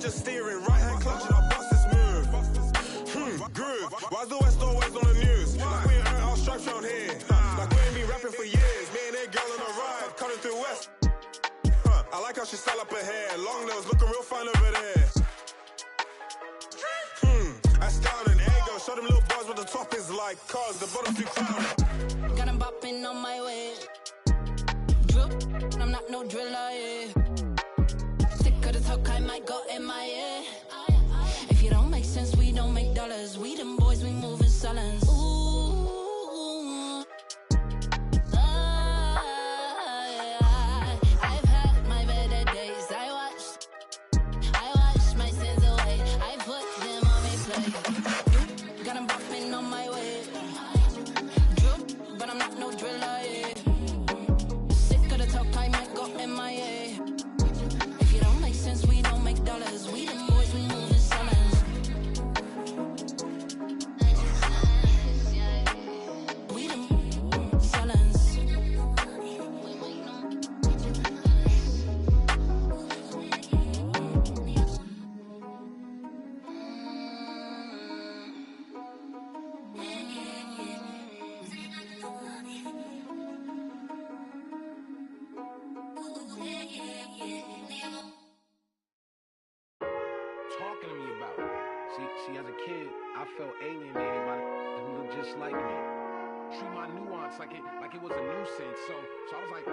just steering, right hand clutching, I bust this move. Groove, why's the West always on the news? Like we ain't earned our stripes round here. Like we ain't been rapping for years. Me and that girl on a ride, coming through West. I like how she style up her hair, long nails looking real fine over there. That's down and ego, show them little bars what the top is like, cause the bottom too crowded. Got 'em bopping on my way. Drip, I'm not no driller, yeah. Sick of the talk, I might go MIA. If you don't make sense, we don't make dollars. We them boys, we move in silence. Ooh. I've had my better days. I watched my sins away. I put them on replay. Got 'em bopping on my way. Drip, but I'm not no driller, yeah. Sick of the talk, I might go MIA. If you don't make sense, we don't make dollars. We them boys, we move in silence. We them silence. Talking to me about it. See, as a kid, I felt alienated by the who looked just like me. Treat my nuance like it was a nuisance. So I was like,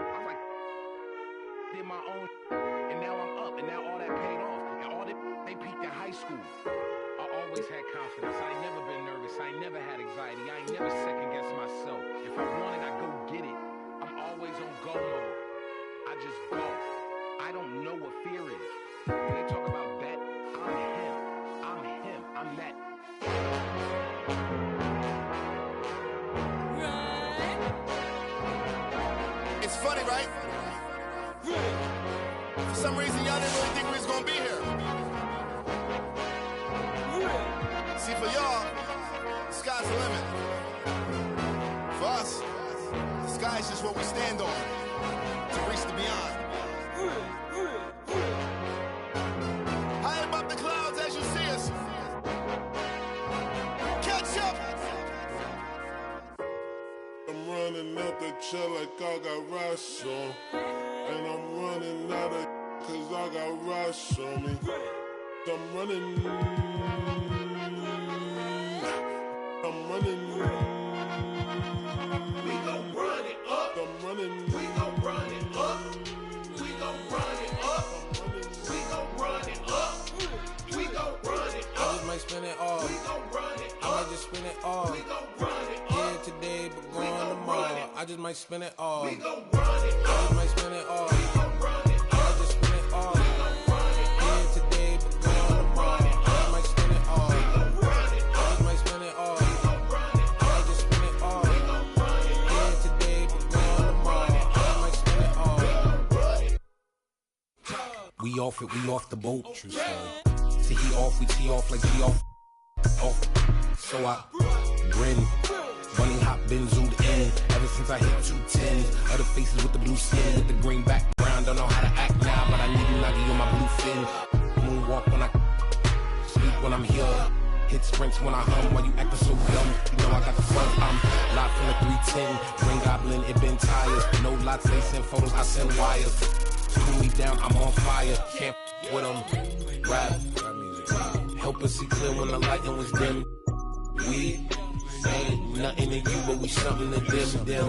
did my own, and now I'm up, and now all that paid off, and all that they peaked in high school. I always had confidence. I ain't never been nervous. I ain't never had anxiety. I ain't never second guessed myself. If I want it, I go get it. I'm always on go mode. I just go. I don't know what fear is. When they talk about that, I'm him. I'm that. It's funny, right? For some reason, y'all didn't really think we was gonna be here. See, for y'all, the sky's the limit. For us, the sky's just what we stand on to reach the beyond. High above the clouds as you see us. Catch up! I'm running out the chair like I got rice on. And I'm running out of cause I got rice on me. I'm running. We gon' run it up. I'm running. We gon' run it up. We gon' run it up. We gon' run it up. We gon' run it up. I just might spend it all. We gon' run it up. I might just spend it all. We gon' run it up. Here today, but gone tomorrow. I just might spend it all. We gon' run it up. I just might spend it all. We gon' run it up. I just spend it all. We gon' run it up. Here today, but gone tomorrow. I just might spend it all. We gon' run it I up. just might spend it all. We gon' run it up. I just spend it all. We gon' run it up. Here today, but gone tomorrow. I just might spend it all. We off it, we off the boat. True story. See he off, we tee off like we off. So I grin. Running hot, been zoomed in. Ever since I hit 210. Other faces with the blue skin, with the green background. Don't know how to act now, but I need a nuggie on my blue fin. Moonwalk when I sleep when I'm here. Hit sprints when I hum while you acting so dumb. You know I got the fun. I'm live from the 310. Green Goblin, it been tired. No lots, they send photos, I send wires. Cool me down, I'm on fire. Can't with them. Rap music. Help us see clear when the lighting was dim. We ain't nothing to you, but we something to them.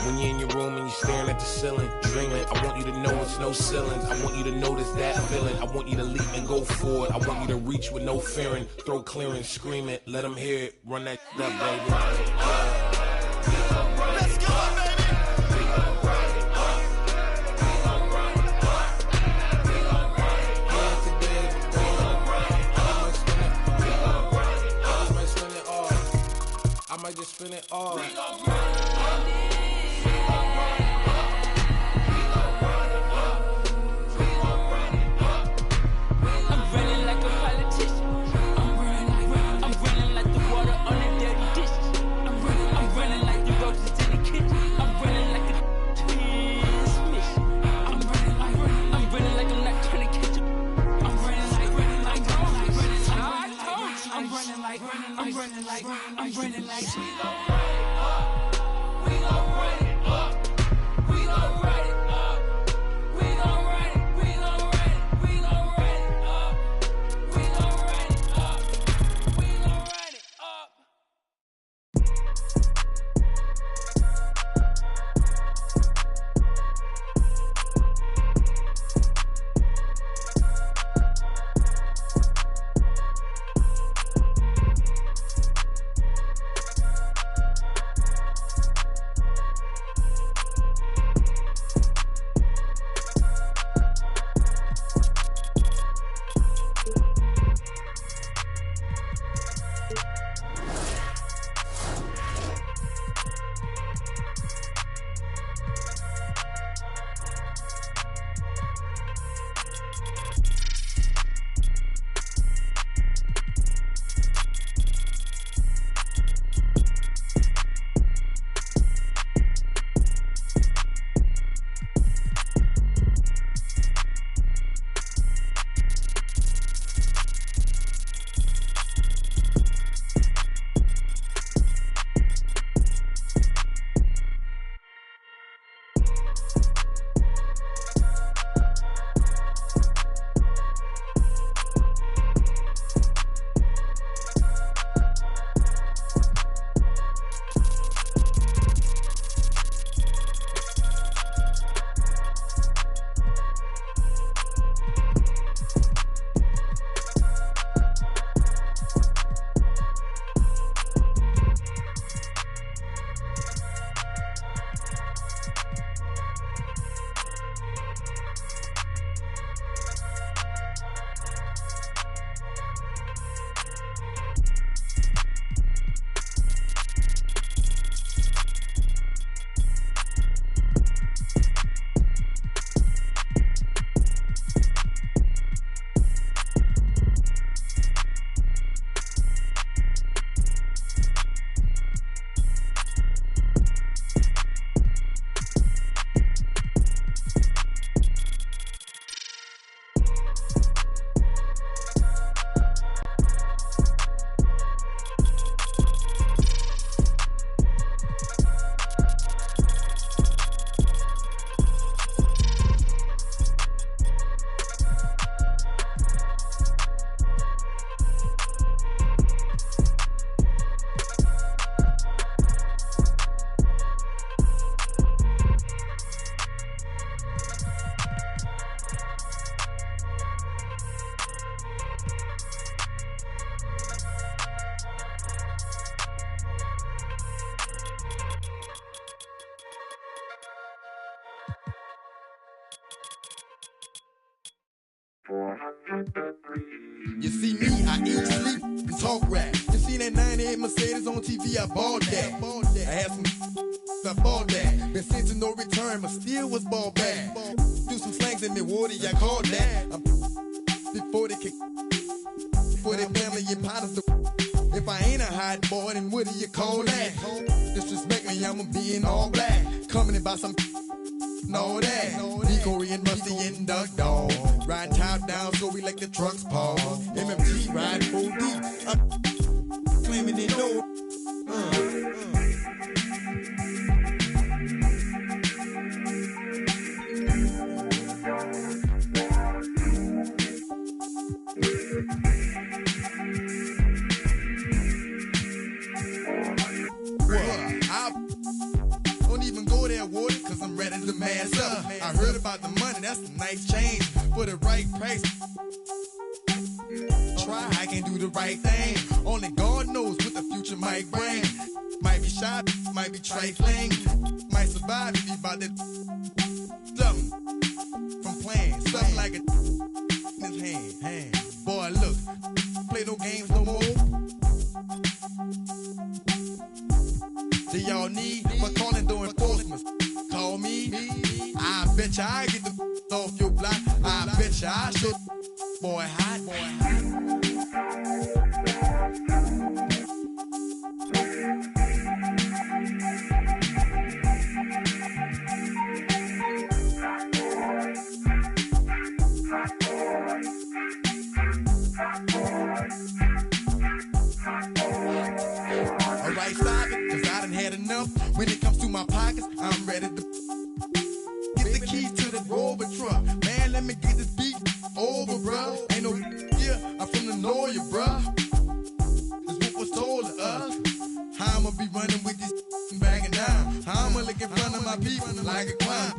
When you're in your room and you're staring at the ceiling, dreaming, I want you to know it's no ceilings. I want you to notice that feeling. I want you to leap and go for it. I want you to reach with no fearing. Throw clearance, scream it, let them hear it. Run that up, baby. Let's go, baby! I might just spend it all. We gon' run it up. We gon' run it up. We gon' run it up. We gon' run it up. I'm running like a politician. I'm running like the water on the dirty dishes. I'm running I'm running like, I'm running like. We gon' run it up. We gon' run it up. We gon' run it up. We gon' run it. We gon' run it. We gon' run it up. We gon' run it up. We gon' run it up. You see me, I eat, sleep, and talk rap. You see that 98 Mercedes on TV, I bought that. I had some, I bought that. Been sent to no return, but still was ball back. Do some slangs in the water, I called that. Before they kick, before they family and partners. If I ain't a hot boy, then what do you call that? Disrespect me, I'ma be in all black. Coming in by some and all that. Decoy and Musty and Duck Dog. Riding top down so we like the trucks pause. MMT riding full deep. I'm claiming they know. Don't even go there, Woody, cause I'm ready to mass up. I heard about the money, that's a nice change for the right price. Try, I can do the right thing. Only God knows what the future might bring. Might be shy, might be trifling. Might survive if you about that something from playing. Something like a in his hand. Boy, look, play no games no more. Do y'all need for calling during enforcement? Call me. I bet ya I get the off your block. I bet ya I should. Boy, hot. truck. Man, let me get this beat over, bruh. Ain't no here, I'm from the north, bruh. That's what was told to us. How I'ma be running with this bagging down? How I'ma look in front of my people like a clown?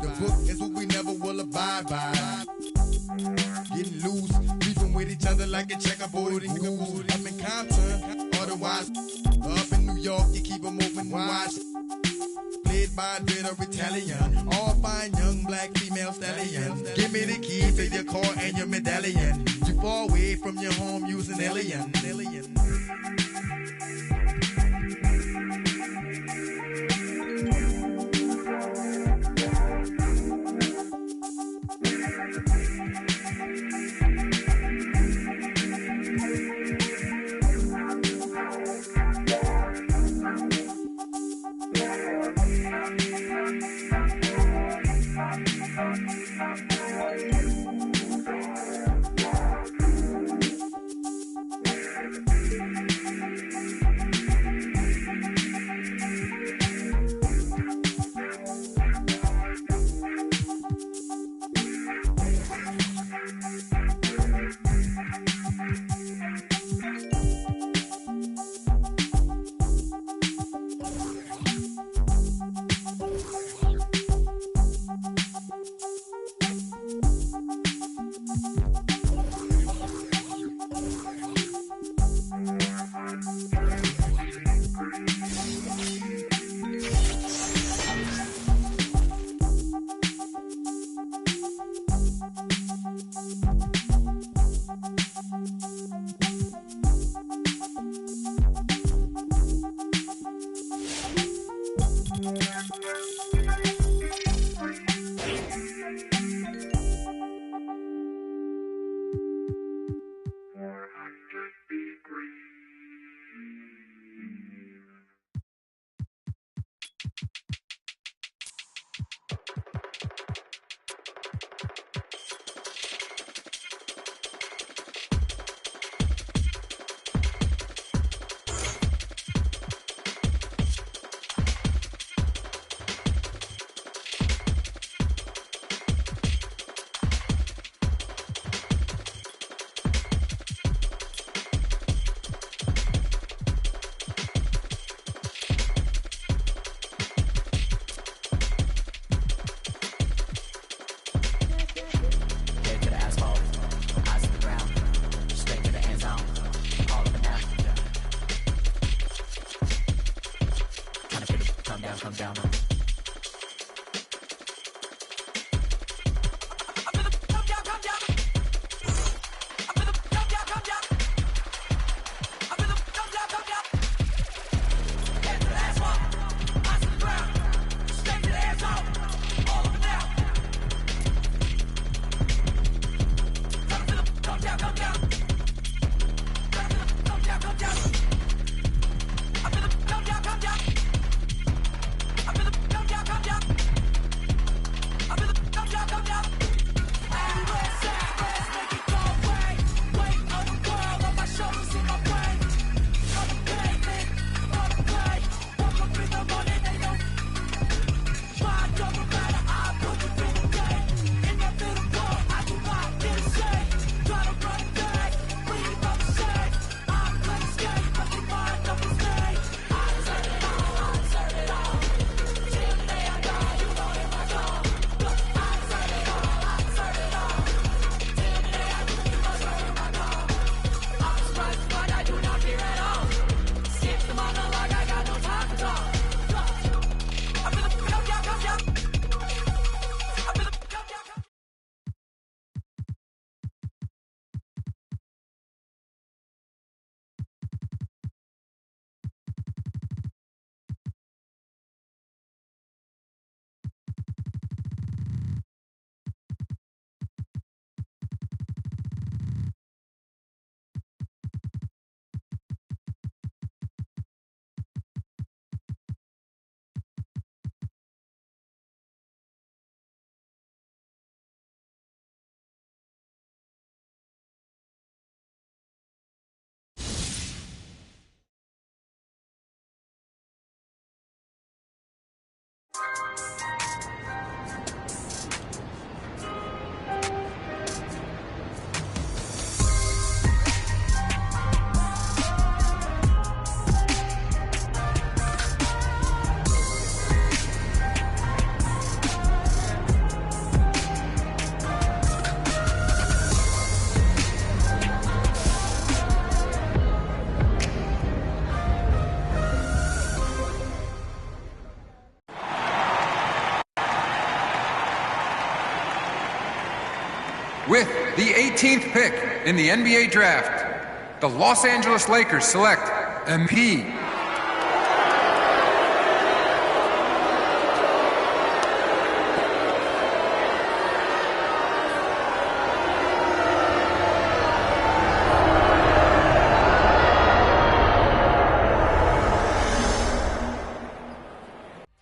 The book is what we never will abide by. Getting loose, beefing with each other like a checkerboard and goose. Up in Compton, otherwise up in New York, you keep 'em open and watch. Played by a bit of Italian, all fine young black female stallion. Give me the key to your car and your medallion. You far away from your home using alien. With the 18th pick in the NBA draft, the Los Angeles Lakers select MP.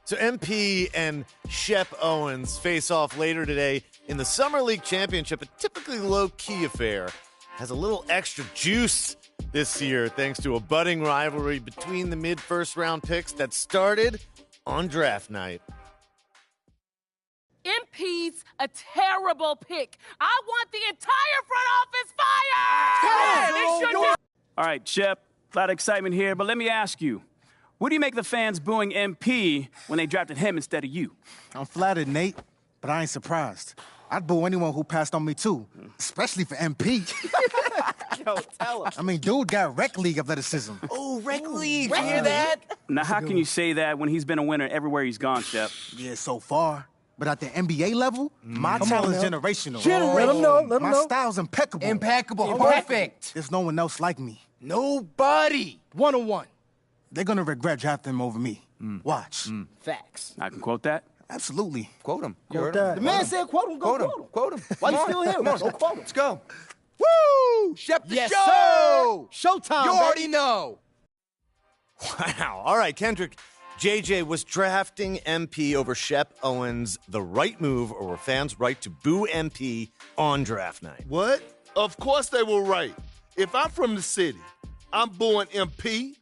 So MP and Shep Owens face off later today in the Summer League Championship, a typically low-key affair. Has a little extra juice this year thanks to a budding rivalry between the mid-first round picks that started on draft night. MP's a terrible pick. I want the entire front office fired! All right, Shep, a lot of excitement here, but let me ask you. What do you make the fans booing MP when they drafted him instead of you? I'm flattered, Nate, but I ain't surprised. I'd boo anyone who passed on me, too, especially for MP. Yo, tell him. I mean, dude got rec league athleticism. Oh, rec league. You hear that? Now, how can you say that when he's been a winner everywhere he's gone, Shep? Yeah, so far. But at the NBA level, my talent's generational. Let him know. My style's impeccable. Impeccable. Perfect. There's no one else like me. Nobody. 1-on-1. They're gonna regret drafting him over me. Watch. Facts. I can quote that. Absolutely. Quote him. The man said quote him. Go quote him. Quote him. Why you still here? Go quote him. Let's go. Woo! Shep the Yes, show! sir. Showtime, You baby. already know. Wow. All right, Kendrick. JJ, was drafting MP over Shep Owens the right move, or were fans right to boo MP on draft night? What? Of course they were right. If I'm from the city, I'm booing MP,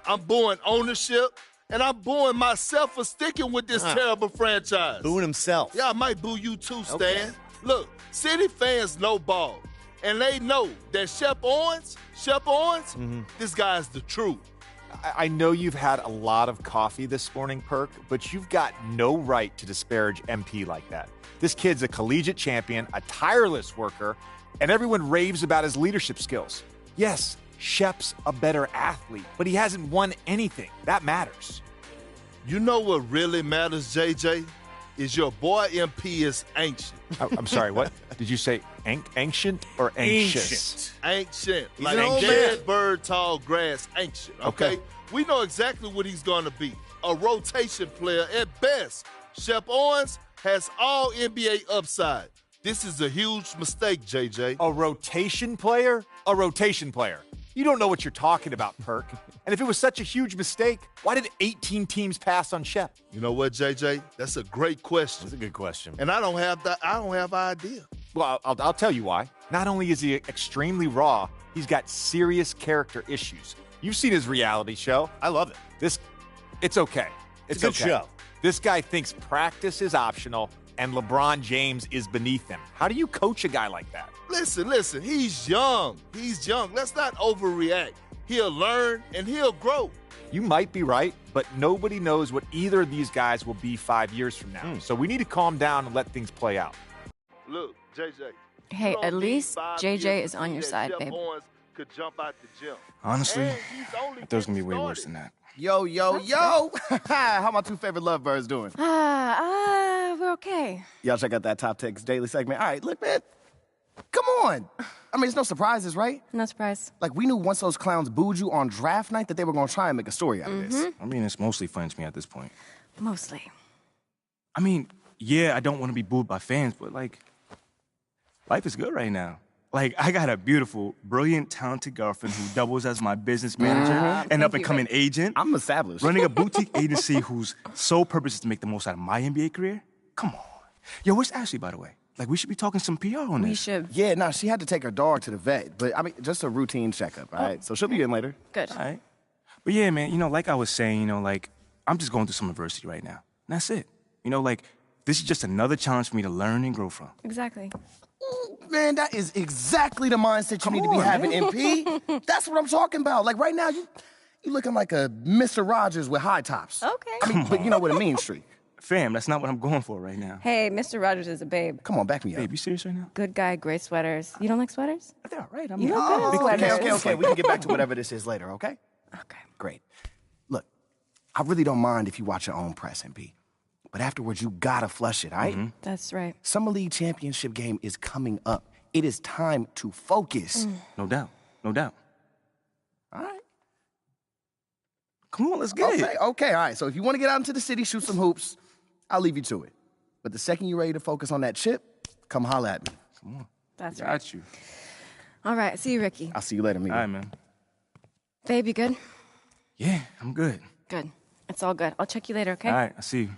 I'm booing ownership, and I'm booing myself for sticking with this terrible franchise. Booing himself. Yeah, I might boo you too, Stan. Okay. Look, city fans know ball, and they know that Shep Owens, this guy's the truth. I know you've had a lot of coffee this morning, Perk, but you've got no right to disparage MP like that. This kid's a collegiate champion, a tireless worker, and everyone raves about his leadership skills. Yes, Shep's a better athlete, but he hasn't won anything. That matters. You know what really matters, JJ? Is your boy MP is ancient. I'm sorry, what? Did you say ancient or anxious? Ancient. He's Like an a old dead man. bird, tall grass, ancient, okay? We know exactly what he's going to be. A rotation player at best. Shep Owens has all NBA upside. This is a huge mistake, JJ. A rotation player? A rotation player. You don't know what you're talking about, Perk. And if it was such a huge mistake, why did 18 teams pass on Shep? You know what, JJ? That's a great question. That's a good question. And I don't have an idea. Well, I'll tell you why. Not only is he extremely raw, he's got serious character issues. You've seen his reality show. I love it. It's okay. It's a good okay. show. This guy thinks practice is optional and LeBron James is beneath him. How do you coach a guy like that? Listen, he's young. Let's not overreact. He'll learn and he'll grow. You might be right, but nobody knows what either of these guys will be 5 years from now. So we need to calm down and let things play out. Look, JJ. Hey, you don't at need least 5 JJ years is to on see your that side, Shep babe. Owens could jump out the gym. Honestly, And he's only I thought it was gonna be way getting worse started. than that. Yo. How my two favorite lovebirds doing? We're okay. Y'all check out that Top Takes Daily segment. All right, look, man. Come on. I mean, it's no surprises, right? No surprise. Like, we knew once those clowns booed you on draft night that they were going to try and make a story out of this. I mean, it's mostly fun to me at this point. Mostly. I mean, yeah, I don't want to be booed by fans, but, like, life is good right now. Like, I got a beautiful, brilliant, talented girlfriend who doubles as my business manager and up-and-coming agent. I'm established. Running a boutique agency whose sole purpose is to make the most out of my NBA career? Come on. Yo, where's Ashley, by the way? Like, we should be talking some PR on this. We should. Yeah, no, she had to take her dog to the vet. But, I mean, just a routine checkup, all right? So she'll be in later. Good. All right. But yeah, man, you know, like I was saying, you know, like, I'm just going through some adversity right now. And that's it. You know, like, this is just another challenge for me to learn and grow from. Exactly. Man, that is exactly the mindset you need to be having, MP. That's what I'm talking about. Like, right now, you looking like a Mr. Rogers with high tops. Okay. I mean, but you know what a mean streak. Fam, that's not what I'm going for right now. Hey, Mr. Rogers is a babe. Come on, back me up. Babe, you serious right now? Good guy, great sweaters. You don't like sweaters? They're all right. You look good in sweaters. Okay. We can get back to whatever this is later, okay? Okay. Great. Look, I really don't mind if you watch your own press, MP. But afterwards, you gotta flush it, all right? That's right. Summer League championship game is coming up It is time to focus. No doubt. No doubt. All right. Come on, let's get it. Okay, all right. So if you want to get out into the city, shoot some hoops, I'll leave you to it. But the second you're ready to focus on that chip, come holler at me. Come on. That's Got right. you. All right, see you, Ricky. I'll see you later, amigo. All right, man. Babe, you good? Yeah, I'm good. Good. It's all good. I'll check you later, okay? All right, I'll see you.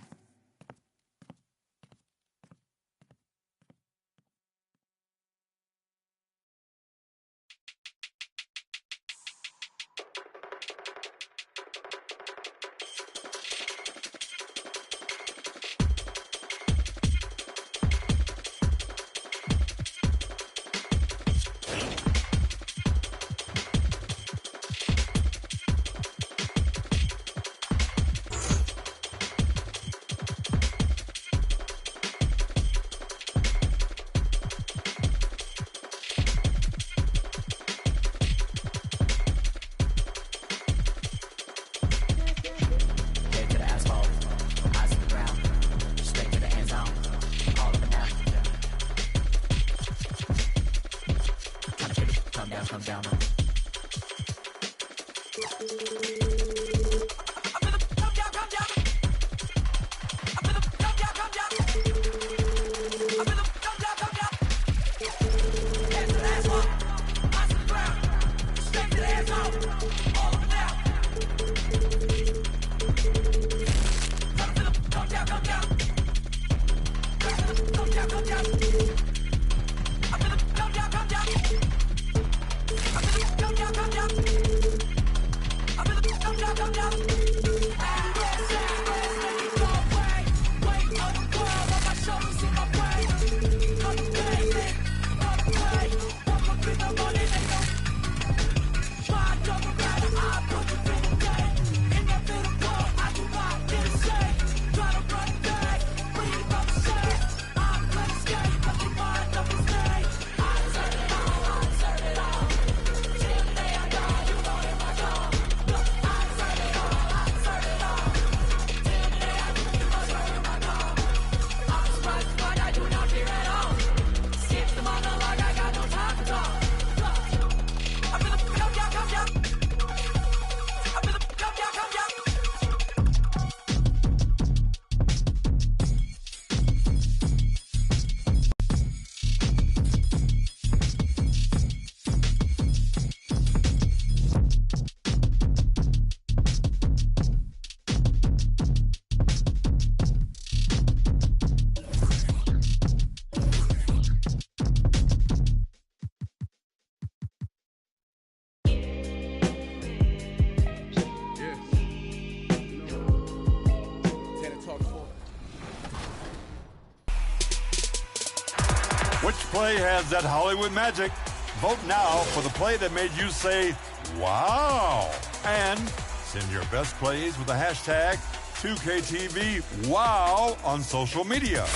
Which play has that Hollywood magic? Vote now for the play that made you say, wow. And send your best plays with the hashtag 2KTVWOW on social media.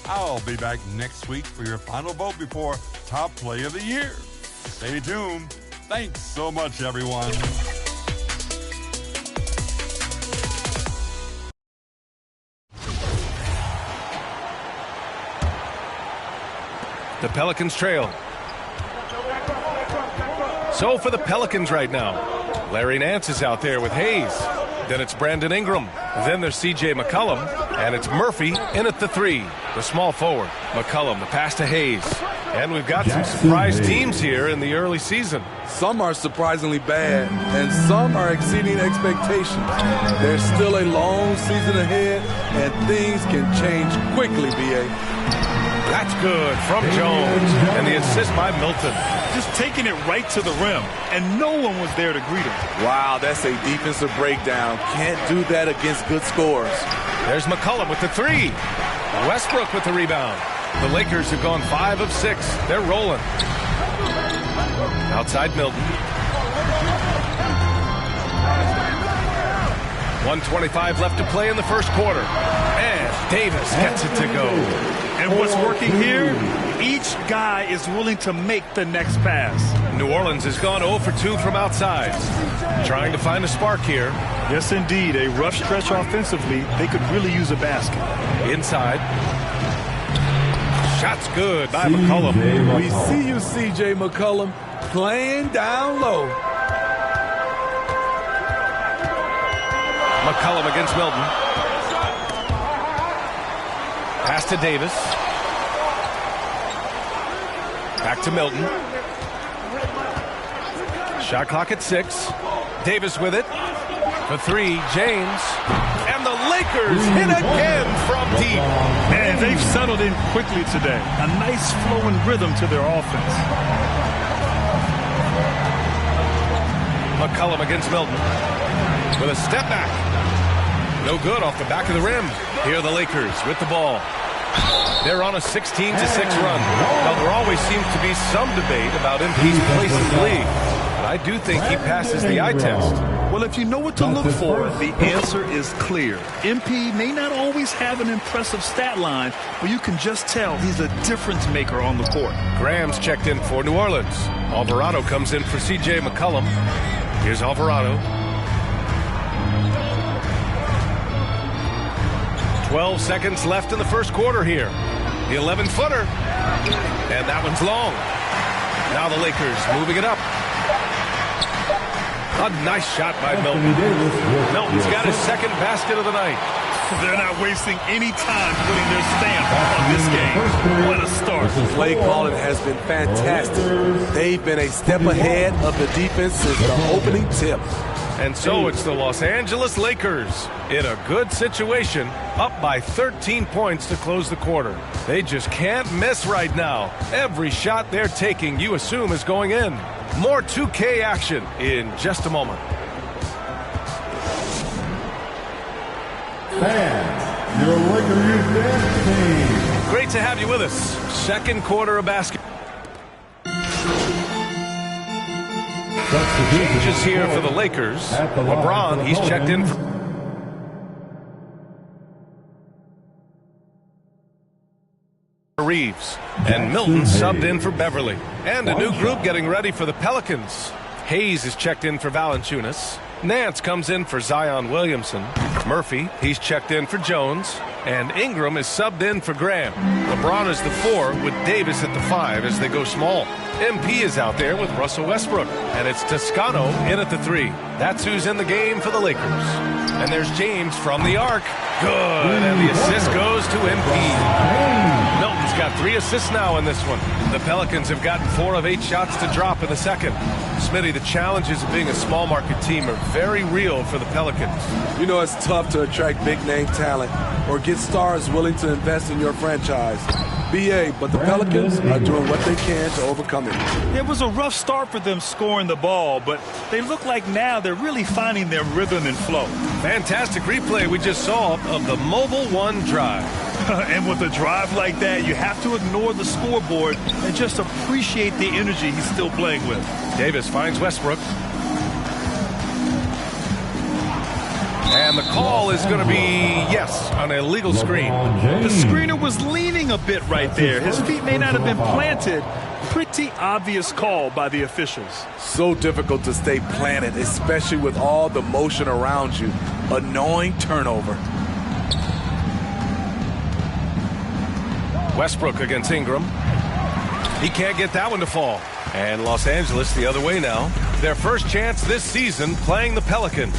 I'll be back next week for your final vote before Top Play of the Year. Stay tuned. Thanks so much, everyone. The Pelicans trail. So for the Pelicans right now, Larry Nance is out there with Hayes. Then it's Brandon Ingram. Then there's C.J. McCollum. And it's Murphy in at the three. The small forward. McCollum, the pass to Hayes. And we've got some surprise teams here in the early season. Some are surprisingly bad, and some are exceeding expectations. There's still a long season ahead, and things can change quickly, B.A. That's good from Jones. And the assist by Milton. Just taking it right to the rim, and no one was there to greet him. Wow, that's a defensive breakdown. Can't do that against good scores. There's McCollum with the three. Westbrook with the rebound. The Lakers have gone 5 of 6. They're rolling. Outside Milton. 1:25 left to play in the first quarter. And Davis gets it to go. And what's working here? Each guy is willing to make the next pass. New Orleans has gone 0 for 2 from outside. Trying to find a spark here. Yes, indeed. A rough stretch offensively. They could really use a basket. Inside. Shot's good by McCollum. We see you, C.J. McCollum, playing down low. McCollum against Milton. Pass to Davis. Back to Milton. Shot clock at 6. Davis with it. For 3, James. And the Lakers hit again from deep. Man, they've settled in quickly today. A nice flowing rhythm to their offense. McCollum against Milton. With a step back. No good off the back of the rim. Here are the Lakers with the ball. They're on a 16-6 run. Now, there always seems to be some debate about MP's place in the league. But I do think he passes the eye test. Well, if you know what to look for, the answer is clear. MP may not always have an impressive stat line, but you can just tell he's a difference maker on the court. Graham's checked in for New Orleans. Alvarado comes in for C.J. McCollum. Here's Alvarado. 12 seconds left in the first quarter here. The 11-footer. And that one's long. Now the Lakers moving it up. A nice shot by Milton. Milton's got his second basket of the night. They're not wasting any time putting their stamp on this game. What a start. Play calling has been fantastic. They've been a step ahead of the defense since the opening tip. And so it's the Los Angeles Lakers in a good situation, up by 13 points to close the quarter. They just can't miss right now. Every shot they're taking, you assume, is going in. More 2K action in just a moment. Fans, your Laker dance team. Great to have you with us. Second quarter of basketball. Changes here for the Lakers. LeBron, he's checked in for Reeves. And Milton subbed in for Beverly. And a new group getting ready for the Pelicans. Hayes is checked in for Valanciunas. Nance comes in for Zion Williamson. Murphy, he's checked in for Jones. And Ingram is subbed in for Graham. LeBron is the 4 with Davis at the 5 as they go small. MP is out there with Russell Westbrook. And it's Toscano in at the 3. That's who's in the game for the Lakers. And there's James from the arc. Good. And the assist goes to MP. Milton's got 3 assists now in this one. The Pelicans have gotten 4 of 8 shots to drop in the second. Smitty, the challenges of being a small market team are very real for the Pelicans. You know, it's tough to attract big name talent or get stars willing to invest in your franchise. BA, but the Pelicans are doing what they can to overcome it. It was a rough start for them scoring the ball, but they look like now they're really finding their rhythm and flow. Fantastic replay we just saw of the Mobile One drive. And with a drive like that, you have to ignore the scoreboard and just appreciate the energy he's still playing with. Davis finds Westbrook. And the call is going to be, yes, an illegal screen. The screener was leaning a bit right there. His feet may not have been planted. Pretty obvious call by the officials. So difficult to stay planted, especially with all the motion around you. Annoying turnover. Westbrook against Ingram. He can't get that one to fall. And Los Angeles the other way now. Their first chance this season playing the Pelicans.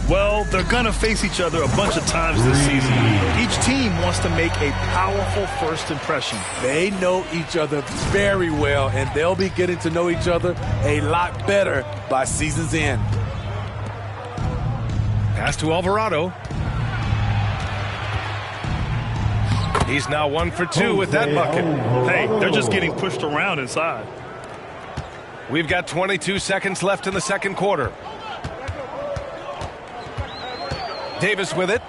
Well, they're going to face each other a bunch of times this season. Each team wants to make a powerful first impression. They know each other very well, and they'll be getting to know each other a lot better by season's end. Pass to Alvarado. He's now 1 for 2 with that bucket. Hey, they're just getting pushed around inside. We've got 22 seconds left in the second quarter. Davis with it.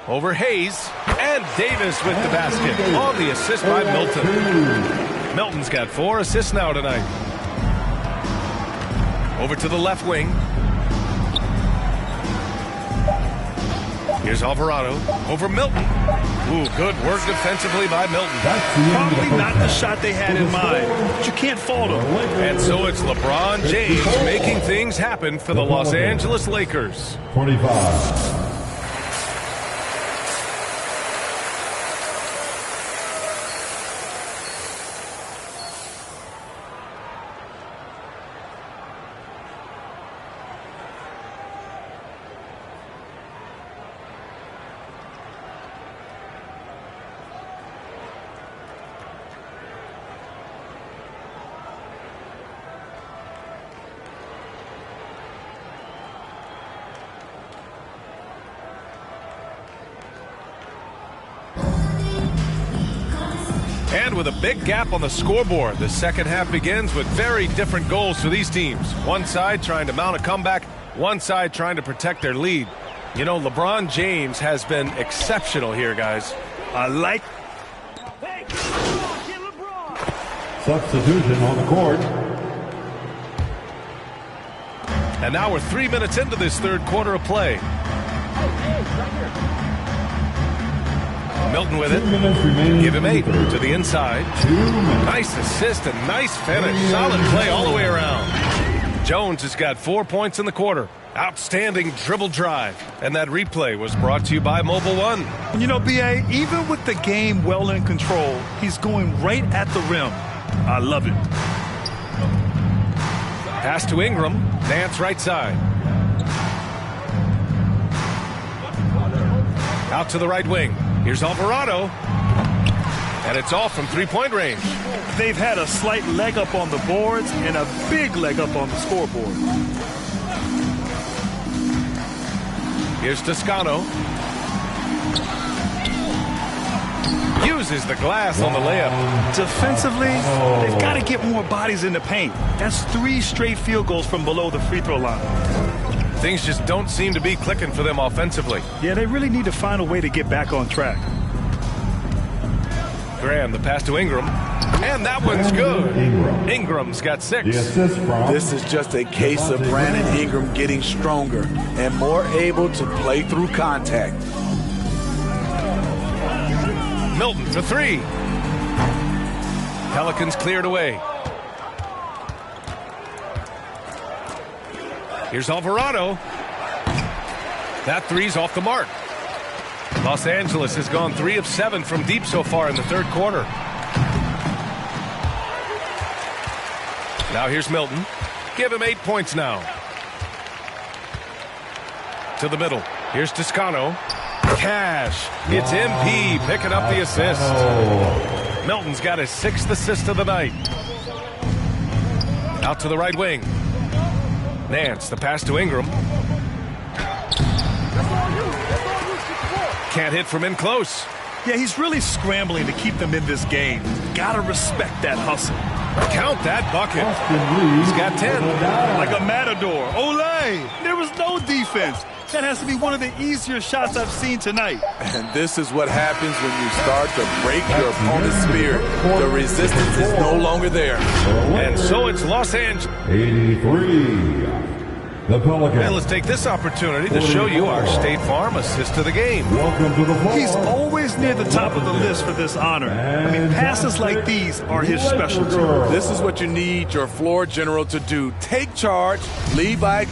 Over Hayes. And Davis with the basket. On the assist by Milton. Milton's got 4 assists now tonight. Over to the left wing. Here's Alvarado. Over Milton. Ooh, good work defensively by Milton. Probably not the shot they had in mind, but you can't fault them. And so it's LeBron James making things happen for the Los Angeles Lakers. 45. with a big gap on the scoreboard. The second half begins with very different goals for these teams. One side trying to mount a comeback, one side trying to protect their lead. You know, LeBron James has been exceptional here, guys. I like. Substitution on the court. And now we're 3 minutes into this third quarter of play. Milton with it. Give him 8 to the inside. Nice assist and nice finish. Solid play all the way around. Jones has got 4 points in the quarter. Outstanding dribble drive. And that replay was brought to you by Mobile One. You know, B.A., even with the game well in control, he's going right at the rim. I love it. Pass to Ingram. Nance right side. Out to the right wing. Here's Alvarado. And it's off from three-point range. They've had a slight leg up on the boards and a big leg up on the scoreboard. Here's Toscano. Uses the glass on the layup. Defensively, they've got to get more bodies in the paint. That's 3 straight field goals from below the free throw line. Things just don't seem to be clicking for them offensively. Yeah, they really need to find a way to get back on track. Graham, the pass to Ingram. And that one's good. Ingram's got 6. This is just a case of Brandon Ingram getting stronger and more able to play through contact. Milton for 3. Pelicans cleared away. Here's Alvarado. That 3's off the mark. Los Angeles has gone 3 of 7 from deep so far in the third quarter. Now here's Milton. Give him 8 points now. To the middle. Here's Toscano. Cash. It's MP picking up the assist. Milton's got his 6th assist of the night. Out to the right wing. Nance, the pass to Ingram. Can't hit from in close. Yeah, he's really scrambling to keep them in this game. Gotta respect that hustle. Count that bucket. He's got 10. Like a matador. Olay! There was no defense. That has to be one of the easier shots I've seen tonight. And this is what happens when you start to break your opponent's spirit. The resistance is no longer there. And so it's Los Angeles. 83. The Pelicans. And let's take this opportunity to show you our State Farm assist of the game. Welcome to the ball. He's always near the top of the list for this honor. I mean, passes like these are his specialty. This is what you need your floor general to do. Take charge, lead by...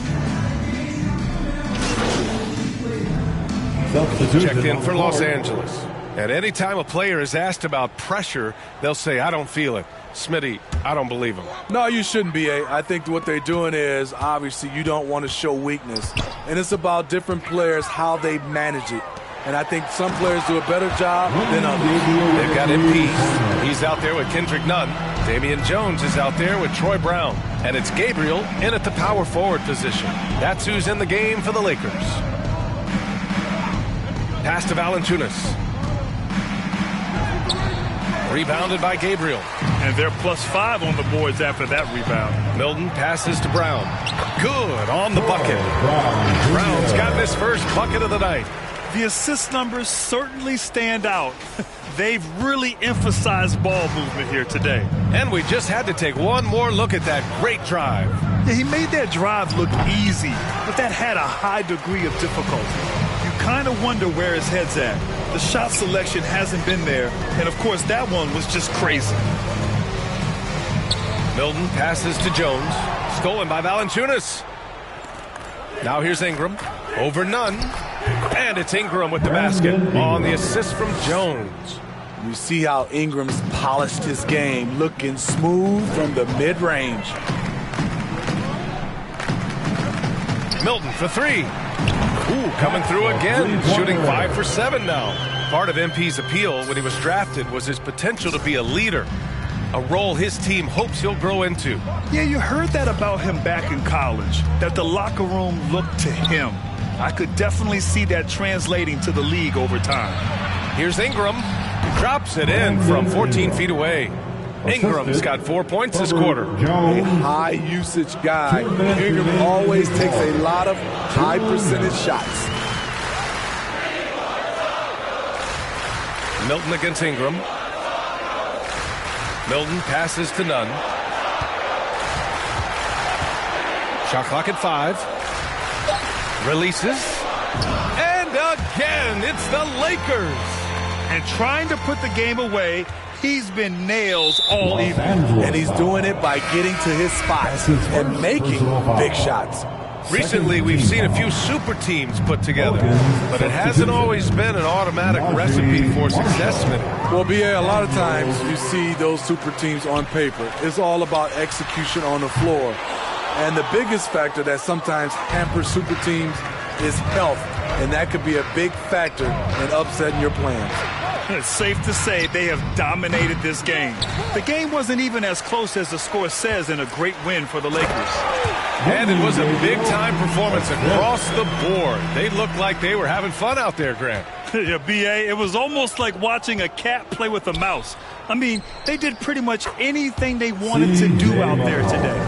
Checked in for Los Angeles. And anytime a player is asked about pressure, they'll say, I don't feel it. Smitty, I don't believe him. No, you shouldn't be. I think what they're doing is, obviously, you don't want to show weakness. And it's about different players, how they manage it. And I think some players do a better job than others. They've got MP. He's out there with Kendrick Nunn. Damian Jones is out there with Troy Brown. And it's Gabriel in at the power forward position. That's who's in the game for the Lakers. Pass to Valanciunas. Rebounded by Gabriel. And they're +5 on the boards after that rebound. Milton passes to Brown. Good on the bucket. Brown's got his first bucket of the night. The assist numbers certainly stand out. They've really emphasized ball movement here today. And we just had to take one more look at that great drive. Yeah, he made that drive look easy, but that had a high degree of difficulty. You kind of wonder where his head's at. The shot selection hasn't been there, and of course that one was just crazy. Milton passes to Jones. Stolen by Valanciunas. Now here's Ingram. Over Nunn. And it's Ingram with the basket on the assist from Jones. You see how Ingram's polished his game, looking smooth from the mid-range. Milton for 3. Ooh, coming through again, shooting 5 for 7 now. Part of MP's appeal when he was drafted was his potential to be a leader, a role his team hopes he'll grow into. Yeah, you heard that about him back in college, that the locker room looked to him. I could definitely see that translating to the league over time. Here's Ingram. Drops it in from 14 feet away. Ingram's got 4 points this quarter. A high-usage guy. Ingram always takes a lot of high-percentage shots. Milton against Ingram. Milton passes to Nunn. Shot clock at 5. Releases. And again, it's the Lakers. And trying to put the game away, he's been nails all evening. And he's doing it by getting to his spots and making big shots. Recently, we've seen a few super teams put together, but it hasn't always been an automatic recipe for success, Smith. Well, B.A., a lot of times you see those super teams on paper. It's all about execution on the floor. And the biggest factor that sometimes hampers super teams is health, and that could be a big factor in upsetting your plans. It's safe to say they have dominated this game. The game wasn't even as close as the score says in a great win for the Lakers. And it was a big-time performance across the board. They looked like they were having fun out there, Grant. Yeah, B.A., it was almost like watching a cat play with a mouse. I mean, they did pretty much anything they wanted to do out there today.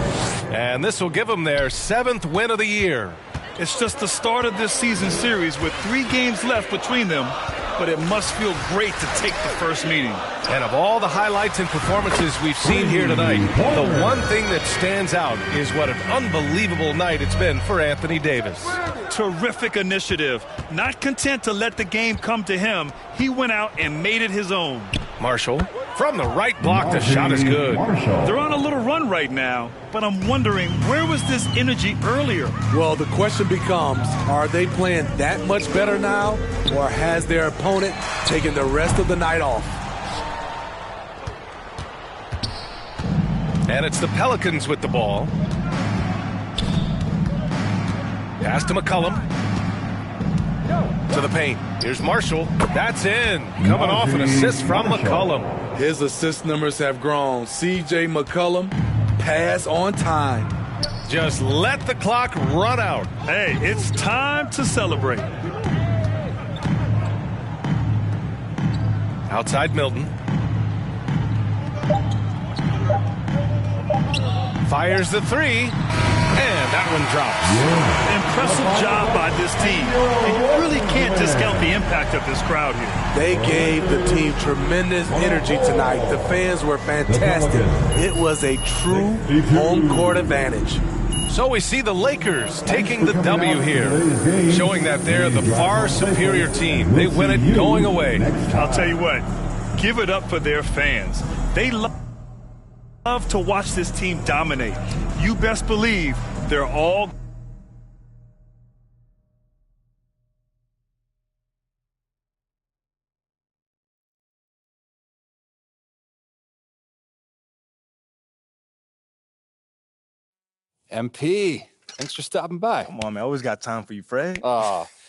And this will give them their 7th win of the year. It's just the start of this season series with 3 games left between them, but it must feel great to take the first meeting. And of all the highlights and performances we've seen here tonight, the one thing that stands out is what an unbelievable night it's been for Anthony Davis. Terrific initiative. Not content to let the game come to him, he went out and made it his own. Marshall, from the right block, the shot is good. They're on a little run right now, but I'm wondering, where was this energy earlier? Well, the question becomes, are they playing that much better now, or has their opponent taken the rest of the night off? And it's the Pelicans with the ball. Pass to McCollum. To the paint. Here's Marshall. That's in. Coming off an assist from McCollum. His assist numbers have grown. C.J. McCollum, pass on time. Just let the clock run out. Hey, it's time to celebrate. Outside Milton. Fires the 3. And that one drops. Impressive job by this team. And you really can't discount the impact of this crowd here. They gave the team tremendous energy tonight. The fans were fantastic. It was a true home court advantage. So we see the Lakers taking the W here, showing that they're the far superior team. They win it going away. I'll tell you what, give it up for their fans. They love to watch this team dominate. You best believe they're all MP, thanks for stopping by. Come on, man. I always got time for you, Fred.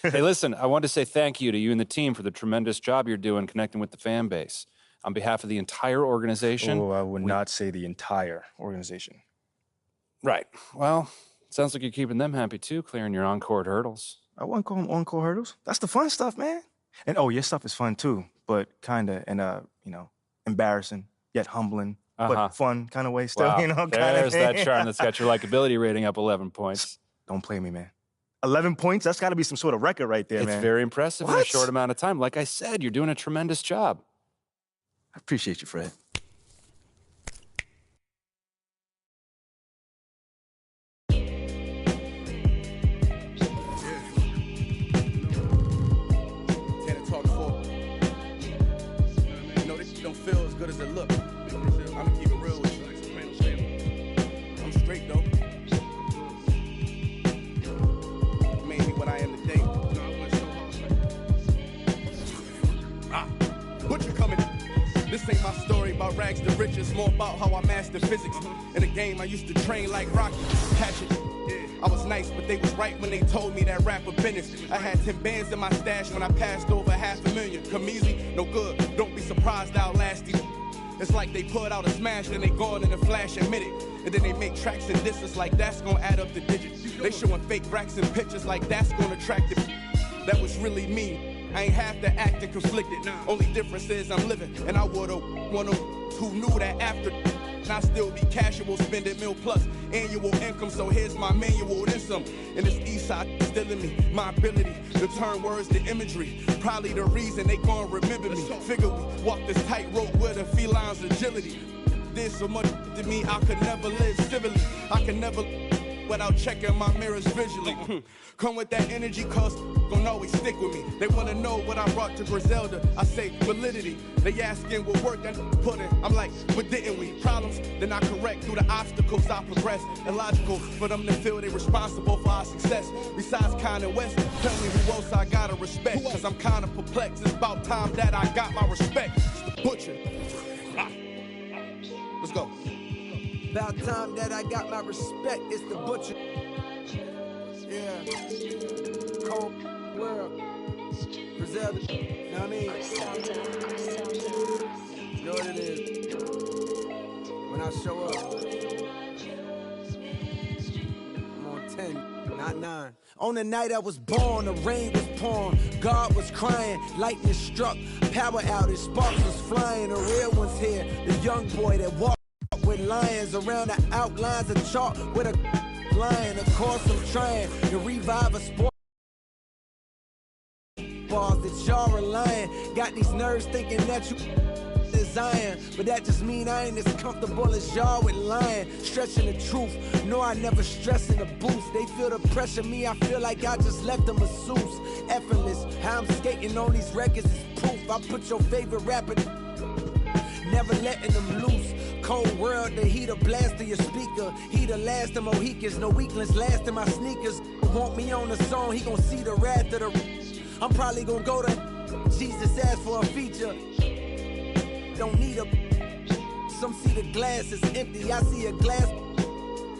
Hey, listen, I wanted to say thank you to you and the team for the tremendous job you're doing connecting with the fan base. On behalf of the entire organization. Oh, I would not say the entire organization. Right. Well, sounds like you're keeping them happy too, clearing your on-court hurdles. I wouldn't call them on-court hurdles. That's the fun stuff, man. And your stuff is fun too, but kind of in a, embarrassing yet humbling, but fun kind of way still, Wow. There's that charm that's got your likability rating up 11 points. Don't play me, man. 11 points? That's got to be some sort of record right there, man. It's very impressive in a short amount of time. Like I said, you're doing a tremendous job. I appreciate you, Fred. This don't feel as good as it looks. I'm gonna keep it real with you. I'm straight though. Made me what I am today. Butcher coming. This ain't my story about rags to riches, more about how I mastered physics. In a game I used to train like Rocky, Hatchet. I was nice, but they was right when they told me that rapper business. I had 10 bands in my stash when I passed over $500,000. Come easy, no good, don't be surprised I'll last you. It's like they put out a smash, then they gone in a flash and minute. And then they make tracks and disses like that's gonna add up the digits. They showing fake racks and pictures like that's gonna attract it. That was really me. I ain't half the acting conflicted. Only difference is I'm living, and I would've one of who knew that after. And I still be casual, spending mil plus annual income. So here's my manual, then some. And this east side still in me, my ability to turn words to imagery. Probably the reason they gon' remember me. Figure we walk this tightrope with a feline's agility. There's so much to me, I could never live civilly. I can never without checking my mirrors visually. Come with that energy, cause gon' always stick with me. They wanna know what I brought to Griselda. I say validity. They asking what work that put in. I'm like, but didn't we? Problems, then I correct through the obstacles I progress. Illogical for them to feel they responsible for our success. Besides Kanye West, tell me who else I gotta respect. Cause I'm kinda perplexed. It's about time that I got my respect. It's the butcher. Let's go. About time that I got my respect, it's the butcher. Yeah. Cold world. Griselda. You know what I mean? You know what it is. When I show up, I'm on 10, not 9. On the night I was born, the rain was pouring, God was crying, lightning struck, power outage, sparks was flying, the real one's here, the young boy that walked with lions around the outlines of chalk with a lion. Of course I'm trying to revive a sport bars that y'all relying. Got these nerves thinking that you design, but that just mean I ain't as comfortable as y'all with lying. Stretching the truth, no I never stress in the booth. They feel the pressure, me I feel like I just left a masseuse. Effortless, how I'm skating on these records is proof. I put your favorite rapper, never letting them loose. Cold world, the heat a blast to your speaker. He the last of Mohicans, no weaklings last in my sneakers. Want me on the song, he gon' see the wrath of the. I'm probably gon' go to Jesus asked for a feature. Don't need a. Some see the glass is empty, I see a glass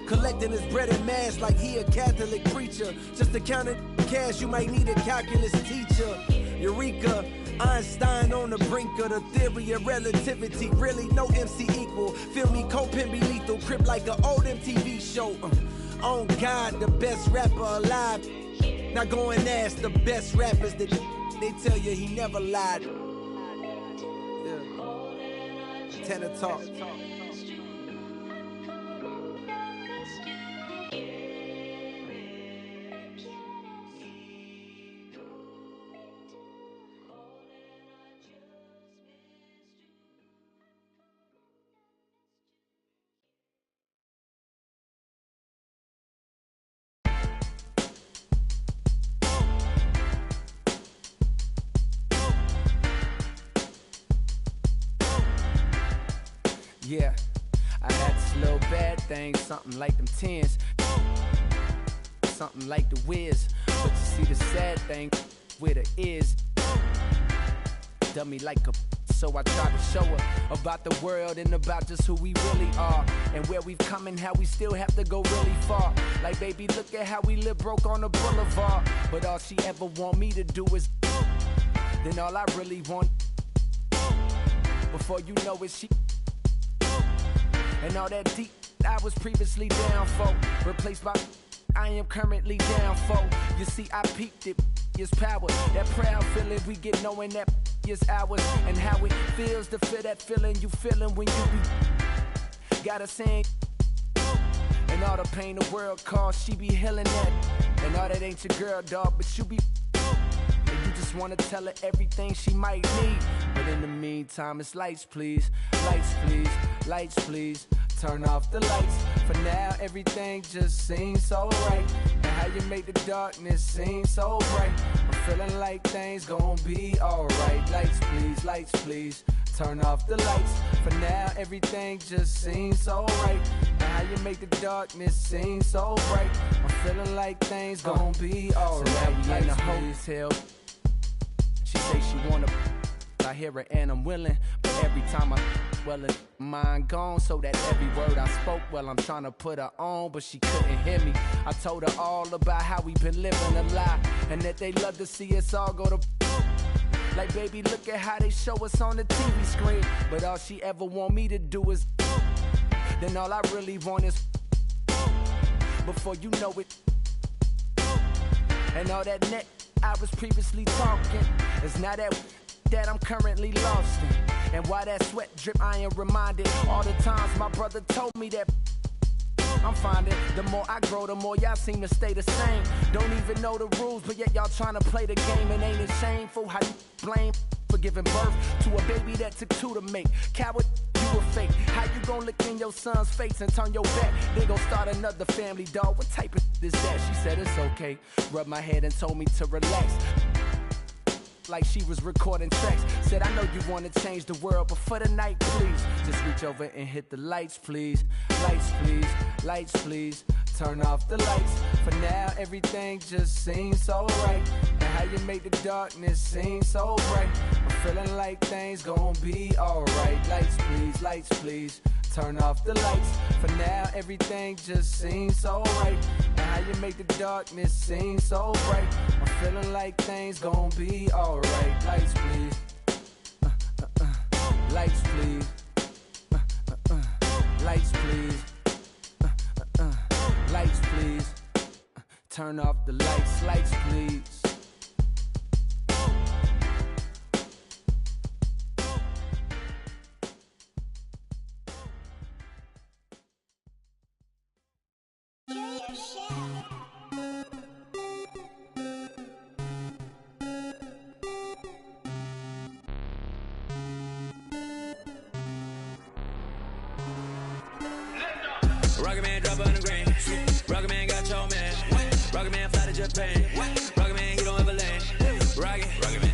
collecting his bread and mass like he a Catholic preacher. Just to count it cash, you might need a calculus teacher. Eureka. Einstein on the brink of the theory of relativity. Really, no MC equal. Feel me, co-pin be lethal. Crip like an old MTV show. On God, the best rapper alive. Now go and ask the best rappers that they tell you he never lied. Yeah. Tenor talk. Yeah, I had this little bad thing, something like them 10s, something like the whiz. But you see the sad thing with her is, dummy like a. So I tried to show her about the world and about just who we really are, and where we've come and how we still have to go really far. Like, baby, look at how we live broke on the boulevard. But all she ever want me to do is, then all I really want, before you know it, she. And all that deep I was previously down for, replaced by I am currently down for. You see, I peaked it, is power. That proud feeling we get knowing that is ours. And how it feels to feel that feeling you feeling when you be. Gotta sing. And all the pain the world caused, she be healing that. And all that ain't your girl, dog, but you be. And you just wanna tell her everything she might need. But in the meantime, it's lights, please. Lights, please. Lights, please. Turn off the lights. For now, everything just seems so right. And how you make the darkness seem so bright. I'm feeling like things gon' be alright. Lights, please. Lights, please. Turn off the lights. For now, everything just seems so right. And how you make the darkness seem so bright. I'm feeling like things gon' be alright. So now we in the hotel. She say she wanna. I hear her and I'm willing, but every time well, it's mine gone, so that every word I spoke, well, I'm trying to put her on, but she couldn't hear me. I told her all about how we been living a lie, and that they love to see us all go to. Like, baby, look at how they show us on the TV screen, but all she ever want me to do is. Then all I really want is. Before you know it. And all that neck I was previously talking. It's now that I'm currently lost in. And while that sweat drip, I am reminded all the times my brother told me that I'm finding the more I grow, the more y'all seem to stay the same. Don't even know the rules, but yet y'all trying to play the game. And ain't it shameful how you blame for giving birth to a baby that took two to make? Coward, you a fake. How you gon' look in your son's face and turn your back? They gon' start another family, dog. What type of is that? She said it's okay. Rubbed my head and told me to relax. Like she was recording tracks. Said, I know you wanna change the world, but for the night, please, just reach over and hit the lights, please. Lights, please. Lights, please. Turn off the lights. For now, everything just seems so right. And how you make the darkness seem so bright. I'm feeling like things gon' be alright. Lights, please. Lights, please. Turn off the lights. For now, everything just seems so right. And how you make the darkness seem so bright. I'm feeling like things gon' be alright. Lights, please. Lights, please. Lights, please. Lights, please. Turn off the lights. Lights, please. Rocket Man drop on the grain. Rocket Man got your man. Rocket Man fly to Japan. Rocket Man, he don't ever land. Rocket Man, Rocket Man,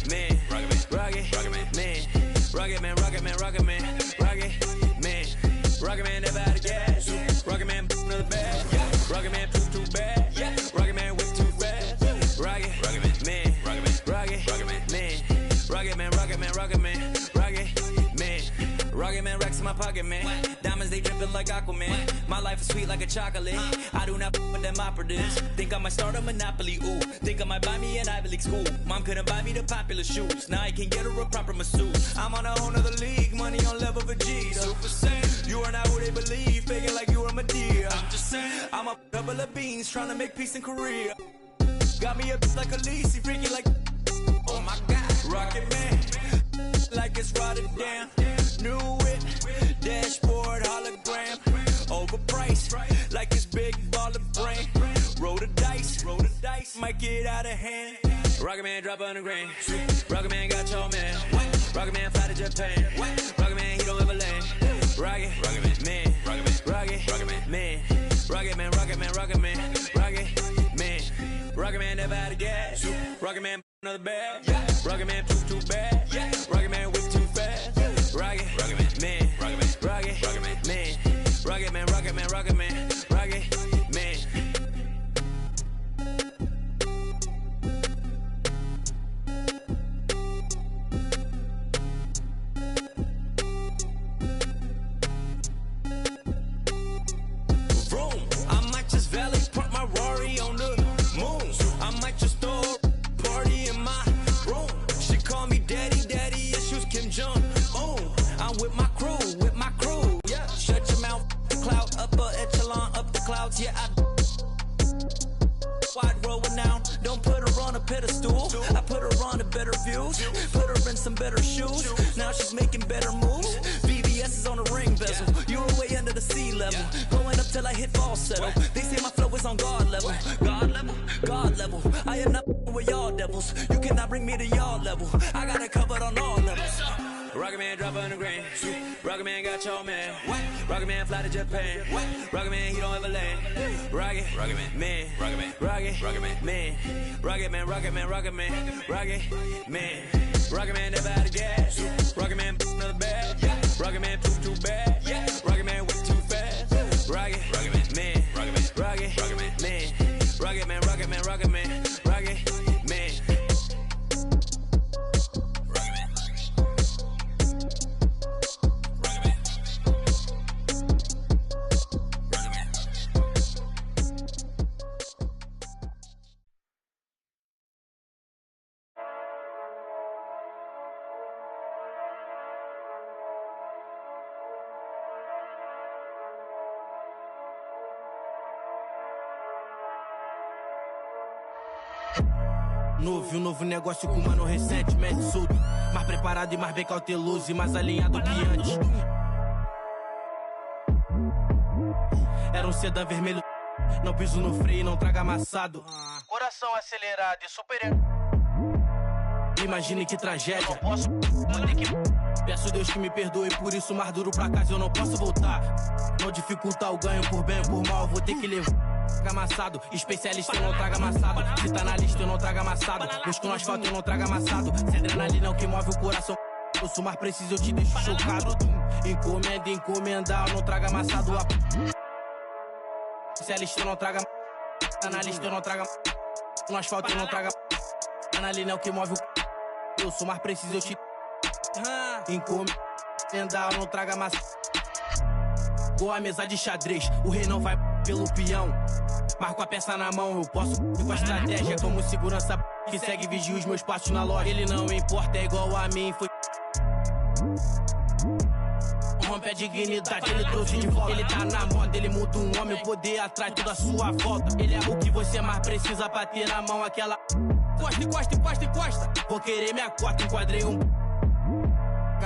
Rocket Man, Rocket Man, Rocket Man, Rocket Man, Rocket Man never out of gas. Rocket Man another bag. Rocket Man too bad. Rocket Man whip too fast. Rocket Man, Rocket Man, Rocket Man, Rocket Man. Rocket Man racks in my pocket, man. Diamonds, they dripping like Aquaman. My life is sweet like a chocolate. I do not with them operatives. Think I might start a monopoly, ooh. Think I might buy me an Ivy League school. Mom couldn't buy me the popular shoes. Now I can get her a proper masseuse. I'm on a whole nother league. Money on level Vegeta. Super Saiyan. You are not who they believe. Faking like you are Medea. I'm just saying. I'm a couple of beans trying to make peace in Korea. Got me a bitch like Khaleesi. Freaking like, oh my God. Rocket Man. Like it's Rotterdam. New whip, dashboard, hologram. Overpriced, like it's big baller brain. Roll the dice, might get out of hand. Rocket Man drop on the grain. Rocket Man got your man. Rocket Man fly to Japan. Rocket Man, he don't ever land. Rocket Man, Rocket Man, Rocket Man, Rocket Man, Rocket Man, Rocket Man. Rocket Man never out of gas. Rocket Man another bag. Rocket Man too bad. Rocket Man whip too fast. Rocket Man, Rocket Man, Rocket Man, Rocket Man, Rocket Man, Rocket Man. Vroom, I might just valet park my Rari on the moon. I might just throw a party in my room. She call me daddy, issues Kim Jong. I'm with my crew, yeah. Shut your mouth, cloud, upper echelon, up the clouds, yeah. I wide roll now, don't put her on a pedestal. I put her on a better views, put her in some better shoes. Now she's making better moves. VVS is on the ring bezel. You were way under the sea level, going up till I hit falsetto. They say my flow is on God level, God level. I am not with y'all devils. You cannot bring me to y'all level. I got it covered on all levels. Rocket Man drop on the grain. Rocket Man got your man. Rocket Man fly to Japan. Rocket Man, he don't ever land. Rocket Man, Rocket Man, Rocket Man, Rocket Man, Rocket Man, Rocket Man, Rocket Man. Rocket Man never out of gas. Rocket Man another bag. Rocket Man too bad. Rocket Man whip too fast. Rocket Man, Rocket Man, Rocket Man, Rocket Man, Rocket Man, Rocket Man, Rocket Man. Novo negócio com mano recentemente solto. Mais preparado e mais bem cauteloso e mais alinhado que antes. Era um sedã vermelho, não piso no freio, não traga amassado. Coração acelerado e super. Imagine que tragédia. Eu não posso, vou ter que. Peço Deus que me perdoe, por isso mais duro pra casa eu não posso voltar. Não dificultar o ganho por bem ou por mal, vou ter que levar. Amassado, especialista eu não trago amassado. Se tá na lista eu não trago amassado. Busco no asfalto eu não trago amassado. Se adrenalina é o que move o coração. Eu sou mais preciso, eu te deixo chocado. Encomenda, encomendar, eu não trago amassado. Especialista eu não trago. Tá na lista eu não trago. No asfalto eu não trago. Adrenalina é o que move o. Eu sou mais preciso, eu te. Encomendar, eu não trago amassado. Boa a mesa de xadrez, o rei não vai pelo peão. Marco a peça na mão, eu posso ir com a estratégia. Como segurança que segue vigia os meus passos na loja. Ele não importa, é igual a mim, foi. Rompe a dignidade, ele trouxe de volta. Ele tá na moda, ele muda um homem, o poder atrai tudo à sua volta. Ele é o que você mais precisa pra ter na mão aquela. Costa. Vou querer minha cota, enquadrei um.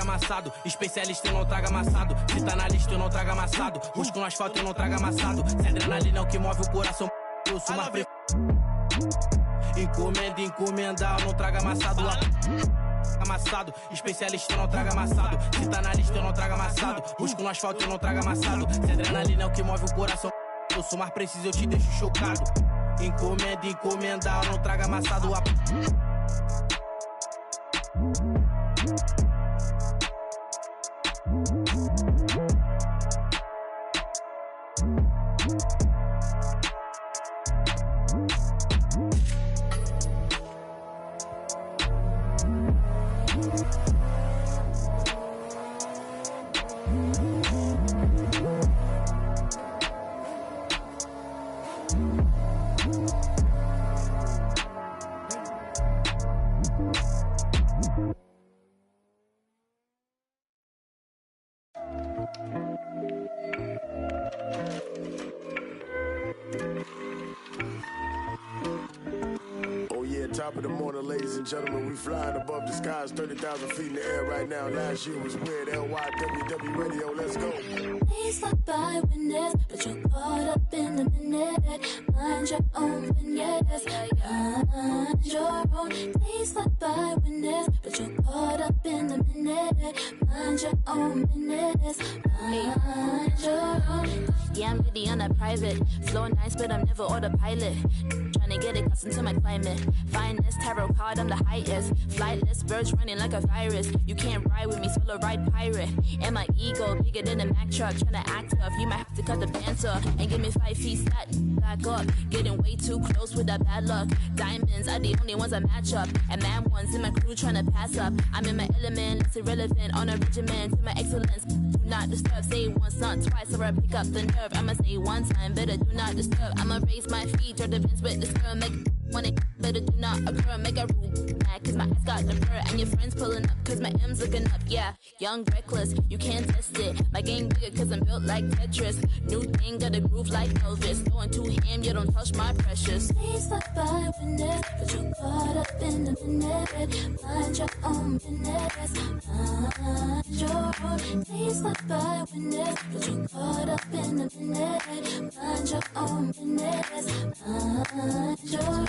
Amassado, especialista eu não trago amassado. Se tá na lista eu não trago amassado. Busco no asfalto eu não trago amassado. Se adrenalina é o que move o coração, eu sou mais pre... Encomendar, eu não trago amassado. Amassado, especialista eu não trago amassado. Se tá na lista eu não trago amassado. Busco no asfalto eu não trago amassado. Se adrenalina é o que move o coração, eu sou mais preciso, eu te deixo chocado. Encomendar, eu não trago amassado. Top of the morning, ladies and gentlemen. We flying above the skies, 30,000 feet in the air right now. Last year was weird. LYWW radio, let's go. Days slip by witness, but you're caught up in the minute. Mind your own business. Mind your own. Days slip by witness, but you're caught up in the minute. Mind your own business. Mind your own. Yeah, I'm really on a private. Flow nice, but I'm never autopilot. Trying to get accustomed to my climate. Finest tarot card, I'm the highest. Flightless, birds running like a virus. You can't ride with me, solo ride pirate. And my ego bigger than a Mack truck. Trying to act tough, you might have to cut the pants off. And give me 5 feet stat, back up. Getting way too close with that bad luck. Diamonds are the only ones I match up. And mad ones in my crew trying to pass up. I'm in my element, it's irrelevant. On a regimen to my excellence. Do not disturb, say once, not twice, or I pick up the nerve. I'ma say one time, better do not disturb. I'ma raise my feet, or the fence with the stir. Make want it, better do not occur. Make a rule, mad, cause my ass got the fur. And your friends pulling up, cause my M's looking up. Yeah, young, reckless, you can't test it. My game bigger, cause I'm built like Tetris. New thing, got a groove like Elvis. Going too ham, you don't touch my precious. Days slip by witness, but you're caught up in the minute. Mind your own business. Mind your own. Days slip by witness, but you're caught up in the minute. Mind your own business. Mind your own.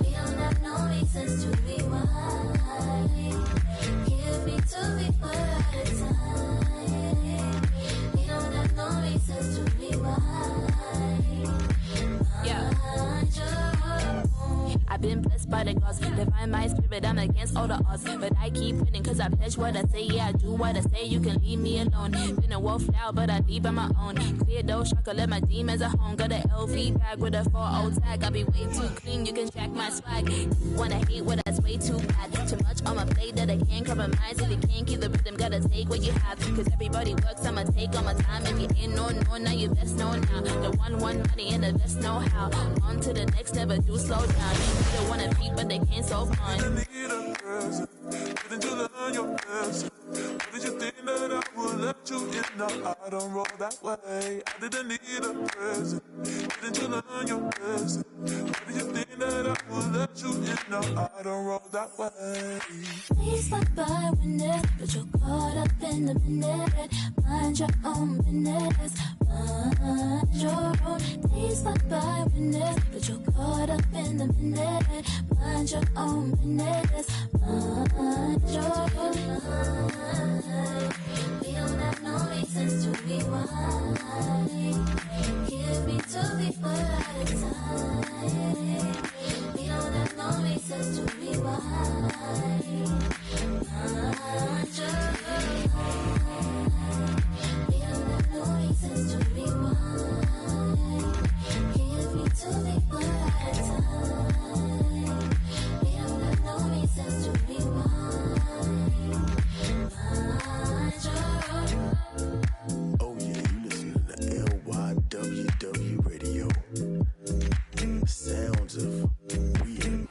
We don't have no reasons to be wild. Give me 2 people at a time. We don't have no reasons to be wild. Mind your own. I've been blessed by the gods, divine my spirit, I'm against all the odds. But I keep winning cause I pledge what I say, yeah, I do what I say, you can leave me alone. Been a wolf now, but I leave on my own. Clear though, shaka, let my demons at home. Got a LV bag with a 4-0 tag, I be way too clean, you can check my swag. Wanna hate what that's way too bad. Too much on my plate that I can't compromise. If you can't keep the rhythm, gotta take what you have. Cause everybody works, I'ma take all my time. If you ain't no, now you best know now. The one money and the best know how. On to the next, never do slow down. They don't wanna beat, but they can't solve fun. Didn't you learn your lesson? What did you think that I would let you in the I don't roll that way. I didn't need a present. Didn't you learn your lesson? Why do you think that I would let you in the I don't roll that way? Please stop by whenever, but you're caught up in the minute. Mind your own business. Mind your own. Please stop by whenever, but you're caught up in the minute. Mind your own business. Mind your own. We don't have no reasons to rewind. Give me 2 people at a time. We don't have no reasons to rewind. Mind your own. We don't have no reasons to rewind. Give me 2 people at a time. We don't have no reasons to rewind. Mind your own. Oh yeah, you listening to LYWW Radio. Sounds of weird.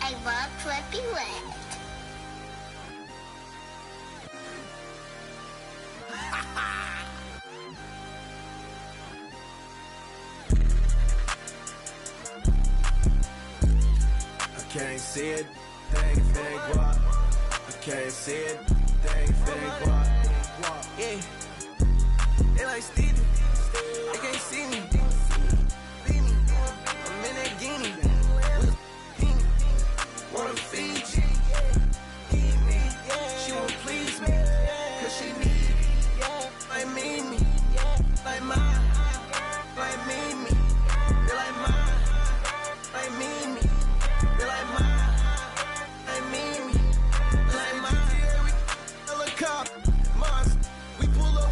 I love Flippy Wet. I can't see it, thing if it ain't guap. I can't see it, thing if it ain't guap. Yeah, they like Stevie, they can't see me. I'm in that guinea, wanna feed you, eat me. She won't please me, cause she need me. Like me, like mine, like me. They like mine, like me. They like mine, like me. They like mine. Helicopter, monster, we pull up.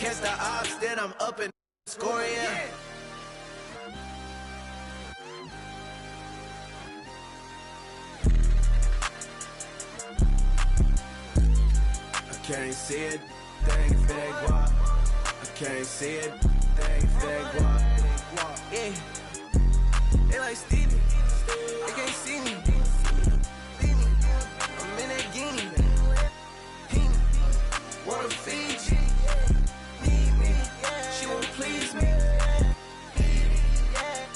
catch the ops, then I'm up and scoring, yeah. I can't see it, thing if it ain't guap. I can't see it, thing if it ain't guap. Yeah, they like Stevie, they can't see me. I'm in that guinea, wanna feed you, need me, she won't please me.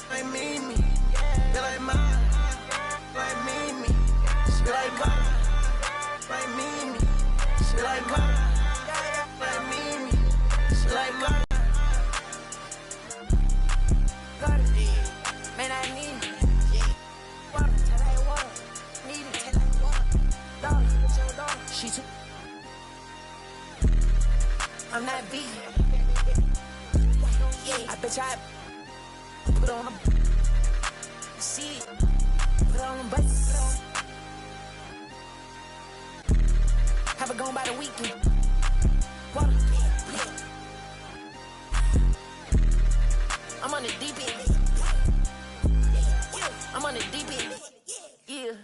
Like me, they like mine, like me, she like mine, like me, she like mine, like me, she like mine. Got it, man, I need it. Water, tell like water, need it, tell like water. Dog, what's your dog? She took. I'm not vegan. Yeah, I bet I put on a see it, put on a bus. Have it gone by the weekend. Water. I'm on the deep end. I'm on the deep end. Yeah.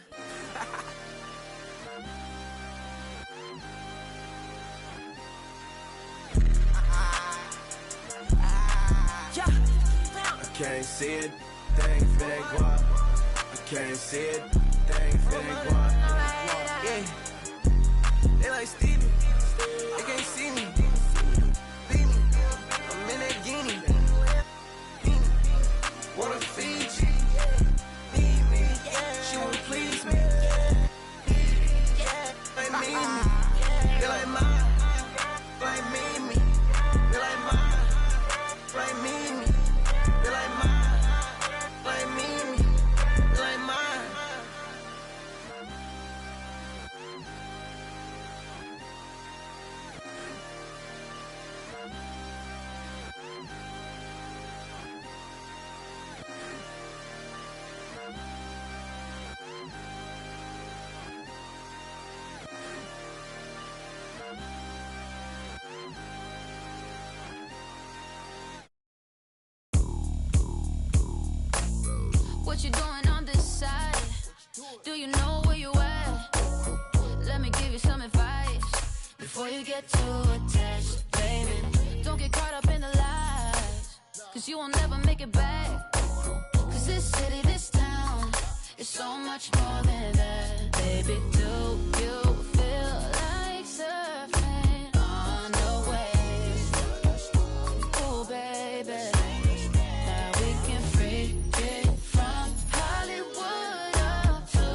I can't see it, thing if it ain't guap. I can't see it, thing if it ain't guap. Yeah, they like Stevie, they can't see me. I'm in that guinea, wanna feed you, need me, she won't please me. Like me, they like mine, like me, they like mine, like me. They like mine, like me, they like mine. What you doing on this side? Do you know where you at? Let me give you some advice before you get too attached, baby. Don't get caught up in the lies, cause you will never make it back. Cause this city, this town is so much more than that. Baby, do you feel like surfing on the waves? Ooh, baby. Now we can freak it from Hollywood up to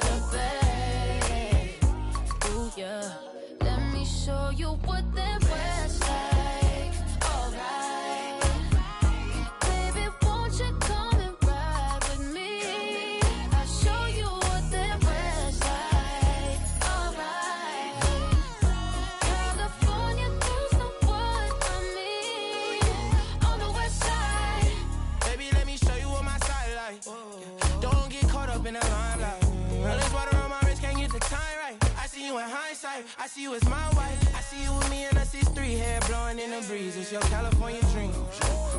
the Bay. Ooh, yeah. Let me show you what that West like. Alright. Baby, won't you come and ride with me? I'll show you what that West like. Alright. California girls know what I mean. On the West side. Baby, let me show you what my side like. Don't get caught up in the limelight. All this water on my wrist, can't get the time right. I see you in hindsight, I see you as my wife. I see you with me in a 6'3", hair blowing in the breeze. It's your California dream.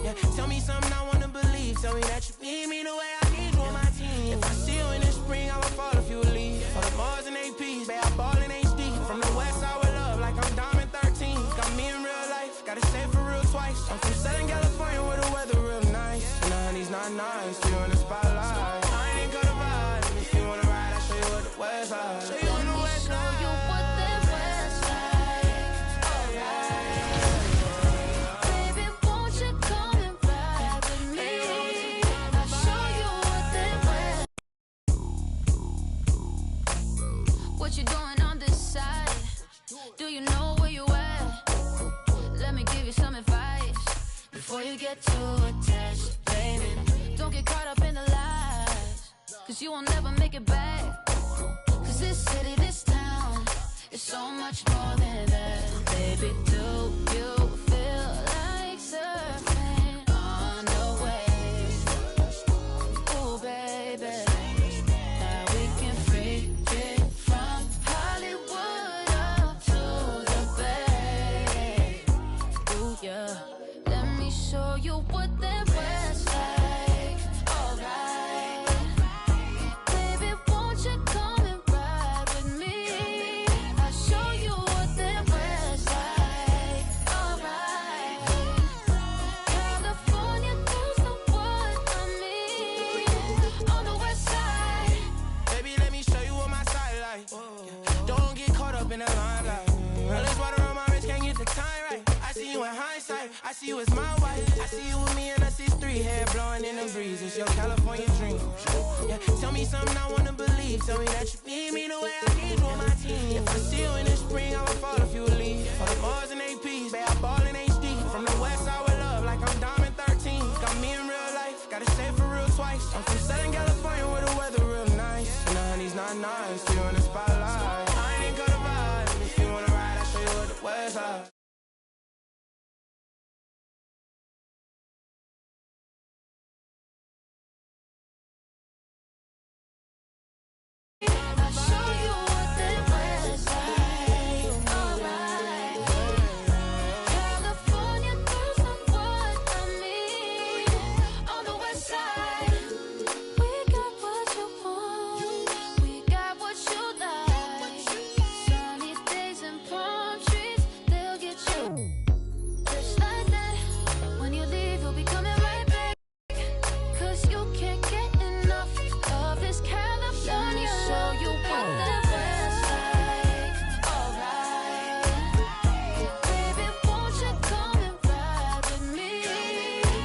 Yeah, tell me something I wanna believe. Tell me that you need me the way I need you on my team. If I see you in the spring, I will fall if you would leave. For the Mars and APs, babe, I ball in HD. From the West side with love, like I'm Diamond 13. Got me in real life, gotta say for real twice. I'm from Southern California where the weather real nice. And the honey's not nice, you in the spotlight. I ain't gonna ride, if you wanna ride, I'll show you what the West side. Show you what the West side. Show you what that West like. Alright. Baby, won't you come and ride with me? I'll show you what that West. What you doing on this side? Do you know where you at? Let me give you some advice before you get too attached, baby. Don't get caught up in the lies, cause you will never make it back. Cause this city, this town is so much more than that. Baby, do you feel like surfing on the waves? Ooh, baby. Now we can freak it from Hollywood up to the Bay. Ooh, yeah. you what that was like. Alright. Baby, won't you come and ride with me? I'll show you what that was like. Alright. California girls know what I mean. On the west side. Baby, let me show you what my side like. Don't get caught up in the limelight. All this water on my wrist, can't get the time right. I see you in hindsight, I see you as my wife. I see you with me and I see three hair blowing in the breeze. It's your California dream. Yeah, tell me something I wanna believe. Tell me that you need me the way I need you on my team. If I see you in the spring, I will fall if you leave. For the Mars and APs, babe, I ball in HD. From the west side with love, like I'm Diamond 13. Got me in real life, gotta say it for real twice. I'm from Southern California where the weather real nice. And the honey's not nice, you in the spotlight. I ain't gonna ride, if you wanna ride, I'll show you what the west side. I'll show you what that was like. Alright. California girls know what I mean. On the west side. We got what you want. We got what you like. Sunny days and palm trees, they'll get you. Just like that. When you leave, you'll be coming right back. 'Cause you can't get enough of this California. Let me show you what that was like. Alright. Baby, won't you come and ride with me?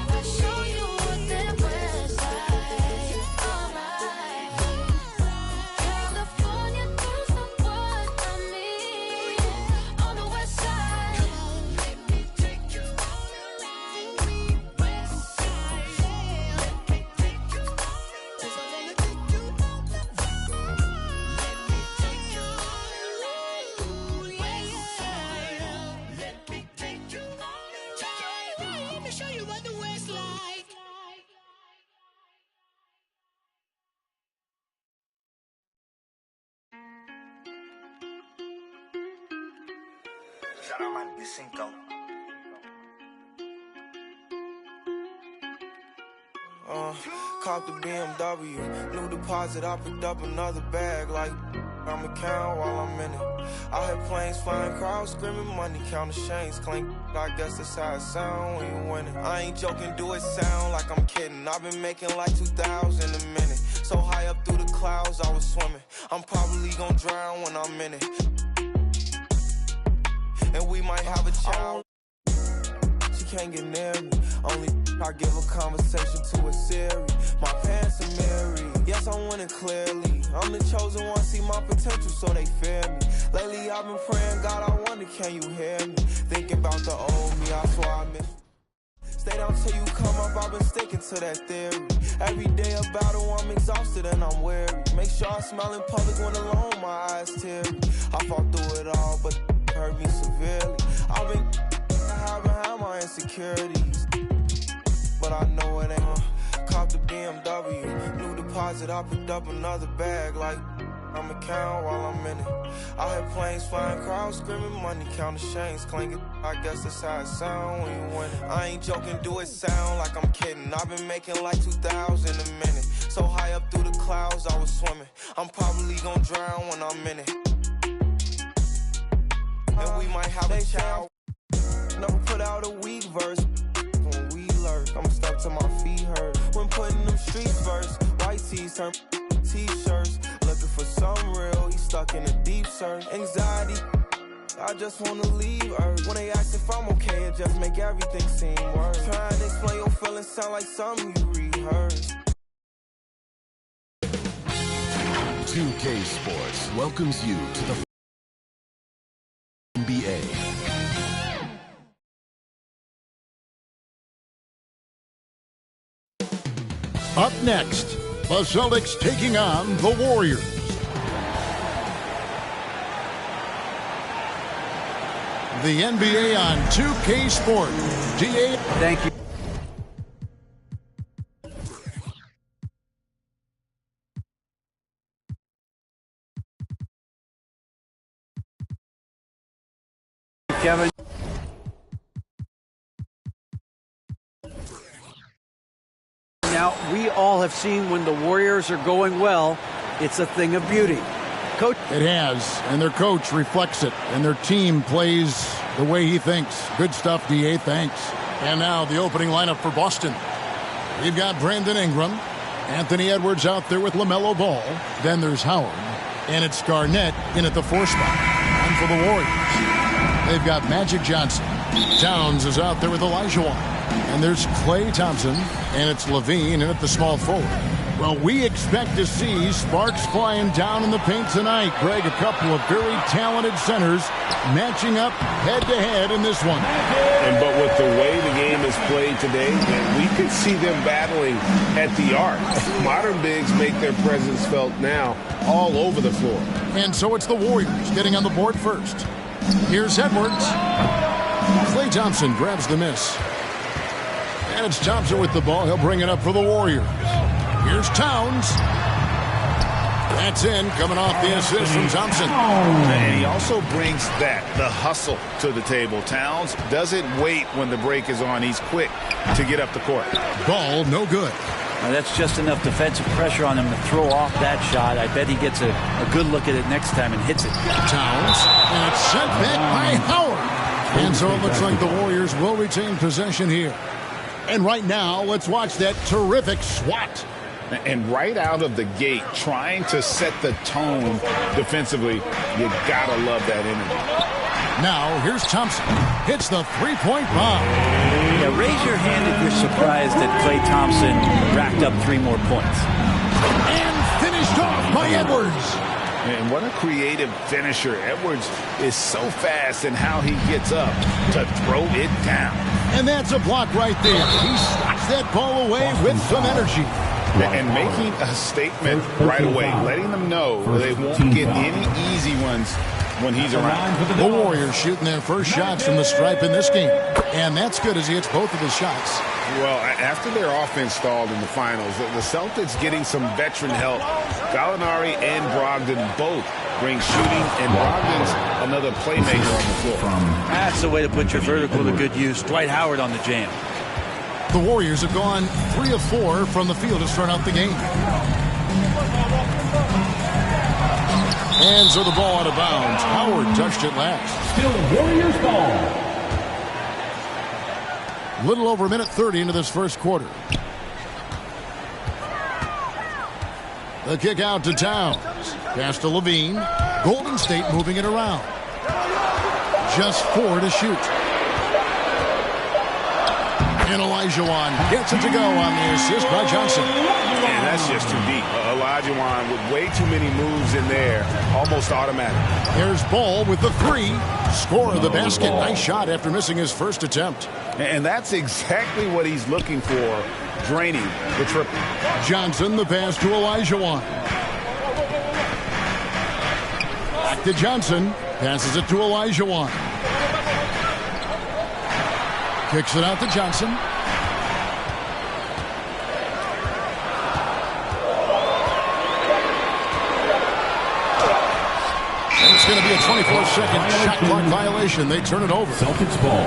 I'll show you what that was like. Alright. California girls know what I mean. On the west side. Let me take you on a ride. West side. Let me take you on a ride. 'Cause I'm gonna take you on the ride. Let me take you on a ride. West side. Let me take you on a ride. Let me show you what the West like. Shout out my nigga Cinco. Caught the BMW, new deposit, I picked up another bag like I'ma count while I'm in it. I hear planes flying, crowds screaming, money counting chains clink. I guess that's how it sound when you win it. I ain't joking, do it sound like I'm kidding. I've been making like 2,000 a minute. So high up through the clouds, I was swimming. I'm probably gonna drown when I'm in it. And we might have a child. She can't get near me. Only I give a conversation to a Siri. My pants are mirrored. Yes, I'm winning clearly. I'm the chosen one, see my potential, so they fear me. Lately, I've been praying, God, I wonder, can you hear me? Thinking about the old me, I swear I miss you. Stay down till you come up, I've been sticking to that theory. Every day a battle, I'm exhausted and I'm weary. Make sure I smile in public when alone, my eyes teary. I fought through it all, but it hurt me severely. I've been behind my insecurities, but I know it ain't. Cop the BMW, new deposit, I picked up another bag like I'ma count while I'm in it. I hear planes flying, crowds screaming, money counting chains clinking. I guess that's how it sound when you win it. I ain't joking, do it sound like I'm kidding. I've been making like 2,000 a minute. So high up through the clouds, I was swimming. I'm probably gonna drown when I'm in it. And we might have a child. Never put out a weak verse. When we lurk, I'm stuck to my feet hurt. When putting them streets first, white tees turn t-shirts. Looking for some real, he stuck in a deep search. Anxiety, I just wanna leave Earth. When they ask if I'm okay, it just make everything seem worse. Trying to explain your feelings sound like something you rehearsed. 2K Sports welcomes you to the NBA. Up next, the Celtics taking on the Warriors. The NBA on 2K Sports. DA. Thank you. Kevin. Now, we all have seen when the Warriors are going well, it's a thing of beauty. Coach. It has, and their coach reflects it, and their team plays the way he thinks. Good stuff, D.A. Thanks. And now the opening lineup for Boston. We've got Brandon Ingram, Anthony Edwards out there with LaMelo Ball. Then there's Howard, and it's Garnett in at the 4 spot. And for the Warriors, they've got Magic Johnson. Towns is out there with Olajuwon. And there's Klay Thompson, and it's Levine in at the small forward. Well, we expect to see sparks flying down in the paint tonight. Greg, a couple of very talented centers matching up head-to-head in this one. But with the way the game is played today, we could see them battling at the arc. Modern bigs make their presence felt now all over the floor. And so it's the Warriors getting on the board first. Here's Edwards. Klay Thompson grabs the miss. And it's Thompson with the ball. He'll bring it up for the Warriors. Here's Towns. That's in, coming off the assist from Thompson. And he also brings the hustle to the table. Towns doesn't wait when the break is on. He's quick to get up the court. Ball, no good. Now that's just enough defensive pressure on him to throw off that shot. I bet he gets a good look at it next time and hits it. Towns, and it's sent back by Howard. And so it looks like the Warriors will retain possession here. And right now, let's watch that terrific swat. And right out of the gate, trying to set the tone defensively, you gotta love that energy. Now, here's Thompson. Hits the three-point bomb. Yeah, raise your hand if you're surprised that Klay Thompson racked up 3 more points. And finished off by Edwards. And what a creative finisher. Edwards is so fast in how he gets up to throw it down. And that's a block right there. He swats that ball away with some energy. And making a statement right away, letting them know they won't get any easy ones when he's around. The Warriors shooting their first shots from the stripe in this game. And that's good as he hits both of his shots. Well, after their offense stalled in the finals, the Celtics getting some veteran help. Gallinari and Brogdon both bring shooting, and Brogdon's another playmaker on the floor. That's the way to put your vertical to good use. Dwight Howard on the jam. The Warriors have gone 3 of 4 from the field to start out the game. And so the ball out of bounds. Howard touched it last. Still Warriors ball. Little over a minute 30 into this first quarter. The kick out to Towns. Pass to Levine. Golden State moving it around. Just 4 to shoot. And Olajuwon gets it to go on the assist by Johnson. And that's just too deep. Olajuwon with way too many moves in there. Almost automatic. There's Ball with the 3. Score of the basket. Nice shot after missing his first attempt. And that's exactly what he's looking for. Draining the triple. Johnson, the pass to Olajuwon. Back to Johnson. Passes it to Olajuwon. Kicks it out to Johnson. And it's going to be a 24-second shot clock violation. They turn it over. Celtics ball.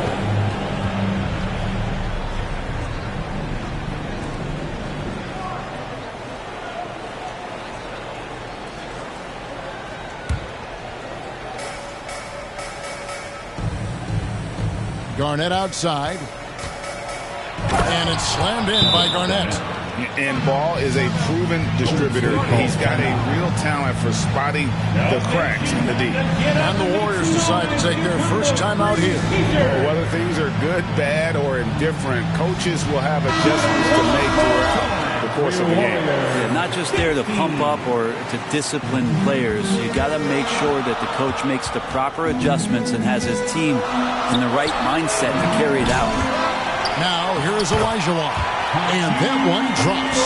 Garnett outside. And it's slammed in by Garnett. And Ball is a proven distributor. He's got a real talent for spotting the cracks in the D. And the Warriors decide to take their first time out here. Whether things are good, bad, or indifferent, coaches will have adjustments to make throughout the course of the game. Yeah, not just there to pump up or to discipline players. You got to make sure that the coach makes the proper adjustments and has his team in the right mindset to carry it out. Now, here is Olajuwon. And that one drops.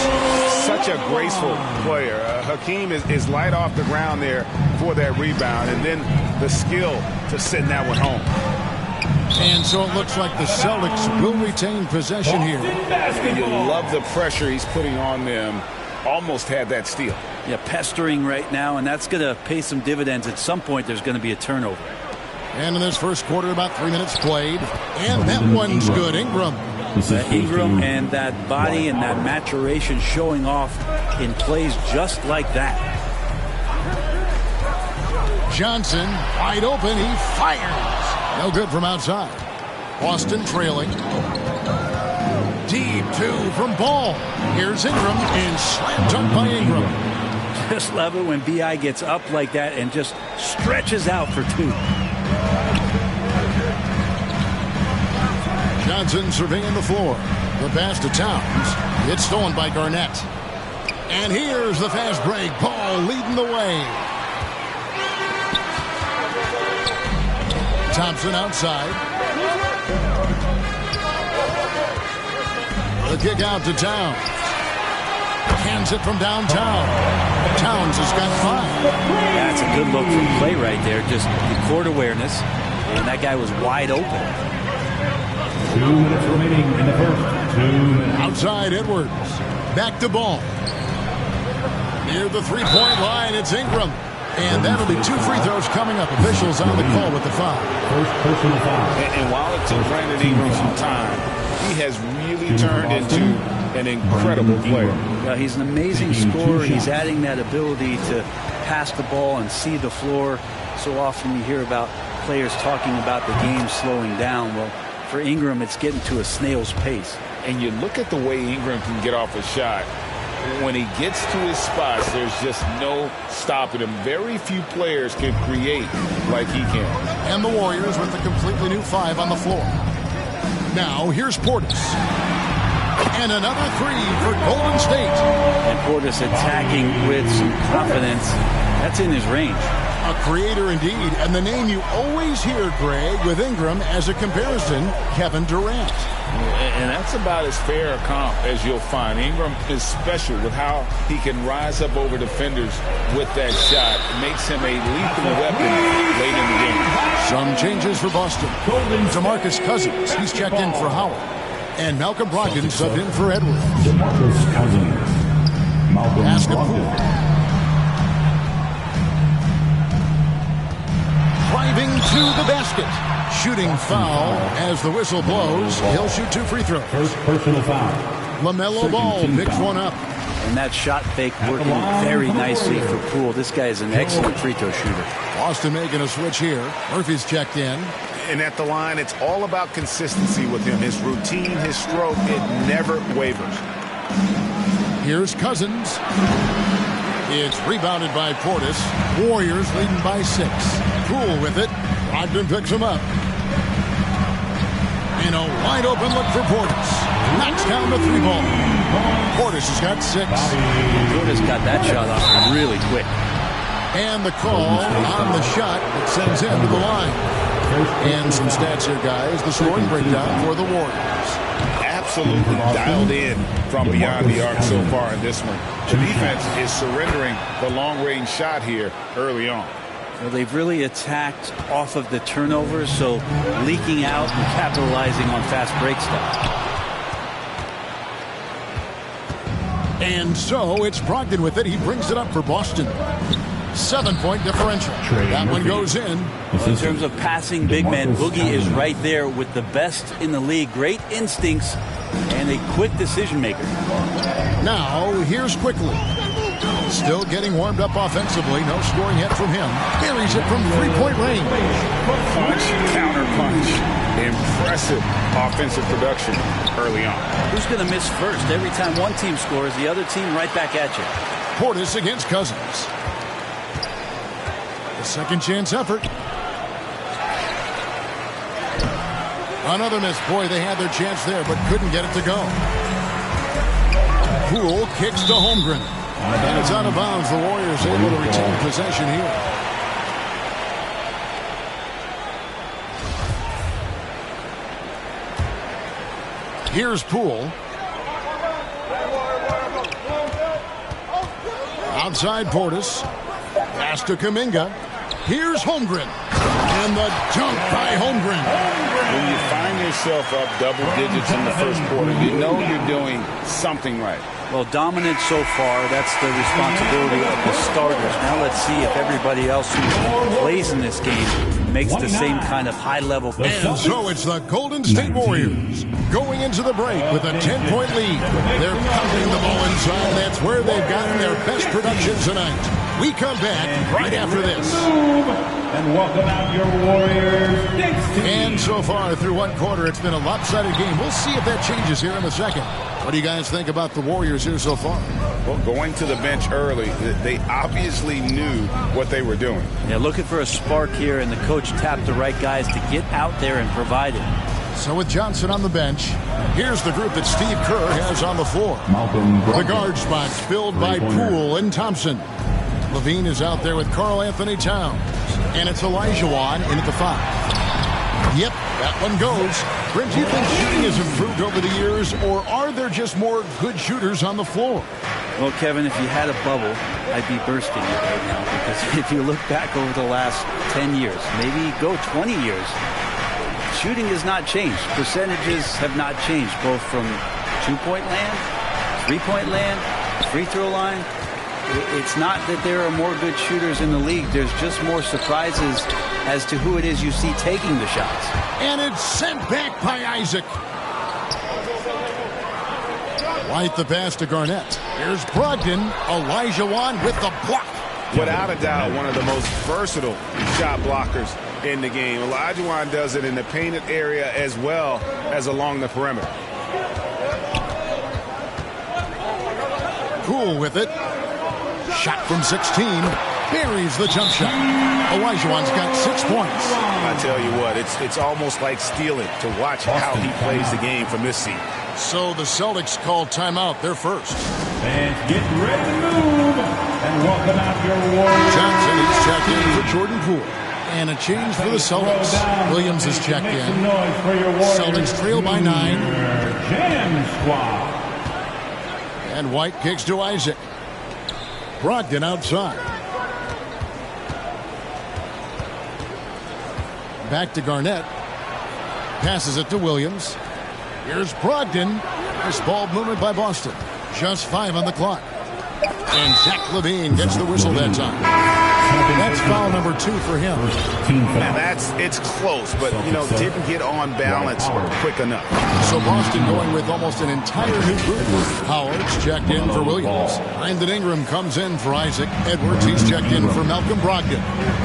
Such a graceful player. Hakeem is light off the ground there for that rebound. And then the skill to send that one home. And so it looks like the Celtics will retain possession here. And you love the pressure he's putting on them. Almost had that steal. Yeah, pestering right now, and that's going to pay some dividends. At some point, there's going to be a turnover. And in this first quarter, about 3 minutes played. And that one's good. Ingram Ingram and that body and that maturation showing off in plays just like that. Johnson, wide open, he fires. No good from outside. Boston trailing. Deep two from Ball. Here's Ingram, and slam dunk by Ingram. Just love it when B.I. gets up like that and just stretches out for two. Johnson surveying the floor. The pass to Towns. It's stolen by Garnett. And here's the fast break. Ball leading the way. Thompson outside. The kick out to Towns. Hands it from downtown. Towns has got 5. That's a good look from play right there. Just the court awareness. And that guy was wide open. 2 minutes remaining in the first. 2 minutes. Outside Edwards. Back to Ball. Near the three-point line, it's Ingram. And that'll be 2 free throws coming up. Officials on the call with the foul. First personal foul. And while it took Brandon Ingram some time, he has really turned into an incredible player. Yeah, he's an amazing scorer. He's adding that ability to pass the ball and see the floor. So often you hear about players talking about the game slowing down. Well, for Ingram, it's getting to a snail's pace. And you look at the way Ingram can get off a shot. When he gets to his spots, there's just no stopping him. Very few players can create like he can. And the Warriors with a completely new 5 on the floor. Now, here's Portis. And another 3 for Golden State. And Portis attacking with some confidence. That's in his range. A creator indeed. And the name you always hear, Greg, with Ingram as a comparison, Kevin Durant. And that's about as fair a comp as you'll find. Ingram is special with how he can rise up over defenders with that shot. It makes him a lethal weapon late in the game. Some changes for Boston. DeMarcus Cousins, he's checked in for Howard. And Malcolm Brogdon subbed in for Edwards. DeMarcus Cousins. Malcolm Brogdon. Driving to the basket. Shooting foul as the whistle blows. He'll shoot 2 free throws. First personal foul. LaMelo Ball picks one up. And that shot fake working very nicely for Poole. This guy is an excellent free throw shooter. Boston making a switch here. Murphy's checked in. And at the line, it's all about consistency with him. His routine, his stroke, it never wavers. Here's Cousins. It's rebounded by Portis. Warriors leading by 6. Poole with it. Brogdon picks him up. In a wide open look for Portis. Knocks down the 3-ball. Portis has got 6. Portis got that shot off really quick. And the call on the shot that sends him to the line. And some stats here, guys. The scoring breakdown for the Warriors. Absolutely dialed in from beyond the arc so far in this one. The defense is surrendering the long-range shot here early on. Well, they've really attacked off of the turnovers, so leaking out and capitalizing on fast break stuff. And so it's Brogdon with it. He brings it up for Boston. 7-point differential. That one goes in. In terms of passing big men, Boogie is right there with the best in the league. Great instincts and a quick decision maker. Now, here's Quickly. Still getting warmed up offensively. No scoring yet from him. Carries it from 3-point range. Punch, counter punch. Impressive offensive production early on. Who's going to miss first? Every time one team scores, the other team right back at you. Portis against Cousins. The second chance effort. Another miss. Boy, they had their chance there, but couldn't get it to go. Poole kicks to Holmgren. And it's out of bounds. The Warriors able to retain possession here. Here's Poole. Outside Portis. Pass to Kuminga. Here's Holmgren. And the dunk by Holmgren. When you find yourself up double digits in the first quarter, you know you're doing something right. Well, dominant so far. That's the responsibility of the starters. Now let's see if everybody else who plays in this game makes the same kind of high-level. And so it's the Golden State Warriors going into the break with a 10-point lead. They're pounding the ball inside. That's where they've gotten their best production tonight. We come back right after this. And welcome out your Warriors. And so far through one quarter, it's been a lopsided game. We'll see if that changes here in a second. What do you guys think about the Warriors here so far? Well, going to the bench early, they obviously knew what they were doing. Yeah, looking for a spark here, and the coach tapped the right guys to get out there and provide it. So with Johnson on the bench, here's the group that Steve Kerr has on the floor. The guard spots filled by Poole and Thompson. Levine is out there with Karl Anthony Towns. And it's Elijah Wan in at the 5. Yep, that one goes. Brent, do you think shooting has improved over the years, or are there just more good shooters on the floor? Well, Kevin, if you had a bubble, I'd be bursting it right now, because if you look back over the last 10 years, maybe go 20 years, shooting has not changed. Percentages have not changed, both from two-point land, three-point land, free throw line. It's not that there are more good shooters in the league. There's just more surprises as to who it is you see taking the shots. And it's sent back by Isaac. White the pass to Garnett. Here's Brogdon. Elijah Wan with the block. Without a doubt, one of the most versatile shot blockers in the game. Elijah Wan does it in the painted area as well as along the perimeter. Cool with it. Shot from 16. Buries the jump shot. Elijah Wan's got 6 points. I tell you what, it's almost like stealing to watch how he plays the game from this seat. So the Celtics call timeout. They're first. And get ready to move. And welcome out your Warriors. Johnson is checked in for Jordan Poole. And a change for the Celtics. Williams is checked in. Celtics trail by 9. Jam squad. And White kicks to Isaac. Brogdon outside. Back to Garnett. Passes it to Williams. Here's Brogdon. Nice ball movement by Boston. Just 5 on the clock. And Zach Levine gets the whistle that time. That's foul number 2 for him. Man, it's close, but, didn't get on balance quick enough. So Boston going with almost an entire new group. Howard's checked in for Williams. Brandon Ingram comes in for Isaac. Edwards, he's checked in for Malcolm Brogdon.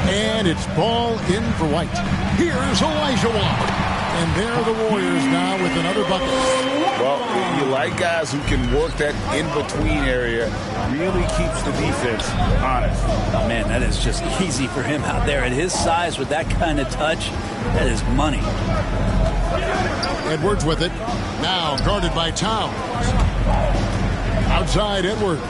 And it's ball in for White. Here's Elijah Wan. And there are the Warriors now with another bucket. Well, you like guys who can work that in-between area. Really keeps the defense honest. Oh, man, that is just easy for him out there. At his size, with that kind of touch, that is money. Edwards with it. Now guarded by Towns. Outside Edwards.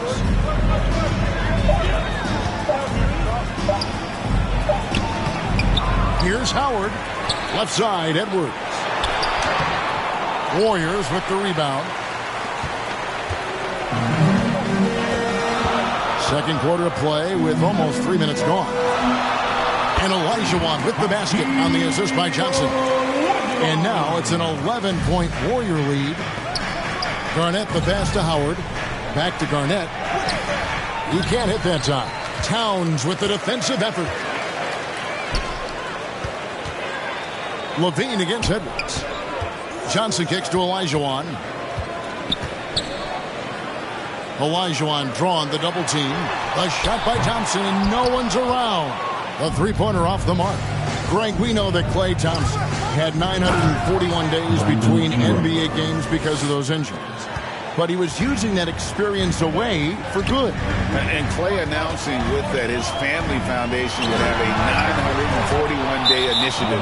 Here's Howard. Left side, Edwards. Warriors with the rebound. Second quarter of play with almost 3 minutes gone. And Elijah Wan with the basket on the assist by Johnson. And now it's an 11-point Warrior lead. Garnett the pass to Howard. Back to Garnett. He can't hit that time. Towns with the defensive effort. Levine against Edwards. Johnson kicks to Elijah Wan. Elijah Wan drawn the double team. The shot by Thompson, and no one's around. The three-pointer off the mark. Greg, we know that Klay Thompson had 941 days between NBA games because of those injuries. But he was using that experience away for good. And Klay announcing with that his family foundation would have a 941-day initiative.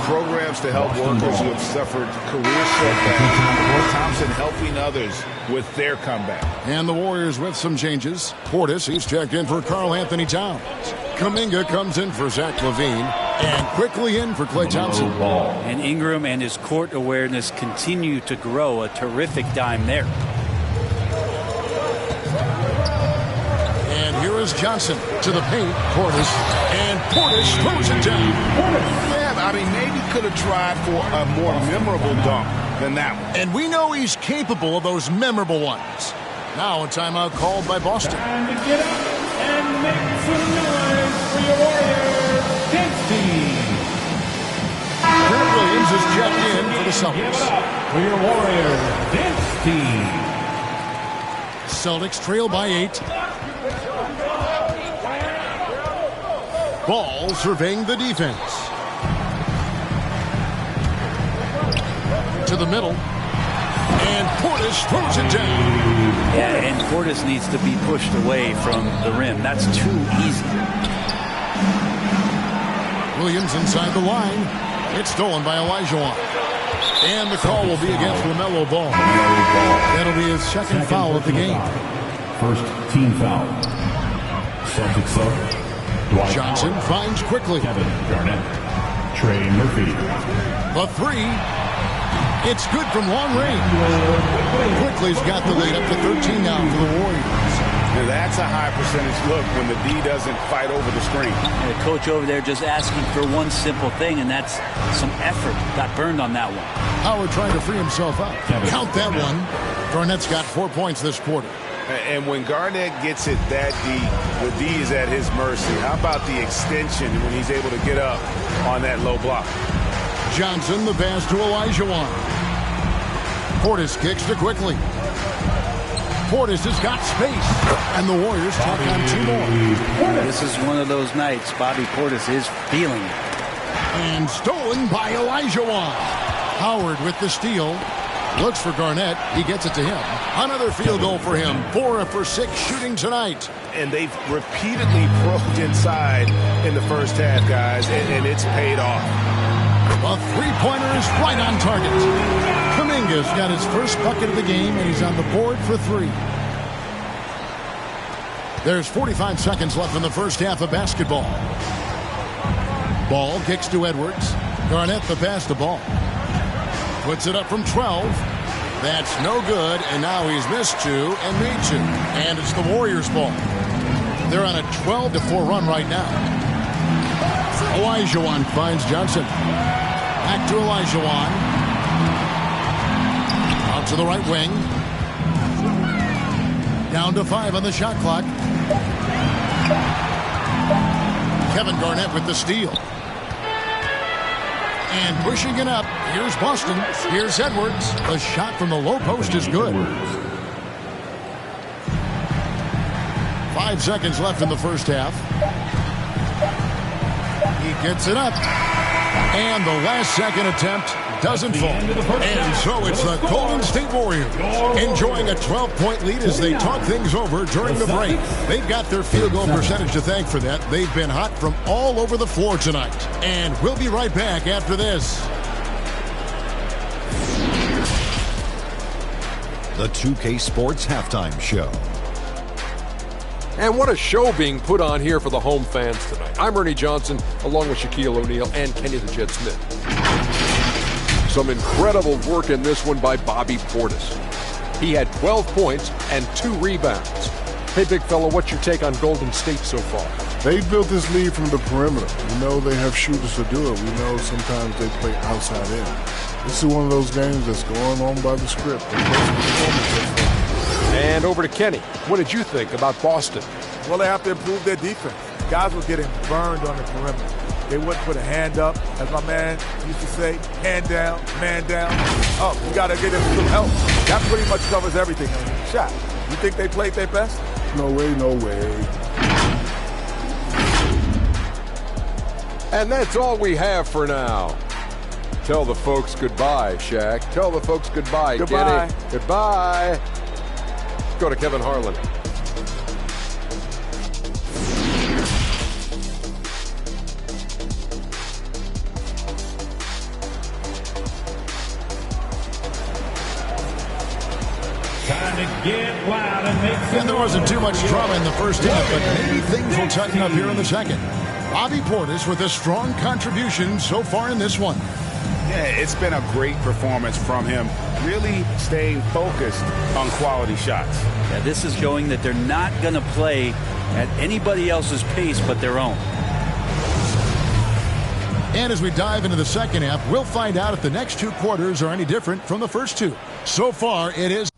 Programs to help workers who have suffered career setbacks. Thompson helping others with their comeback. And the Warriors with some changes. Portis, he's checked in for Karl Anthony Towns. Kuminga comes in for Zach Levine. And quickly in for Klay Thompson. And Ingram and his court awareness continue to grow. A terrific dime there. And here is is Johnson to the paint. Portis. And Portis throws it down. Yeah, I mean, maybe could have tried for a more memorable dunk than that one. And we know he's capable of those memorable ones. Now a timeout called by Boston. Time to get up and make some noise for your Warriors dance team. Grant Williams is checked in for the Celtics. Give it up for your Warriors dance team. Celtics trail by 8. Ball surveying the defense. To the middle. And Portis throws it down. Yeah, and Portis needs to be pushed away from the rim. That's too easy. Williams inside the line. It's stolen by Olajuwon. And the call will be against LaMelo Ball. That'll be his second foul of the game. First team foul. Celtics sub. Dwight Johnson Howard, finds quickly. Kevin Garnett. Trey Murphy. The three. It's good from long range. Quickly's got the lead up to 13 now for the Warriors. Now that's a high percentage look when the D doesn't fight over the screen. And the coach over there just asking for one simple thing, and that's some effort. Got burned on that one. Howard trying to free himself up. Count that one. Garnett's got 4 points this quarter. And when Garnett gets it that deep, the D is at his mercy. How about the extension when he's able to get up on that low block? Johnson, the pass to Olajuwon. Portis kicks to Quickly. Portis has got space, and the Warriors tack on 2 more. This is one of those nights Bobby Portis is feeling it. And stolen by Olajuwon. Howard with the steal. Looks for Garnett. He gets it to him. Another field goal for him. 4 for 6 shooting tonight. And they've repeatedly probed inside in the first half, guys, and it's paid off. A three-pointer is right on target. Kuminga's got his first bucket of the game, and he's on the board for 3. There's 45 seconds left in the first half of basketball. Ball kicks to Edwards. Garnett the pass to Ball. Puts it up from 12. That's no good, and now he's missed 2 and made 2. And it's the Warriors' ball. They're on a 12-4 run right now. Olajuwon finds Johnson. Back to Olajuwon. Out to the right wing. Down to 5 on the shot clock. Kevin Garnett with the steal. And pushing it up. Here's Boston. Here's Edwards. The shot from the low post is good. 5 seconds left in the first half. He gets it up. And the last second attempt doesn't fall. And so it's the Golden State Warriors enjoying a 12-point lead as they talk things over during the break. They've got their field goal percentage to thank for that. They've been hot from all over the floor tonight. And we'll be right back after this. The 2K Sports Halftime Show. And what a show being put on here for the home fans tonight. I'm Ernie Johnson, along with Shaquille O'Neal and Kenny the Jet Smith. Some incredible work in this one by Bobby Portis. He had 12 points and 2 rebounds. Hey, big fella, what's your take on Golden State so far? They built this lead from the perimeter. We know they have shooters to do it. We know sometimes they play outside in. This is one of those games that's going on by the script. And over to Kenny. What did you think about Boston? Well, they have to improve their defense. Guys were getting burned on the perimeter. They wouldn't put a hand up, as my man used to say, hand down, man down. Oh, you got to get him some help. That pretty much covers everything. Shot. You think they played their best? No way, no way. And that's all we have for now. Tell the folks goodbye, Shaq. Tell the folks goodbye, Goodbye. Kenny. Goodbye. Go to Kevin Harlan. Get loud and make some And there wasn't too much drama in the first half, but maybe things will tighten up here in the second. Bobby Portis with a strong contribution so far in this one. Yeah, it's been a great performance from him, really staying focused on quality shots. Yeah, this is showing that they're not going to play at anybody else's pace but their own. And as we dive into the second half, we'll find out if the next two quarters are any different from the first two. So far, it is.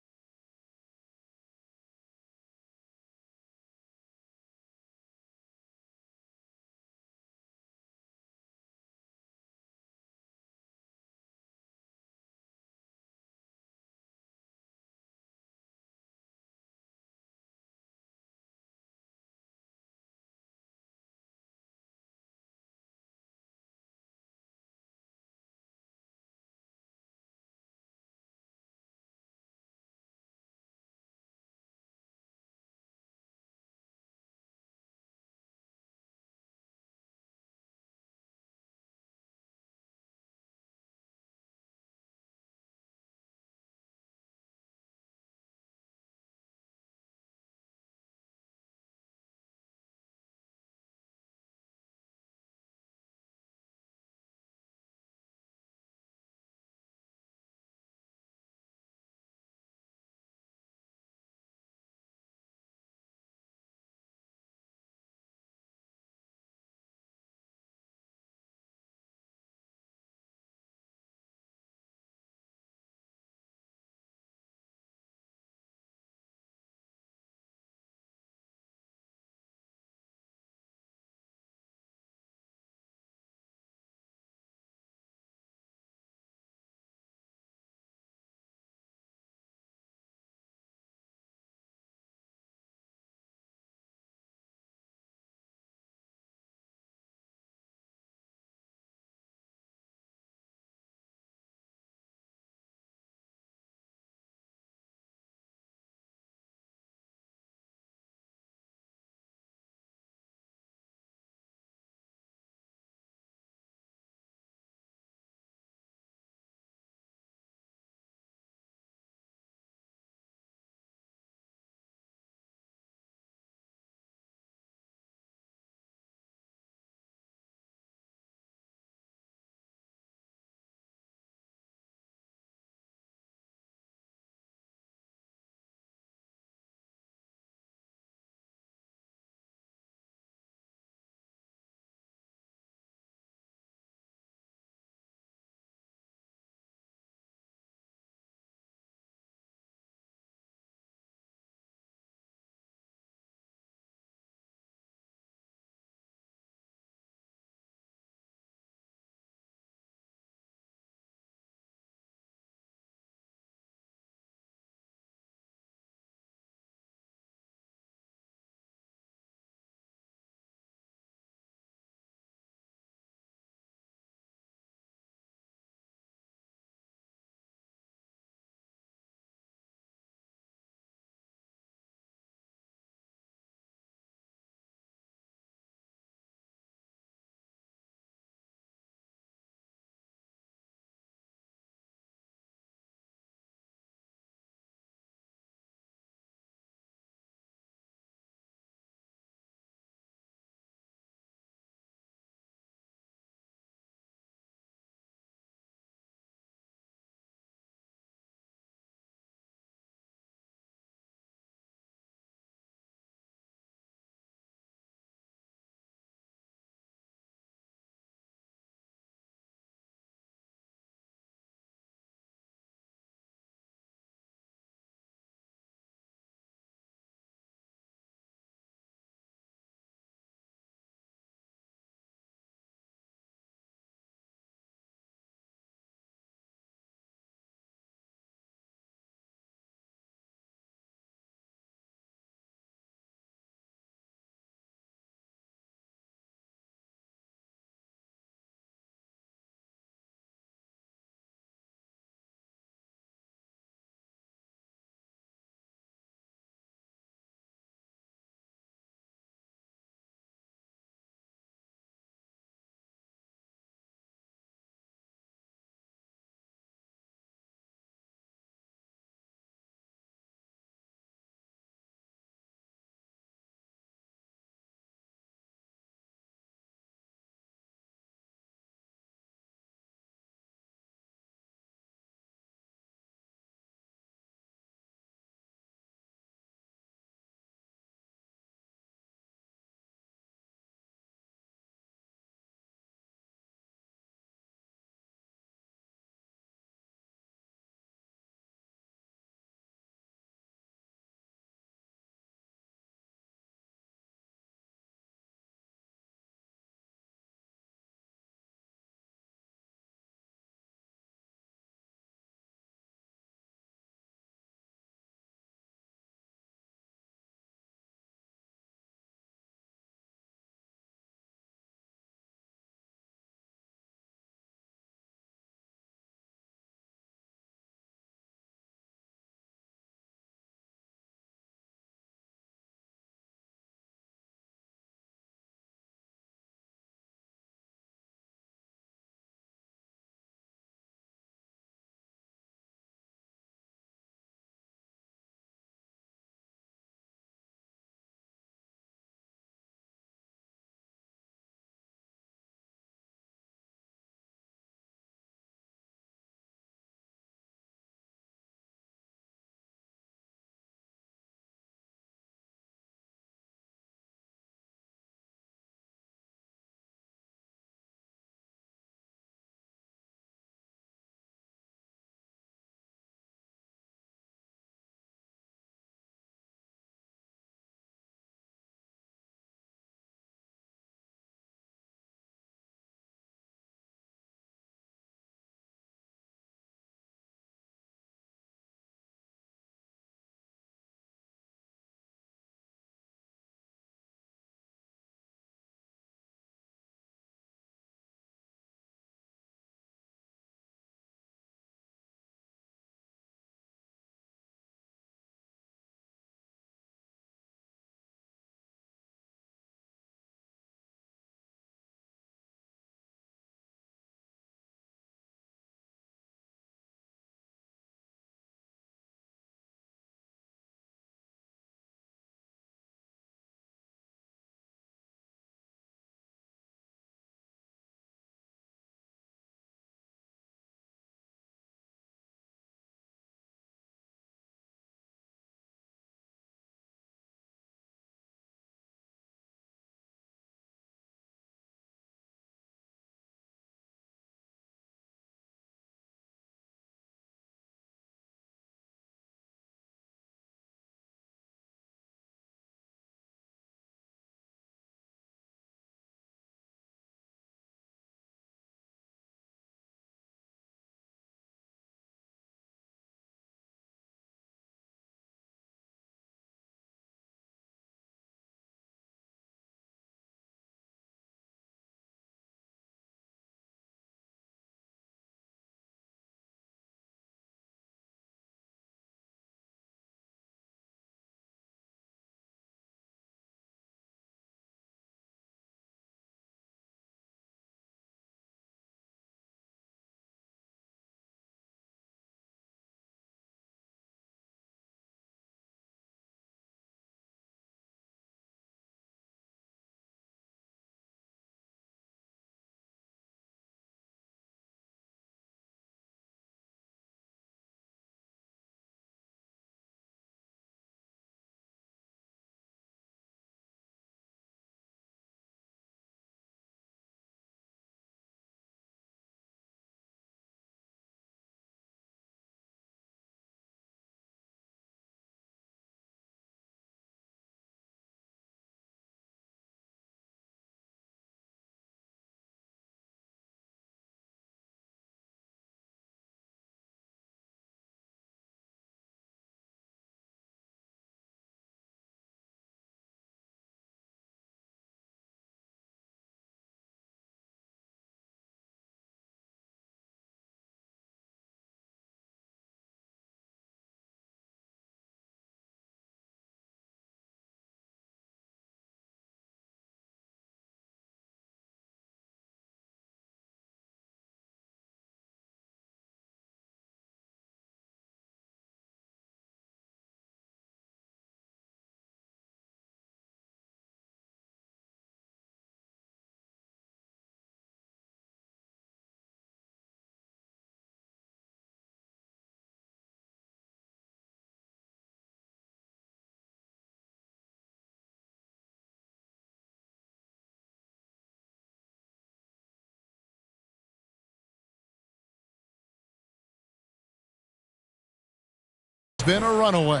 It's been a runaway.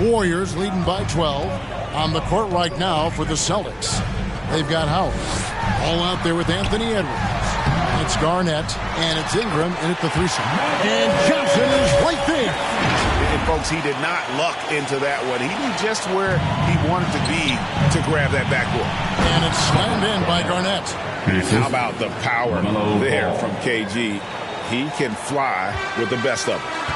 Warriors leading by 12 on the court right now for the Celtics. They've got Howard all out there with Anthony Edwards. It's Garnett, and it's Ingram in at the 3-side. And Johnson is right there. And folks, he did not luck into that one. He knew just where he wanted to be to grab that backboard. And it's slammed in by Garnett. And how about the power there from KG? He can fly with the best of them.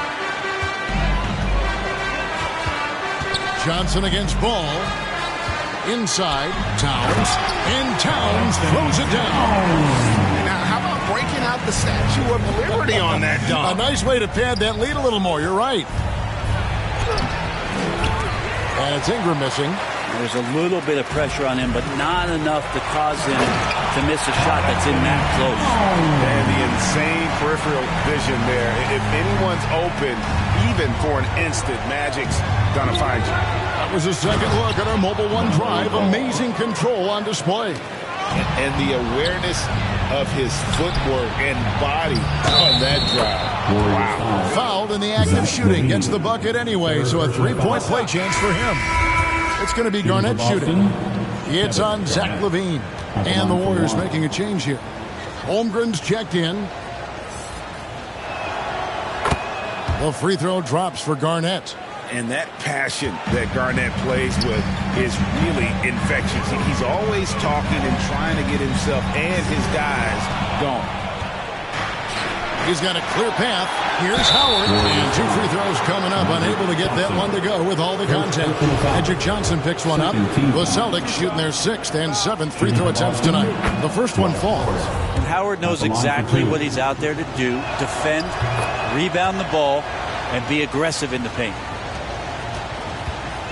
Johnson against Ball. Inside, Towns. And Towns throws it down. Breaking out the Statue of Liberty on that dunk. A nice way to pad that lead a little more. You're right. And it's Ingram missing. There's a little bit of pressure on him, but not enough to cause him to miss a shot that's in that close. And the insane peripheral vision there. If anyone's open, even for an instant, Magic's gonna find you. That was a second look at our Mobile One drive. Amazing control on display. And the awareness of his footwork and body on that drive. Wow. Fouled in the act of shooting. Gets the bucket anyway, so a 3-point play chance for him. It's going to be Garnett shooting. It's on Zach LaVine. And the Warriors making a change here. Holmgren's checked in. The free throw drops for Garnett. And that passion that Garnett plays with is really infectious. He's always talking and trying to get himself and his guys going. He's got a clear path. Here's Howard. And 2 free throws coming up. Unable to get that one to go with all the contact. Magic Johnson picks one up. The Celtics shooting their 6th and 7th free throw attempts tonight. The first one falls. And Howard knows exactly what he's out there to do. Defend, rebound the ball, and be aggressive in the paint.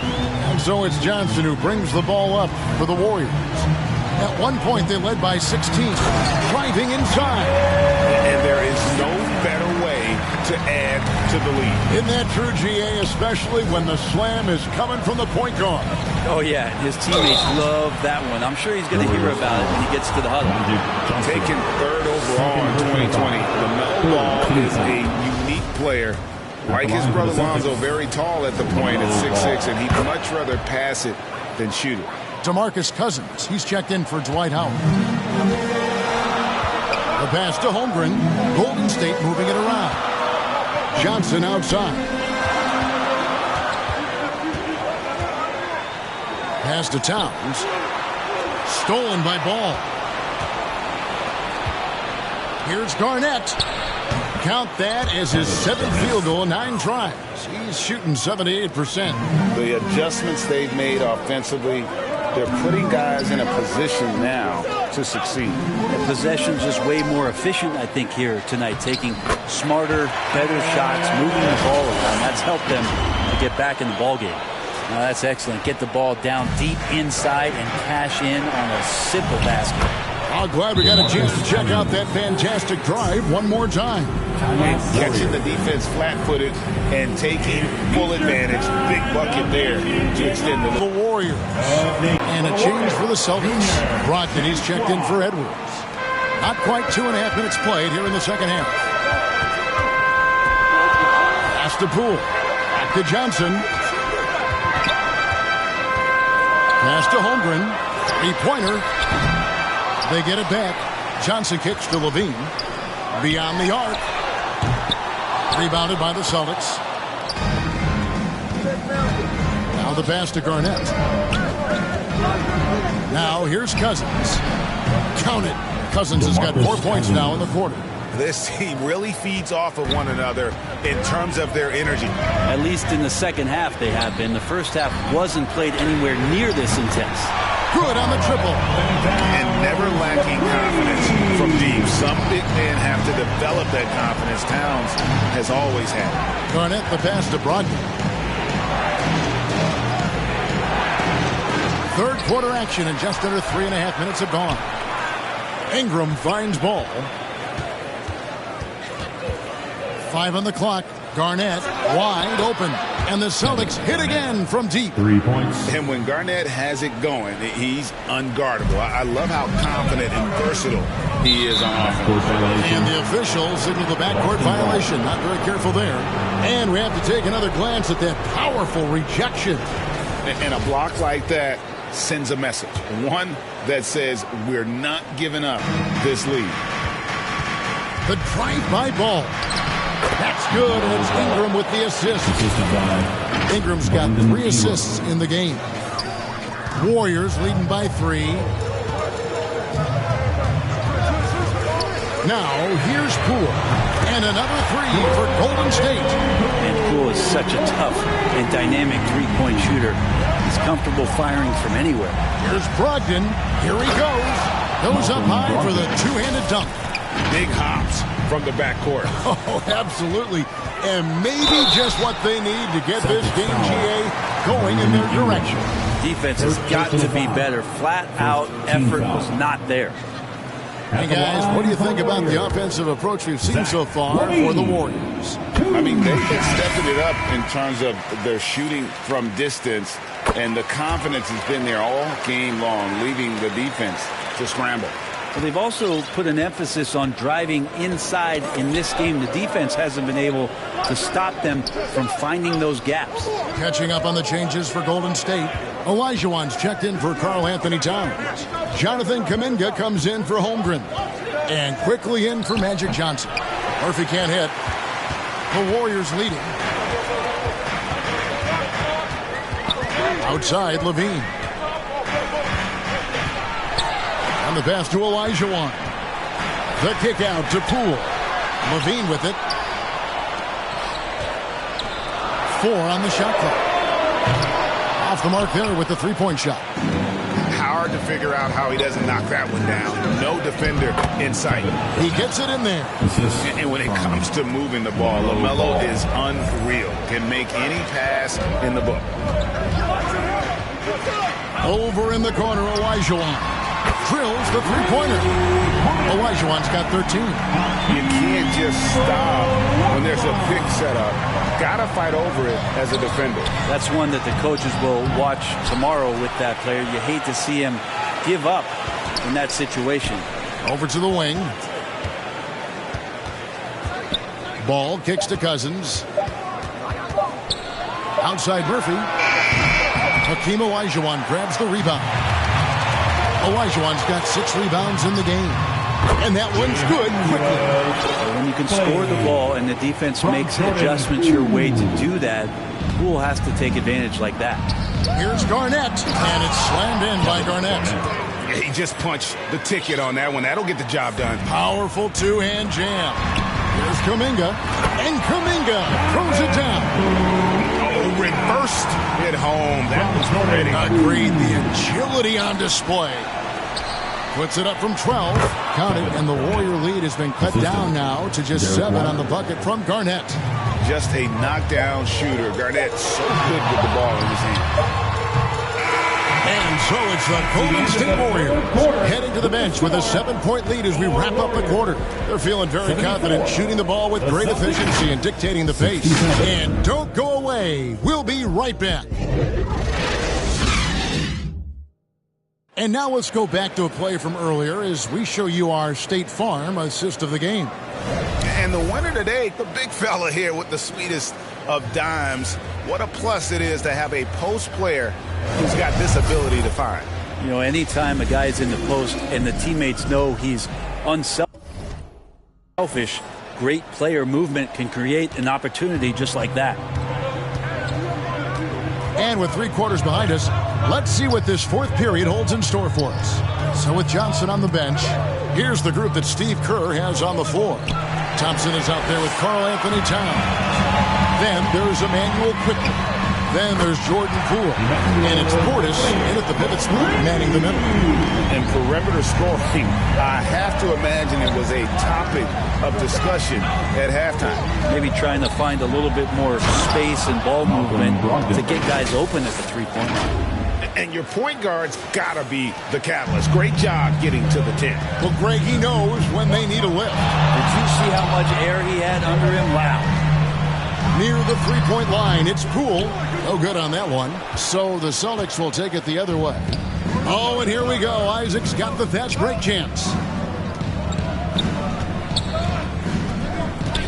And so it's Johnson who brings the ball up for the Warriors. At one point, they led by 16. Driving inside. And there is no better way to add to the lead. Isn't that true, GA? Especially when the slam is coming from the point guard. Oh, yeah. His teammates love that one. I'm sure he's going to hear about it when he gets to the huddle. Taken 3rd overall in 2020. LaMelo Ball is a unique player. Like his brother Lonzo, very tall at the point at 6'6", and he'd much rather pass it than shoot it. DeMarcus Cousins, he's checked in for Dwight Howard. The pass to Holmgren. Golden State moving it around. Johnson outside. Pass to Towns. Stolen by Ball. Here's Garnett. Count that as his 7th field goal, 9 tries. He's shooting 78%. The adjustments they've made offensively, they're putting guys in a position now to succeed. The possession's just way more efficient, I think, here tonight. Taking smarter, better shots, moving the ball around. That's helped them to get back in the ballgame. Now that's excellent. Get the ball down deep inside and cash in on a simple basket. I'm glad we got a chance to check out that fantastic drive one more time. And catching the defense flat-footed and taking full advantage. Big bucket there to extend the little Warriors. And a change for the Celtics. Brogdon, he's checked in for Edwards. Not quite 2.5 minutes played here in the second half. Pass to Poole. Back to Johnson. Pass to Holmgren. 3-pointer. They get it back. Johnson kicks to LaVine. Beyond the arc. Rebounded by the Celtics. Now the pass to Garnett. Now here's Cousins. Count it. Cousins has got 4 points now in the quarter. This team really feeds off of one another in terms of their energy. At least in the second half they have been. The first half wasn't played anywhere near this intense. Good on the triple. And never lacking confidence from deep. Some big men have to develop that confidence. Towns has always had it. Garnett the pass to Brogdon. Third quarter action and just under 3.5 minutes have gone. Ingram finds Ball. 5 on the clock. Garnett wide open. And the Celtics hit again from deep. 3 points. And when Garnett has it going, he's unguardable. I love how confident and versatile he is on offense. And the officials signal the backcourt violation. Not very careful there. And we have to take another glance at that powerful rejection. And a block like that sends a message. One that says we're not giving up this lead. The drive-by ball. That's good. And it's Ingram with the assist. Ingram's got 3 assists in the game. Warriors leading by 3. Now, here's Poole. And another 3 for Golden State. And Poole is such a tough and dynamic three-point shooter. He's comfortable firing from anywhere. Here's Brogdon. Here he goes. Goes up high for the two-handed dunk. Big hops from the backcourt. Oh, absolutely. And maybe just what they need to get this game, GA, going in their direction. Defense has got to be better. Flat-out effort was not there. Hey, guys, what do you think about the offensive approach we've seen so far for the Warriors? I mean, they've been stepping it up in terms of their shooting from distance, and the confidence has been there all game long, leaving the defense to scramble. Well, they've also put an emphasis on driving inside in this game. The defense hasn't been able to stop them from finding those gaps. Catching up on the changes for Golden State. Olajuwon's checked in for Karl Anthony Towns. Jonathan Kuminga comes in for Holmgren. And quickly in for Magic Johnson. Murphy can't hit. The Warriors leading. Outside, Levine. On the pass to Olajuwon. The kick out to Poole. Levine with it. 4 on the shot clock. Off the mark there with the three-point shot. Hard to figure out how he doesn't knock that one down. No defender in sight. He gets it in there. And when it comes to moving the ball, LaMelo is unreal. Can make any pass in the book. Over in the corner, Olajuwon. Drills the three-pointer. Olajuwon's got 13. You can't just stop when there's a pick set up. Gotta fight over it as a defender. That's one that the coaches will watch tomorrow with that player. You hate to see him give up in that situation. Over to the wing. Ball kicks to Cousins. Outside Murphy. Hakeem Olajuwon grabs the rebound. Olajuwon's got 6 rebounds in the game. And that one's good quickly. When you can score the ball and the defense makes adjustments your way to do that, Poole has to take advantage like that. Here's Garnett, and it's slammed in by Garnett. He just punched the ticket on that one. That'll get the job done. Powerful two-hand jam. Here's Kuminga, and Kuminga throws it down. Oh, reversed it home. That was pretty. Agreed. The agility on display. Puts it up from 12. Count it, and the Warrior lead has been cut down now to just 7 on the bucket from Garnett. Just a knockdown shooter. Garnett so good with the ball in his hand. And so it's the Golden State Warriors heading to the bench with a 7-point lead as we wrap up the quarter. They're feeling very confident, shooting the ball with great efficiency and dictating the pace. And don't go away. We'll be right back. And now let's go back to a play from earlier as we show you our State Farm assist of the game. And the winner today, the big fella here with the sweetest of dimes. What a plus it is to have a post player who's got this ability to find. You know, anytime a guy's in the post and the teammates know he's unselfish, great player movement can create an opportunity just like that. And with 3 quarters behind us, let's see what this 4th period holds in store for us. So with Johnson on the bench, here's the group that Steve Kerr has on the floor. Thompson is out there with Karl Anthony Towns. Then there's Emmanuel Quickly. Then there's Jordan Poole. And it's Portis in at the pivot spot, manning the middle. And perimeter scoring, I have to imagine it was a topic of discussion at halftime. Maybe trying to find a little bit more space and ball movement to get guys open at the three-point line. And your point guard's got to be the catalyst. Great job getting to the 10. Well, Greg, he knows when they need a lift. Did you see how much air he had under him? Wow. Near the three-point line, it's Poole. No good on that one. So the Celtics will take it the other way. Oh, and here we go. Isaac's got the fast break chance.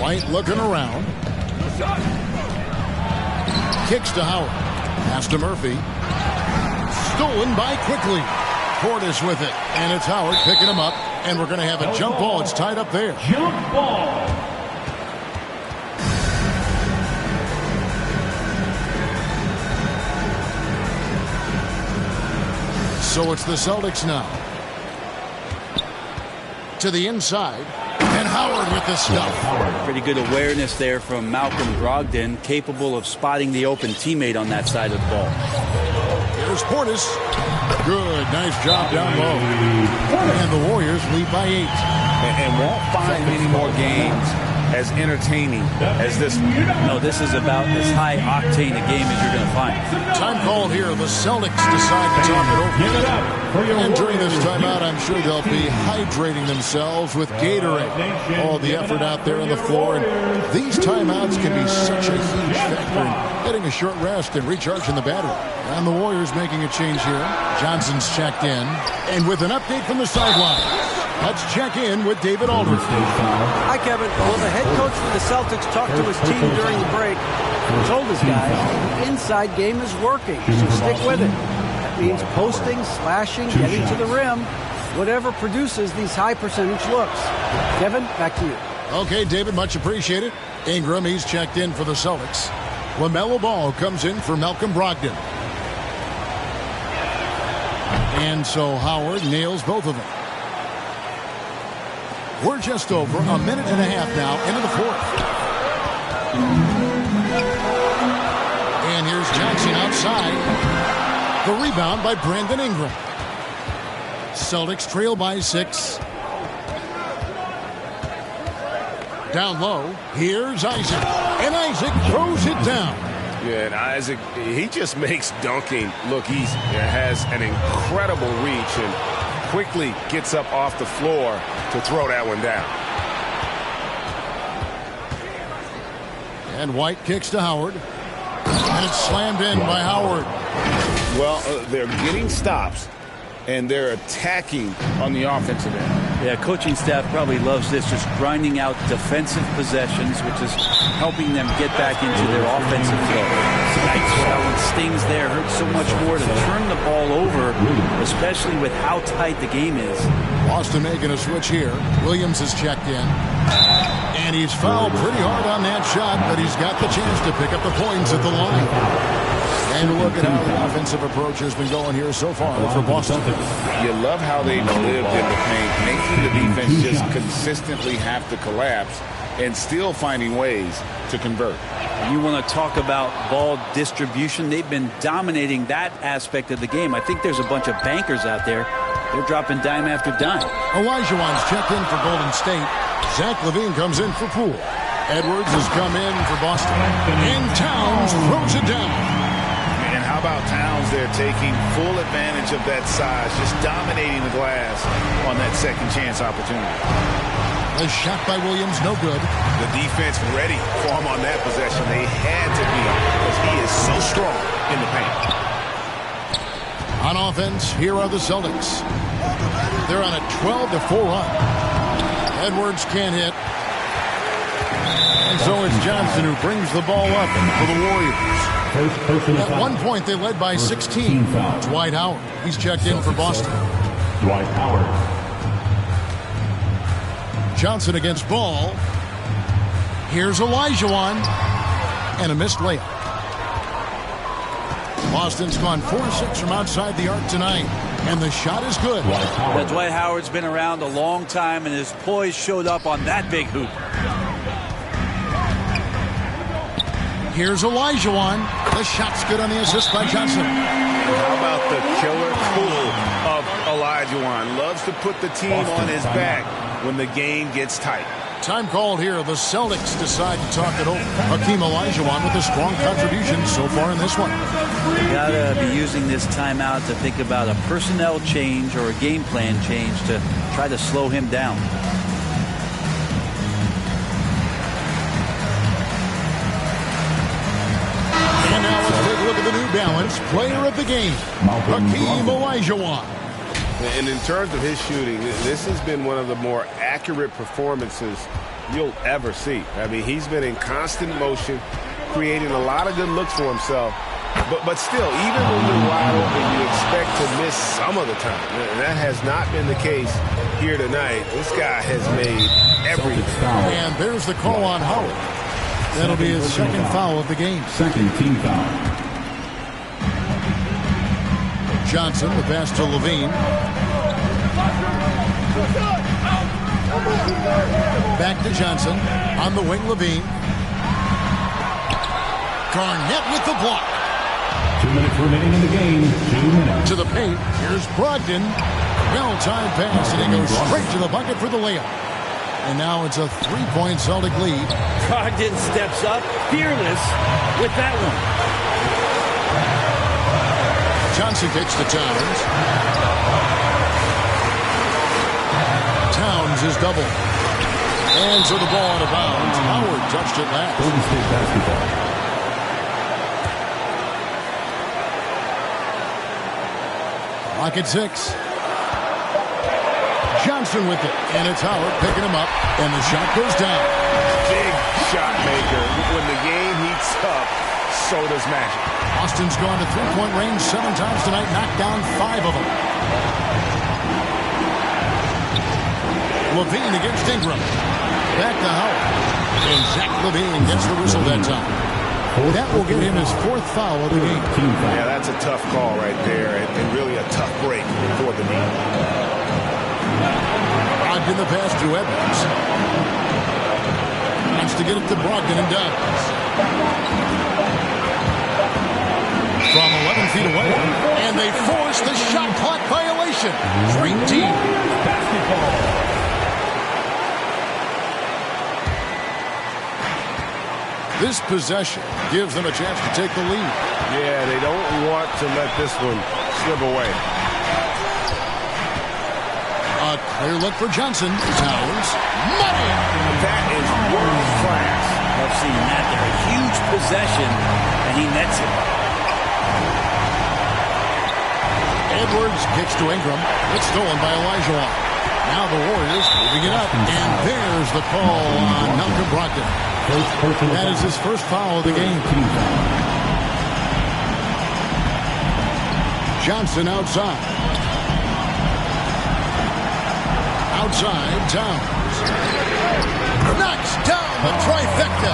White looking around. Kicks to Howard. Pass to Murphy. Stolen by Quickly. Portis with it. And it's Howard picking him up. And we're going to have a jump ball. It's tied up there. Jump ball. So it's the Celtics now. To the inside. And Howard with the stuff. Pretty good awareness there from Malcolm Brogdon, capable of spotting the open teammate on that side of the ball. Here's Portis. Good. Nice job down low. And the Warriors lead by 8. And won't find many more games as entertaining as this one. No, this is about as high octane a game as you're going to find. Time called here. The Celtics decide to talk it over. And during this timeout, I'm sure they'll be hydrating themselves with Gatorade. All the effort out there on the floor. And these timeouts can be such a huge factor in getting a short rest and recharging the battery. And the Warriors making a change here. Johnson's checked in. And with an update from the sideline, let's check in with David Aldridge. Hi, Kevin. Well, the head coach for the Celtics talked to his team during the break and told his guys the inside game is working, so stick with it. That means posting, slashing, getting to the rim, whatever produces these high percentage looks. Kevin, back to you. Okay, David, much appreciated. Ingram, he's checked in for the Celtics. LaMelo Ball comes in for Malcolm Brogdon. And so Howard nails both of them. We're just over a minute and a half now into the fourth. And here's Johnson outside. The rebound by Brandon Ingram. Celtics trail by 6. Down low. Here's Isaac. And Isaac throws it down. Yeah, and Isaac, he just makes dunking look easy. It has an incredible reach and quickly gets up off the floor to throw that one down. And White kicks to Howard. And it's slammed in by Howard. Well, they're getting stops, and they're attacking on the offensive end. Yeah, coaching staff probably loves this, just grinding out defensive possessions, which is helping them get back into their offensive flow. Tonight, when stings there, hurts so much more to turn the ball over, especially with how tight the game is. Boston making a switch here. Williams is checked in. And he's fouled pretty hard on that shot, but he's got the chance to pick up the points at the line. And look at how the offensive approach has been going here so far for Boston. You love how they've lived in the paint, making the defense just consistently have to collapse and still finding ways to convert. You want to talk about ball distribution. They've been dominating that aspect of the game. I think there's a bunch of bankers out there. They're dropping dime after dime. Olajuwon's checked in for Golden State. Zach LaVine comes in for Poole. Edwards has come in for Boston. And Towns throws it down. And how about Towns there taking full advantage of that size, just dominating the glass on that second chance opportunity. A shot by Williams, no good. The defense ready for him on that possession. They had to be because he is so strong in the paint. On offense, here are the Celtics. They're on a 12-4 run. Edwards can't hit. And so it's Johnson who brings the ball up for the Warriors. At one point, they led by 16. Dwight Howard. He's checked in for Boston. Dwight Howard. Johnson against Ball. Here's Olajuwon. And a missed layup. Boston's gone 4-6 from outside the arc tonight. And the shot is good. Dwight Howard's been around a long time, and his poise showed up on that big hoop. Here's Olajuwon. The shot's good on the assist by Johnson. How about the killer tool of Olajuwon? Loves to put the team on his back when the game gets tight. Time called here. The Celtics decide to talk it over. Hakeem Olajuwon with a strong contribution so far in this one. You gotta be using this timeout to think about a personnel change or a game plan change to try to slow him down. And now let's take a look at the New Balance player of the game, Hakeem Olajuwon. And in terms of his shooting, this has been one of the more accurate performances you'll ever see. I mean, he's been in constant motion, creating a lot of good looks for himself. But still, even when you're wide open, you expect to miss some of the time. And that has not been the case here tonight. This guy has made everything. And there's the call on Howard. That'll be his second foul of the game. Second team foul. Johnson, the pass to Levine. Back to Johnson. On the wing, Levine. Garnett with the block. 2 minutes remaining in the game. 2 minutes. To the paint. Here's Brogdon. Well-timed pass, and he goes straight to the bucket for the layup. And now it's a 3-point Celtic lead. Brogdon steps up, fearless with that one. Johnson kicks to Towns. Towns is double. And so the ball out of bounds. Howard touched it last. Golden State basketball. Clock at 6. Johnson with it. And it's Howard picking him up. And the shot goes down. Big shot maker. When the game heats up, so does magic. Austin's gone to three-point range 7 times tonight. Knocked down 5 of them. Levine against Ingram. Back to Howard. And Zach Levine gets the whistle that time. That will get him his 4th foul of the game. Yeah, that's a tough call right there, and really a tough break for the knee. Brogdon the pass to Evans. Wants to get it to Brogdon and does. From 11 feet away, and they force the shot clock violation. Great team. Basketball. This possession gives them a chance to take the lead. Yeah, they don't want to let this one slip away. A clear look for Johnson. Towns. Money! That is world class. I've seen that there. A huge possession, and he nets it. Edwards kicks to Ingram. It's stolen by Elijah. Now the Warriors moving it up. And there's the call on Malcolm Brogdon. That is his first foul of the game. Johnson outside. Outside, Towns. Knocks down the trifecta.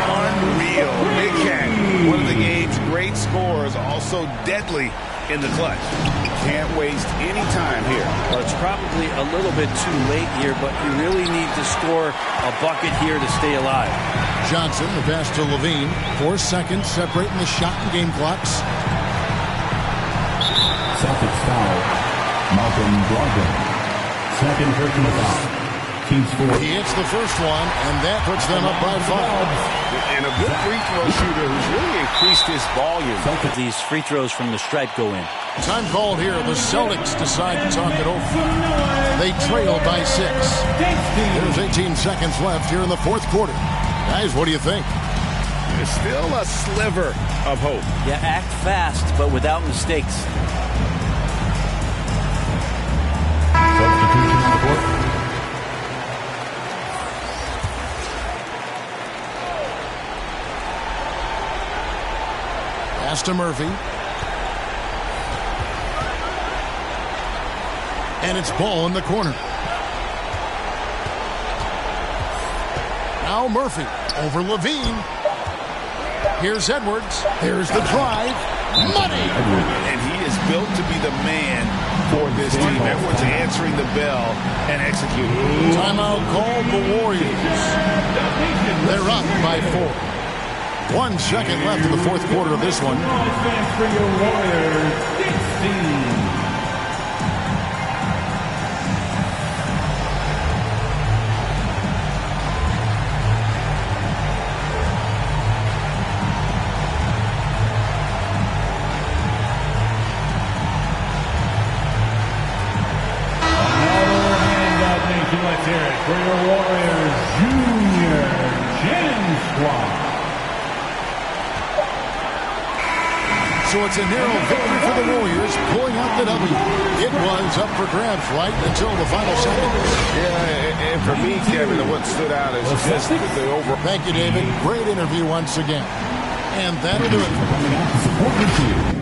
Unreal. Big Cat, one of the game's great scorers, also deadly in the clutch. Can't waste any time here. Well, it's probably a little bit too late here, but you really need to score a bucket here to stay alive. Johnson, the pass to Levine. 4 seconds separating the shot and game clocks. Celtics foul. Malcolm Brogdon. Second personal foul. Team's 4. He hits the first one, and that puts them up by 5. And a good free throw shooter who's really increased his volume. Both of these free throws from the stripe go in. Time called here. The Celtics decide to talk it over. They trail by 6. There's 18 seconds left here in the 4th quarter. Guys, what do you think? There's still a sliver of hope. Yeah, act fast, but without mistakes. Substitution on the court. Pass to Murphy. And it's ball in the corner. Now Murphy over Levine. Here's Edwards. Here's the drive. Money! And he is built to be the man for this team. Edwards answering the bell and executing. Timeout called the Warriors. They're up by 4. 1 second left in the 4th quarter of this one. For your Warriors, 16. Let's hear it for your Warriors Junior Jam Squad. So it's a narrow victory for the Warriors, pulling out the W. It was up for grabs right until the final second. Yeah, and for me, Kevin, what stood out is just the overall. Thank you, David. Great interview once again. And that'll do it for coming out to support the team.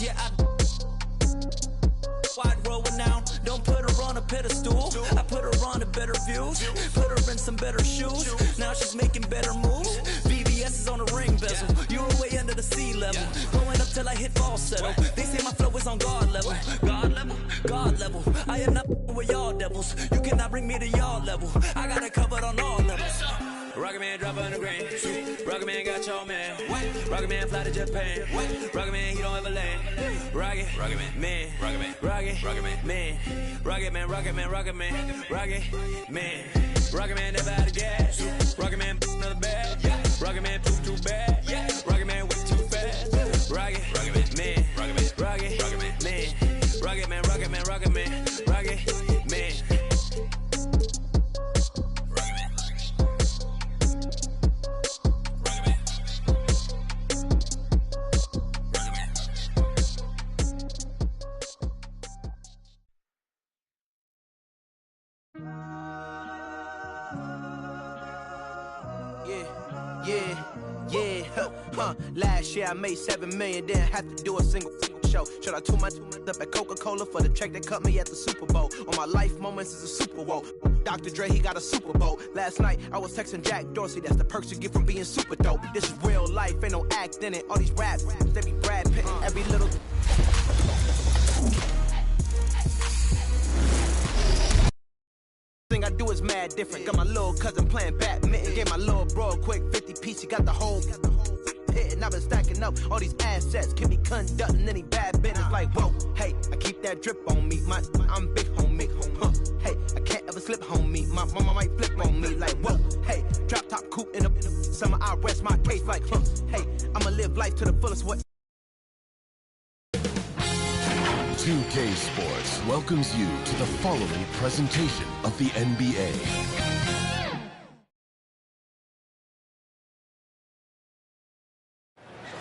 Yeah, wide roll now. Don't put her on a pedestal. I put her on a better views. Put her in some better shoes. Now she's making better moves. VVS is on the ring bezel. You're way under the sea level. Going up till I hit falsetto. They say my flow is on God level. God level, God level. I am not with y'all devils. You cannot bring me to y'all level. I got it covered on all levels. Rocket Man drop on the grain. Rocket Man got got your man. Rocket man fly to Japan. Rocket man, he don't ever land. Rocket man. Rocket man. Rocket man. Rocket man. Rocket man. Rocket man. Rocket man. Rocket man never out of gas. Rocket man another bag. Rocket man too bad. Rocket man way too fast. Rocket man. Rocket man. Rocket man. Rocket man. Rocket man. Rocket man. Rocket man. Last year I made $7 million, didn't have to do a single show. Shout out to my up at Coca-Cola for the check that cut me at the Super Bowl. On my life moments is a Super Bowl. Dr. Dre, he got a Super Bowl. Last night I was texting Jack Dorsey, that's the perks you get from being super dope. This is real life, ain't no act in it. All these raps, they be Brad Pitt, every little... thing I do is mad different. Got my little cousin playing badminton. Gave my little bro a quick 50 piece, he got the whole hit. And I've been stacking up all these assets. Keep me conducting any bad business. Like, whoa, hey, I keep that drip on me. I'm big homie. Hey, I can't ever slip homie. My mama might flip on me. Like, whoa, hey, drop top coupe in the summer. I rest my case like, hey, I'ma live life to the fullest. What? 2K Sports welcomes you to the following presentation of the NBA.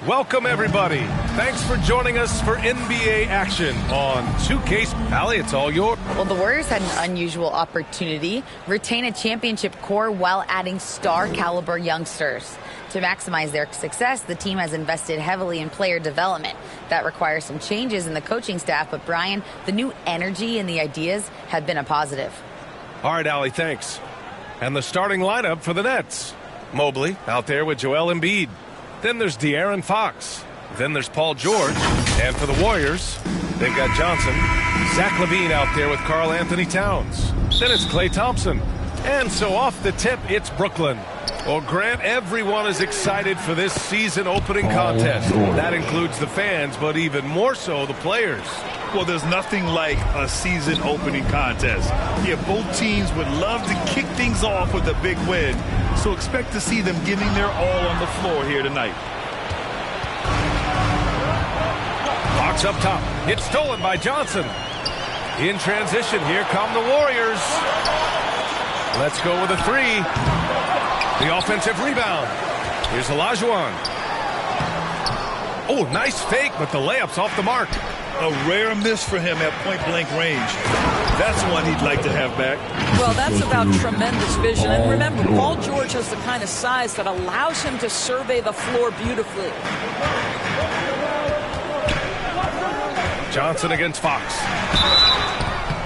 Welcome, everybody. Thanks for joining us for NBA action on 2K. Allie, it's all yours. Well, the Warriors had an unusual opportunity, retain a championship core while adding star-caliber youngsters. To maximize their success, the team has invested heavily in player development. That requires some changes in the coaching staff, but Brian, the new energy and the ideas have been a positive. All right, Allie, thanks. And the starting lineup for the Nets. Mobley out there with Joel Embiid. Then there's De'Aaron Fox. Then there's Paul George. And for the Warriors, they've got Johnson. Zach LaVine out there with Karl Anthony Towns. Then it's Klay Thompson. And so off the tip, it's Brooklyn. Well, Grant, everyone is excited for this season opening contest. That includes the fans, but even more so the players. Well, there's nothing like a season opening contest. Yeah, both teams would love to kick things off with a big win, so expect to see them giving their all on the floor here tonight. Fox up top. It's stolen by Johnson. In transition, here come the Warriors. Let's go with a three. The offensive rebound. Here's Olajuwon. Oh, nice fake, but the layup's off the mark. A rare miss for him at point-blank range. That's one he'd like to have back. Well, that's about tremendous vision. And remember, Paul George has the kind of size that allows him to survey the floor beautifully. Johnson against Fox.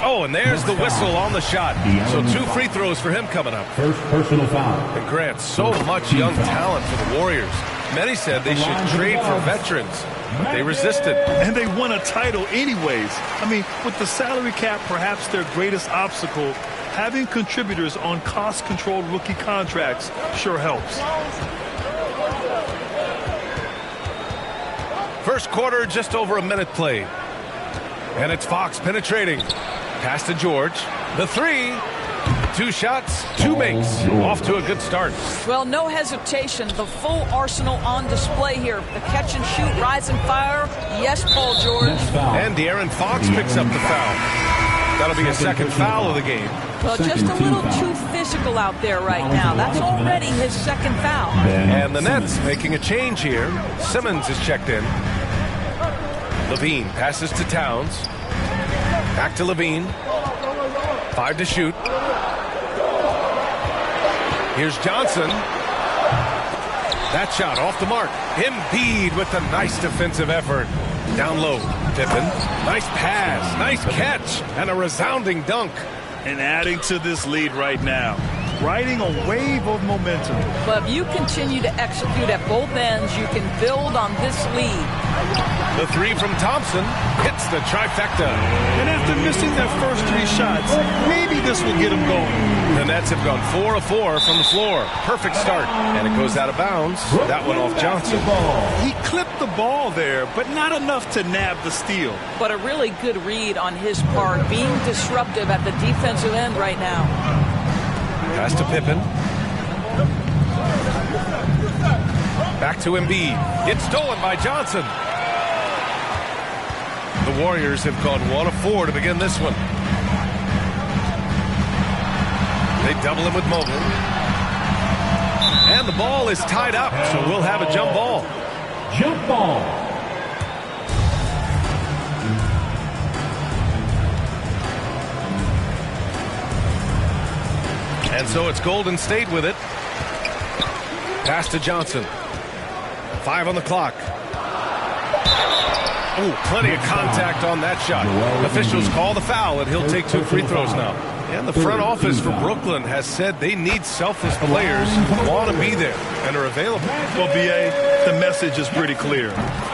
Oh, and there's the whistle on the shot. So 2 free throws for him coming up. First personal foul. And Grant, so much young talent for the Warriors. Many said they should trade for veterans, but they resisted. And they won a title anyways. I mean, with the salary cap perhaps their greatest obstacle, having contributors on cost-controlled rookie contracts sure helps. First quarter, just over a minute played. And it's Fox penetrating. Pass to George. The three. 2 shots, 2 makes. Off to a good start. Well, no hesitation. The full arsenal on display here. The catch and shoot, rise and fire. Yes, Paul George. And De'Aaron Fox picks up the foul. That'll be a second foul of the game. Well, just a little too physical out there right now. That's already his second foul. And the Nets making a change here. Simmons is checked in. LaVine passes to Towns. Back to LaVine. 5 to shoot. Here's Johnson. That shot off the mark. Embiid with the nice defensive effort. Down low. Pippen. Nice pass. Nice catch. And a resounding dunk. And adding to this lead right now. riding a wave of momentum. But if you continue to execute at both ends, you can build on this lead. The three from Thompson hits the trifecta. And after missing their first 3 shots, maybe this will get them going. The Nets have gone 4 of 4 from the floor. Perfect start. And it goes out of bounds. That one off Johnson. He clipped the ball there, but not enough to nab the steal. But a really good read on his part, being disruptive at the defensive end right now. Pass to Pippen. Back to Embiid. It's stolen by Johnson. The Warriors have gone 1 of 4 to begin this one. They double him with Mobley. And the ball is tied up, so we'll have a jump ball. Jump ball. And so it's Golden State with it. Pass to Johnson. 5 on the clock. Ooh, plenty of contact on that shot. Officials call the foul, and he'll take 2 free throws now. And the front office for Brooklyn has said they need selfless players who want to be there and are available. Well, B.A., the message is pretty clear.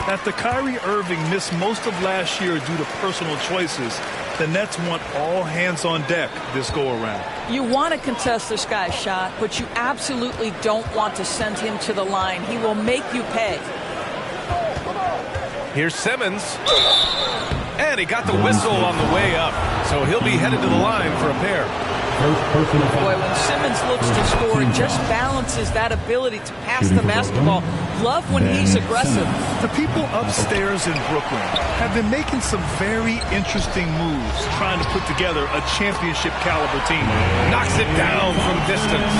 After Kyrie Irving missed most of last year due to personal choices, the Nets want all hands on deck this go-around. You want to contest this guy's shot, but you absolutely don't want to send him to the line. He will make you pay. Here's Simmons. And he got the whistle on the way up. So he'll be headed to the line for a pair. Boy, when Simmons looks to score, it just balances that ability to pass the basketball. Love when he's aggressive. The people upstairs in Brooklyn have been making some very interesting moves, trying to put together a championship caliber team. Knocks it down from distance.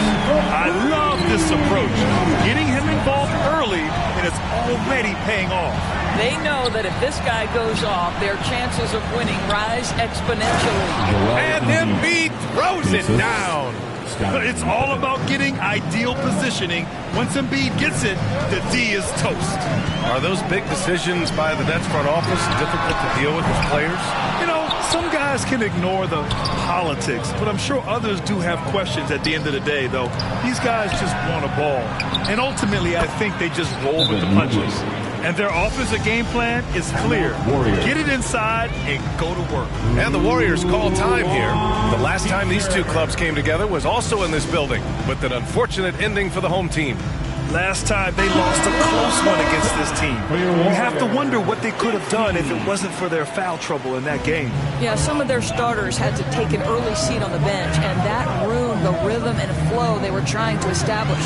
I love this approach. Getting him involved early, and it's already paying off. They know that if this guy goes off, their chances of winning rise exponentially. And Embiid throws it down. But it's all about getting ideal positioning. Once Embiid gets it, the D is toast. Are those big decisions by the Nets front office difficult to deal with as players? You know, some guys can ignore the politics, but I'm sure others do have questions at the end of the day, though. These guys just want a ball. And ultimately, I think they just roll with the punches. And their offensive game plan is clear. Get it inside and go to work. And the Warriors call time here. The last time these two clubs came together was also in this building, with an unfortunate ending for the home team. Last time they lost a close one against this team. You have to wonder what they could have done if it wasn't for their foul trouble in that game. Yeah, some of their starters had to take an early seat on the bench, and that ruined the rhythm and flow they were trying to establish.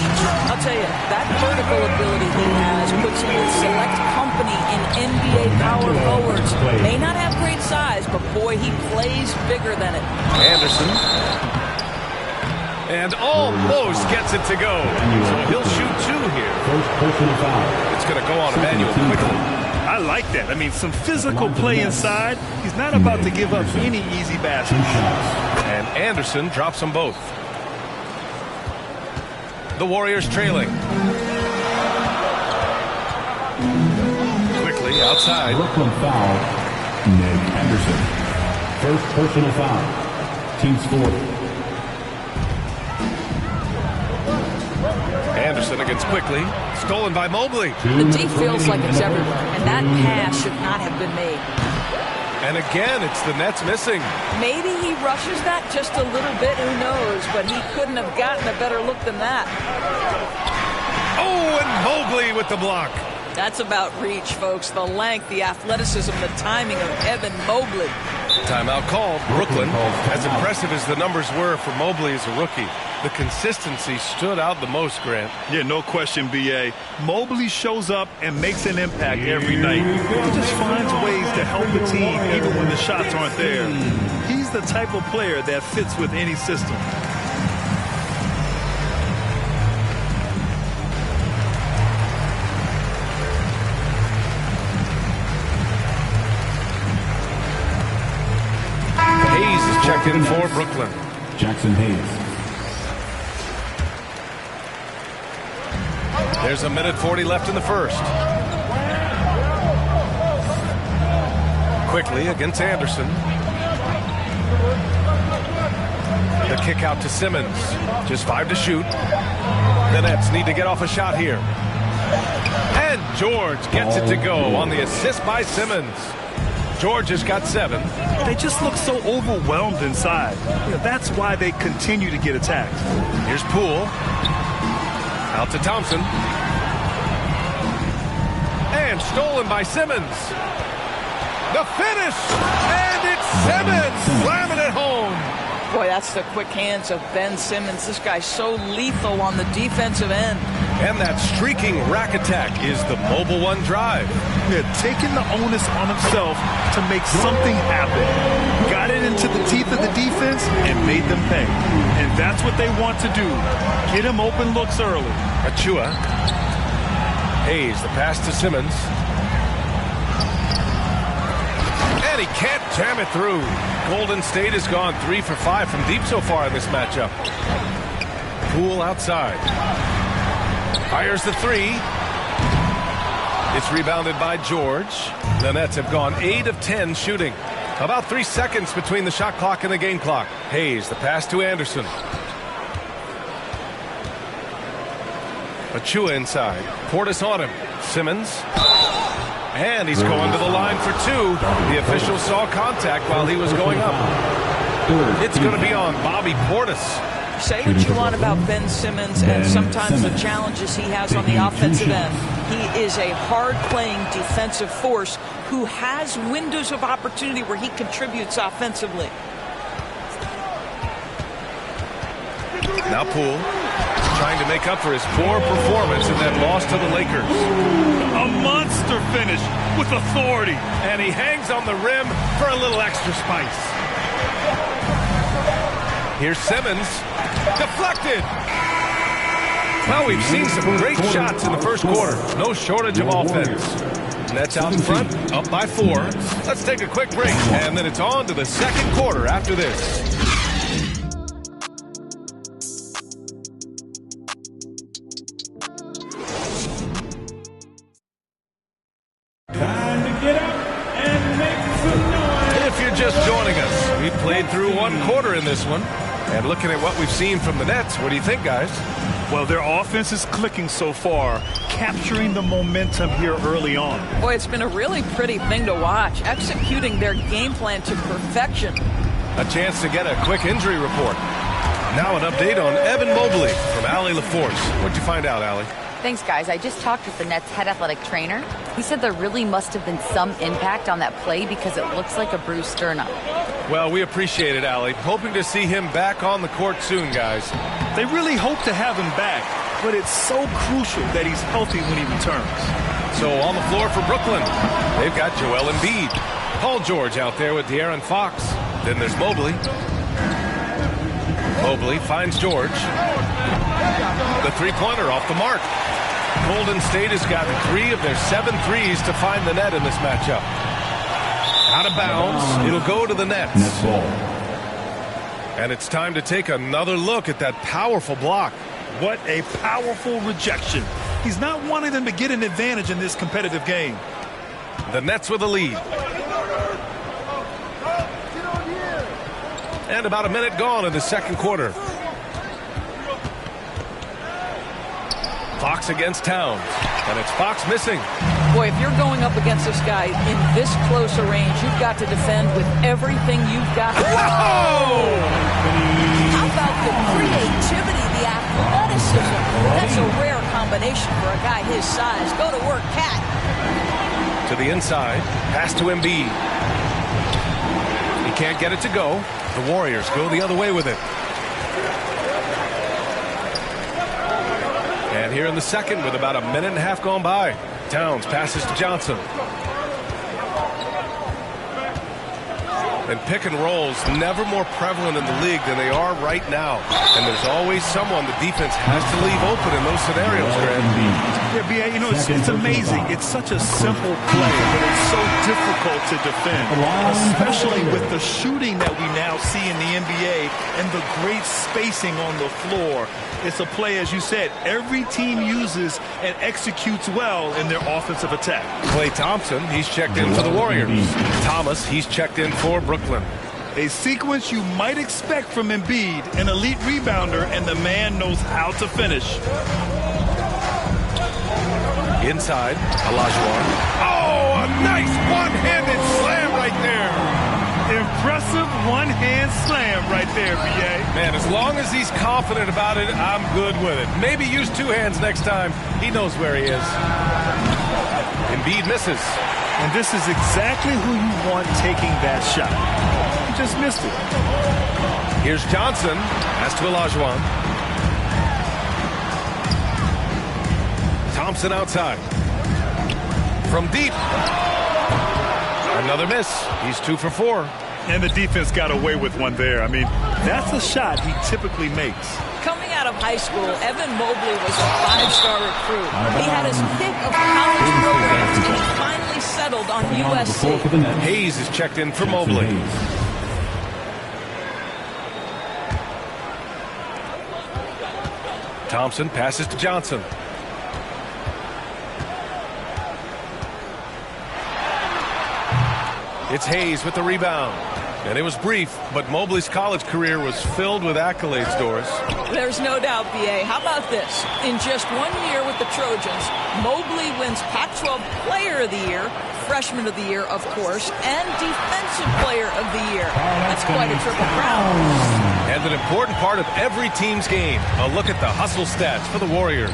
I'll tell you, that vertical ability he has puts him with select company in NBA power forwards. May not have great size, but boy, he plays bigger than it. Anderson. And almost gets it to go. So he'll shoot 2 here. It's going to go on Emmanuel quickly. I like that. I mean, some physical play inside. He's not about to give up any easy baskets. And Anderson drops them both. The Warriors trailing. Quickly outside. Brooklyn foul. Nick Anderson. First personal foul. Team's 4th. Anderson against quickly. Stolen by Mobley. The D feels like it's everywhere, and that pass should not have been made. And again, it's the Nets missing. Maybe he rushes that just a little bit, who knows, but he couldn't have gotten a better look than that. Oh, and Mobley with the block. That's about reach, folks. The length, the athleticism, the timing of Evan Mobley. Timeout called. Brooklyn, as impressive as the numbers were for Mobley as a rookie, the consistency stood out the most, Grant. Yeah, no question, B.A. Mobley shows up and makes an impact every night. He just finds ways to help the team even when the shots aren't there. He's the type of player that fits with any system. Hayes is checked in for Brooklyn. Jackson Hayes. There's a minute 40 left in the first. Quickly against Anderson. The kick out to Simmons. Just 5 to shoot. The Nets need to get off a shot here. And George gets it to go on the assist by Simmons. George has got 7. They just look so overwhelmed inside. That's why they continue to get attacked. Here's Poole. Out to Thompson. And stolen by Simmons. The finish! And it's Simmons slamming it home. Boy, that's the quick hands of Ben Simmons. This guy's so lethal on the defensive end. And that streaking rack attack is the Mobile One drive. Yeah, taking the onus on himself to make something happen. Got it into the teeth of the defense and made them pay. And that's what they want to do. Get him open looks early. Achua. Hayes, the pass to Simmons. And he can't jam it through. Golden State has gone 3 for 5 from deep so far in this matchup. Poole outside. Fires the 3. It's rebounded by George. The Nets have gone 8 of 10 shooting. About 3 seconds between the shot clock and the game clock. Hayes, the pass to Anderson. Achua inside. Portis on him. Simmons. And he's going to the line for 2. The official saw contact while he was going up. It's going to be on Bobby Portis. Say what you want about Ben Simmons and sometimes the challenges he has on the offensive end. He is a hard-playing defensive force who has windows of opportunity where he contributes offensively. Now Poole trying to make up for his poor performance in that loss to the Lakers. A monster finish with authority. And he hangs on the rim for a little extra spice. Here's Simmons. Deflected. Well, we've seen some great shots in the first quarter. No shortage of offense. Nets out in front, up by 4. Let's take a quick break, and then it's on to the second quarter after this. Just joining us. We played through 1 quarter in this one. And looking at what we've seen from the Nets, what do you think, guys? Well, their offense is clicking so far, capturing the momentum here early on. Boy, it's been a really pretty thing to watch, executing their game plan to perfection. A chance to get a quick injury report. Now an update on Evan Mobley from Allie LaForce. What'd you find out, Allie? Thanks, guys. I just talked with the Nets head athletic trainer. He said there really must have been some impact on that play because it looks like a bruised sternum. Well, we appreciate it, Allie. Hoping to see him back on the court soon, guys. They really hope to have him back, but it's so crucial that he's healthy when he returns. So on the floor for Brooklyn, they've got Joel Embiid. Paul George out there with De'Aaron Fox. Then there's Mobley. Mobley finds George. The three-pointer off the mark. Golden State has got 3 of their 7 threes to find the net in this matchup. Out of bounds. It'll go to the Nets. And it's time to take another look at that powerful block. What a powerful rejection. He's not wanting them to get an advantage in this competitive game. The Nets with a lead. And about a minute gone in the second quarter. Fox against Towns. And it's Fox missing. Boy, if you're going up against this guy in this close a range, you've got to defend with everything you've got. Whoa! How about the creativity, the athleticism? That's a rare combination for a guy his size. Go to work, Cat. To the inside. Pass to Embiid. He can't get it to go. The Warriors go the other way with it. And here in the second with about a minute and a half gone by. Towns passes to Johnson. And pick and rolls never more prevalent in the league than they are right now. And there's always someone the defense has to leave open in those scenarios, Greg. Yeah, B.A., you know, it's amazing. It's such a simple play, but it's so difficult to defend, especially with the shooting that we now see in the NBA and the great spacing on the floor. It's a play, as you said, every team uses and executes well in their offensive attack. Klay Thompson, he's checked in for the Warriors. Thomas, he's checked in for Brooklyn. A sequence you might expect from Embiid, an elite rebounder, and the man knows how to finish. Inside, Olajuwon. Oh, a nice one-handed slam right there. Impressive one-hand slam right there, B.A. Man, as long as he's confident about it, I'm good with it. Maybe use two hands next time. He knows where he is. Embiid misses. And this is exactly who you want taking that shot. He just missed it. Here's Johnson. Pass to Olajuwon. Thompson outside. From deep. Another miss. He's 2 for 4. And the defense got away with one there. I mean, that's a shot he typically makes. Coming out of high school, Evan Mobley was a 5-star recruit. He had his pick of college programs, and he finally settled on USC. Hayes is checked in for Mobley. Thompson passes to Johnson. It's Hayes with the rebound. And it was brief, but Mobley's college career was filled with accolades, Doris. There's no doubt, B.A. How about this? In just 1 year with the Trojans, Mobley wins Pac-12 Player of the Year, Freshman of the Year, of course, and Defensive Player of the Year. That's quite a triple crown. And an important part of every team's game. A look at the hustle stats for the Warriors.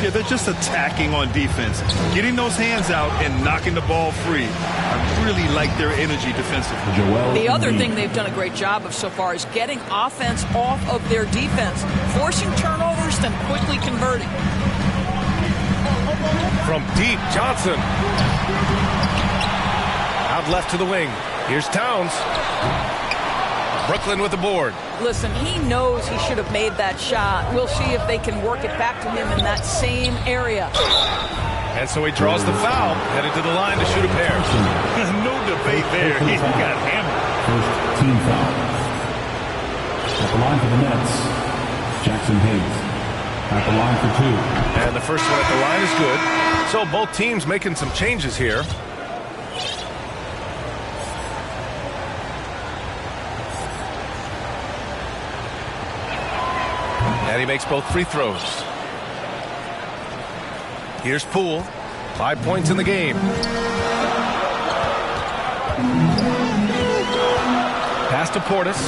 Yeah, they're just attacking on defense, getting those hands out and knocking the ball free. I really like their energy defensively. The other thing they've done a great job of so far is getting offense off of their defense, forcing turnovers, then quickly converting. From deep, Johnson. Out left to the wing. Here's Towns. Brooklyn with the board. Listen, he knows he should have made that shot. We'll see if they can work it back to him in that same area. And so he draws the foul, headed to the line to shoot a pair. No debate there. He got hammered. First team foul. At the line for the Nets, Jackson Hayes. At the line for 2. And the first one at the line is good. So both teams making some changes here. And he makes both free throws. Here's Poole. 5 points in the game. Pass to Portis.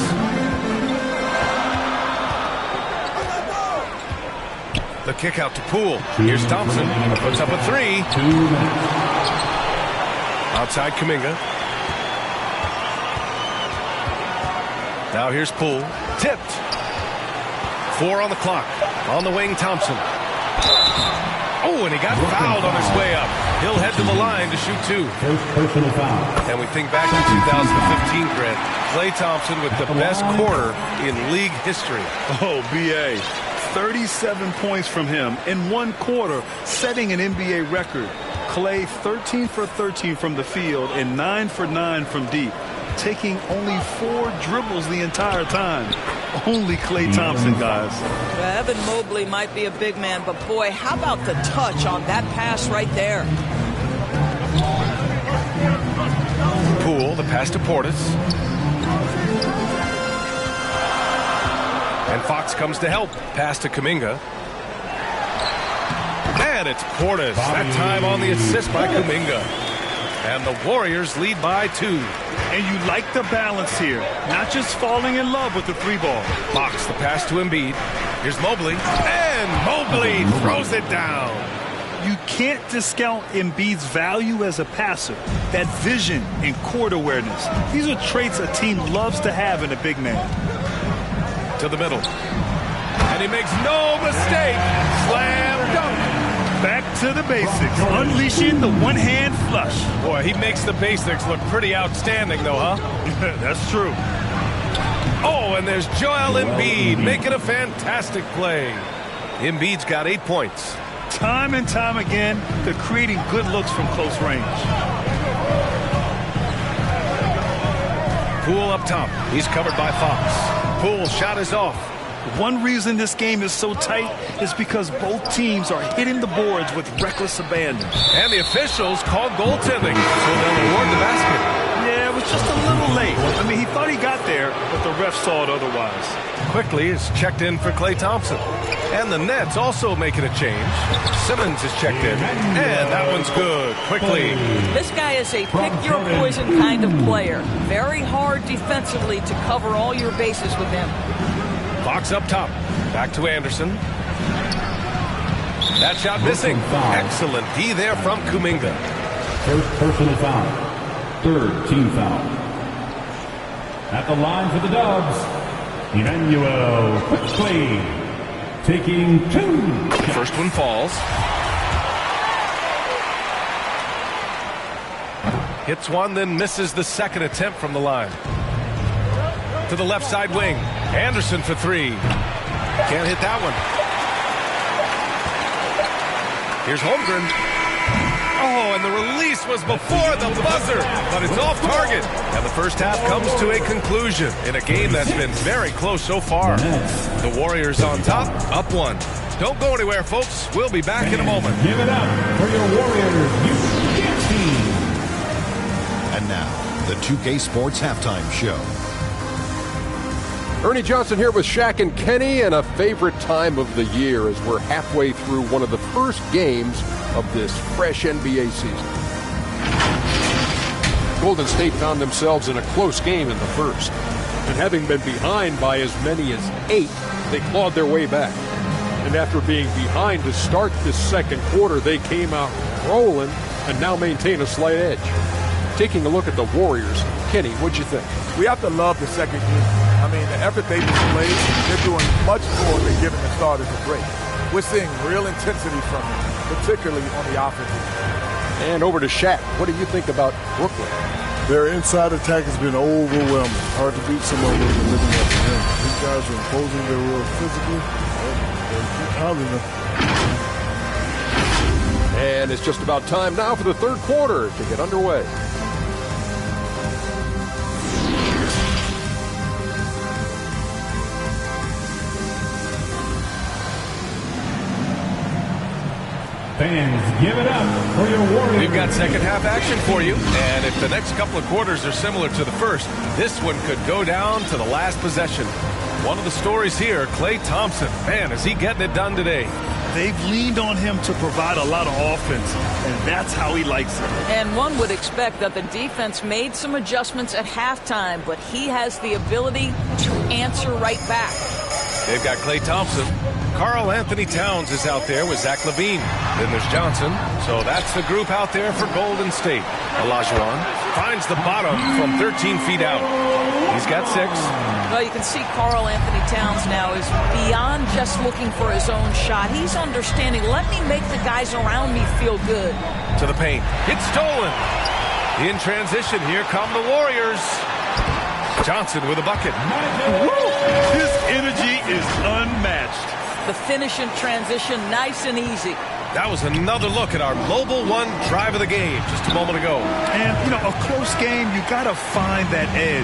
The kick out to Poole. Here's Thompson. Puts up a 3. Outside Kuminga. Now here's Poole. Tipped. 4 on the clock. On the wing, Thompson. Oh, and he got fouled on his way up. He'll head to the line to shoot 2. First personal foul. And we think back to 2015, Grant. Klay Thompson with the best quarter in league history. Oh, B.A. 37 points from him in 1 quarter, setting an NBA record. Klay 13 for 13 from the field and 9 for 9 from deep, taking only 4 dribbles the entire time. Only Klay Thompson, guys. Evan Mobley might be a big man, but boy, how about the touch on that pass right there? Poole, the pass to Portis. And Fox comes to help. Pass to Kuminga. And it's Portis. That time on the assist by Kuminga. And the Warriors lead by 2. And you like the balance here. Not just falling in love with the 3-ball. Fox, the pass to Embiid. Here's Mobley. And Mobley throws it down. You can't discount Embiid's value as a passer. That vision and court awareness. These are traits a team loves to have in a big man. To the middle. And he makes no mistake. Slam dunk. Back to the basics. Unleashing the one-hand flush. Boy, he makes the basics look pretty outstanding, though, huh? That's true. Oh, and there's Joel Embiid making a fantastic play. Embiid's got 8 points. Time and time again, they're creating good looks from close range. Poole up top. He's covered by Fox. Poole's shot is off. One reason this game is so tight is because both teams are hitting the boards with reckless abandon. And the officials call goaltending, so they'll award the basket. Yeah, it was just a little late. I mean, he thought he got there, but the ref saw it otherwise. Quickly is checked in for Klay Thompson. And the Nets also making a change. Simmons is checked in. And that one's good. Quickly. This guy is a pick-your-poison kind of player. Very hard defensively to cover all your bases with him. Fox up top. Back to Anderson. That shot missing. Excellent D there from Kuminga. First personal foul. Third team foul. At the line for the Dubs, Emmanuel quickly taking 2. First one falls. Hits one, then misses the second attempt from the line. To the left side wing. Anderson for 3. Can't hit that one. Here's Holmgren. Oh, and the release was before the buzzer, but it's off target. And the first half comes to a conclusion in a game that's been very close so far. The Warriors on top, up 1. Don't go anywhere, folks. We'll be back in a moment. Give it up for your Warriors UGA team. And now, the 2K Sports Halftime Show. Ernie Johnson here with Shaq and Kenny, and a favorite time of the year as we're halfway through one of the first games of this fresh NBA season. Golden State found themselves in a close game in the first, and having been behind by as many as 8, they clawed their way back. And after being behind to start this second quarter, they came out rolling and now maintain a slight edge. Taking a look at the Warriors, Kenny, what'd you think? We have to love the second unit. I mean, the effort they displayed, they're doing much more than giving the starters a break. We're seeing real intensity from them, particularly on the offensive. And over to Shaq. What do you think about Brooklyn? Their inside attack has been overwhelming. Hard to beat someone with the living up to him. These guys are imposing their will physically. They're pounding them. And it's just about time now for the third quarter to get underway. Fans, give it up for your Warriors. We've got second half action for you. And if the next couple of quarters are similar to the first, this one could go down to the last possession. One of the stories here, Klay Thompson. Man, is he getting it done today? They've leaned on him to provide a lot of offense, and that's how he likes it. And one would expect that the defense made some adjustments at halftime, but he has the ability to answer right back. They've got Klay Thompson. Karl Anthony Towns is out there with Zach LaVine. Then there's Johnson. So that's the group out there for Golden State. Olajuwon finds the bottom from 13 feet out. He's got 6. Well, you can see Karl Anthony Towns now is beyond just looking for his own shot. He's understanding, let me make the guys around me feel good. To the paint. It's stolen. In transition, here come the Warriors. Johnson with a bucket. His energy is unmatched. The finish in transition, nice and easy. That was another look at our Mobile One drive of the game just a moment ago. And, you know, a close game, you got to find that edge.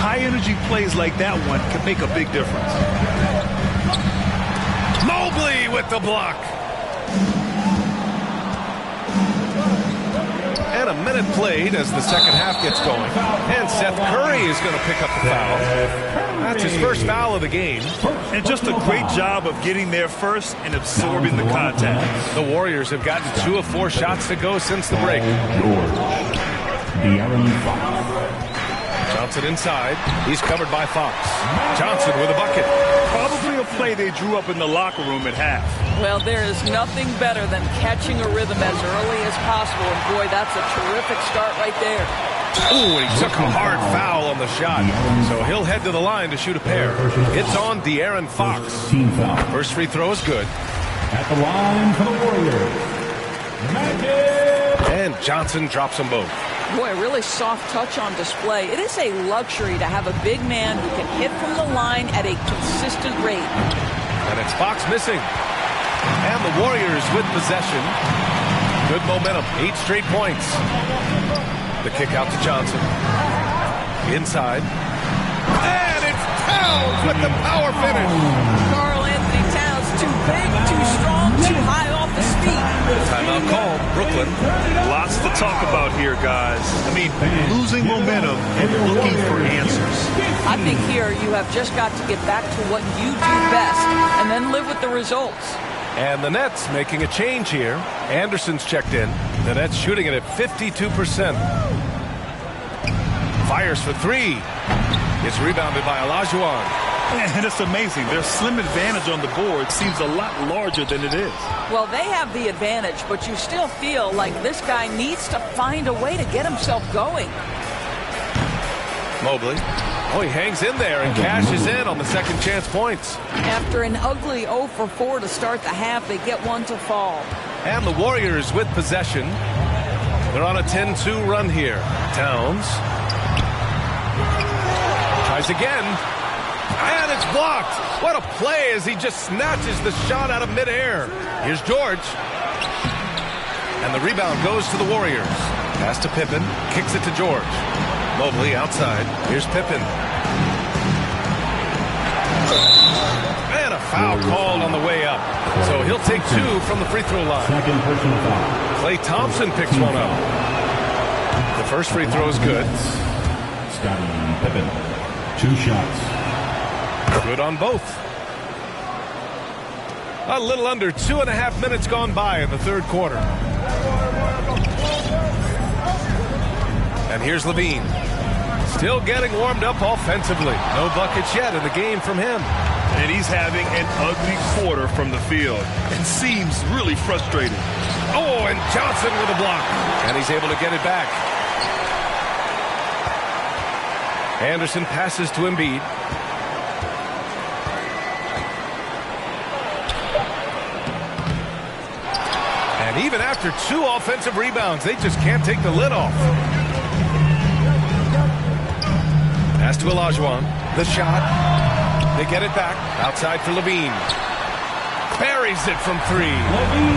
High-energy plays like that one can make a big difference. Mobley with the block. And a minute played as the second half gets going. And Seth Curry is going to pick up the foul. That's his first foul of the game. And just a great job of getting there first and absorbing the contact. The Warriors have gotten 2 of 4 shots to go since the break. Johnson inside. He's covered by Fox. Johnson with a bucket. Probably a play they drew up in the locker room at half. Well, there is nothing better than catching a rhythm as early as possible. And, boy, that's a terrific start right there. Ooh, he took a hard foul on the shot. So he'll head to the line to shoot a pair. It's on De'Aaron Fox. First free throw is good. At the line for the Warriors, Magic. And Johnson drops them both. Boy, a really soft touch on display. It is a luxury to have a big man who can hit from the line at a consistent rate. And it's Fox missing. And the Warriors with possession. Good momentum. 8 straight points. The kick out to Johnson. Inside. And it's Towns with the power finish. Karl Anthony Towns, too big, too strong, too high off his feet. Timeout call, Brooklyn. Lots to talk about here, guys. I mean, losing momentum and looking for answers. I think here you have just got to get back to what you do best and then live with the results. And the Nets making a change here. Anderson's checked in. The Nets shooting it at 52%. Fires for three. It's rebounded by Olajuwon. And it's amazing. Their slim advantage on the board seems a lot larger than it is. Well, they have the advantage, but you still feel like this guy needs to find a way to get himself going. Mobley. Oh, he hangs in there and cashes in on the second chance points. After an ugly 0 for 4 to start the half, they get one to fall. And the Warriors with possession. They're on a 10-2 run here. Towns. Tries again. And it's blocked. What a play as he just snatches the shot out of midair. Here's George. And the rebound goes to the Warriors. Pass to Pippen. Kicks it to George. Mobley outside. Here's Pippen. And a foul called on the way up. So he'll take two from the free throw line. Second personal foul. Klay Thompson picks one up. The first free throw is good. Scottie Pippen. 2 shots. Good on both. A little under 2.5 minutes gone by in the third quarter. And here's Levine. Still getting warmed up offensively. No buckets yet in the game from him. And he's having an ugly quarter from the field and seems really frustrated. Oh, and Johnson with a block. And he's able to get it back. Anderson passes to Embiid. And even after 2 offensive rebounds, they just can't take the lid off. Pass to Olajuwon. The shot. They get it back. Outside for Levine. Buries it from 3.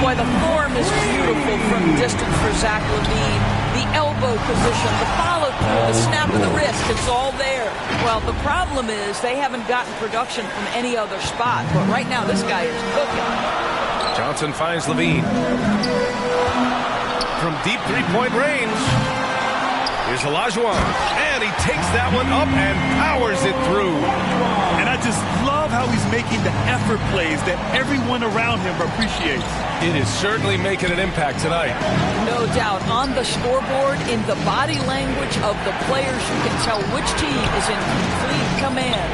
Boy, the form is beautiful from distance for Zach Levine. The elbow position, the follow-through, the snap of the wrist, it's all there. Well, the problem is they haven't gotten production from any other spot. But right now, this guy is cooking. Johnson finds Levine. From deep three-point range. Here's Olajuwon. And he takes that one up and powers it through. And I just love how he's making the effort plays that everyone around him appreciates. It is certainly making an impact tonight. No doubt. On the scoreboard, in the body language of the players, you can tell which team is in complete command.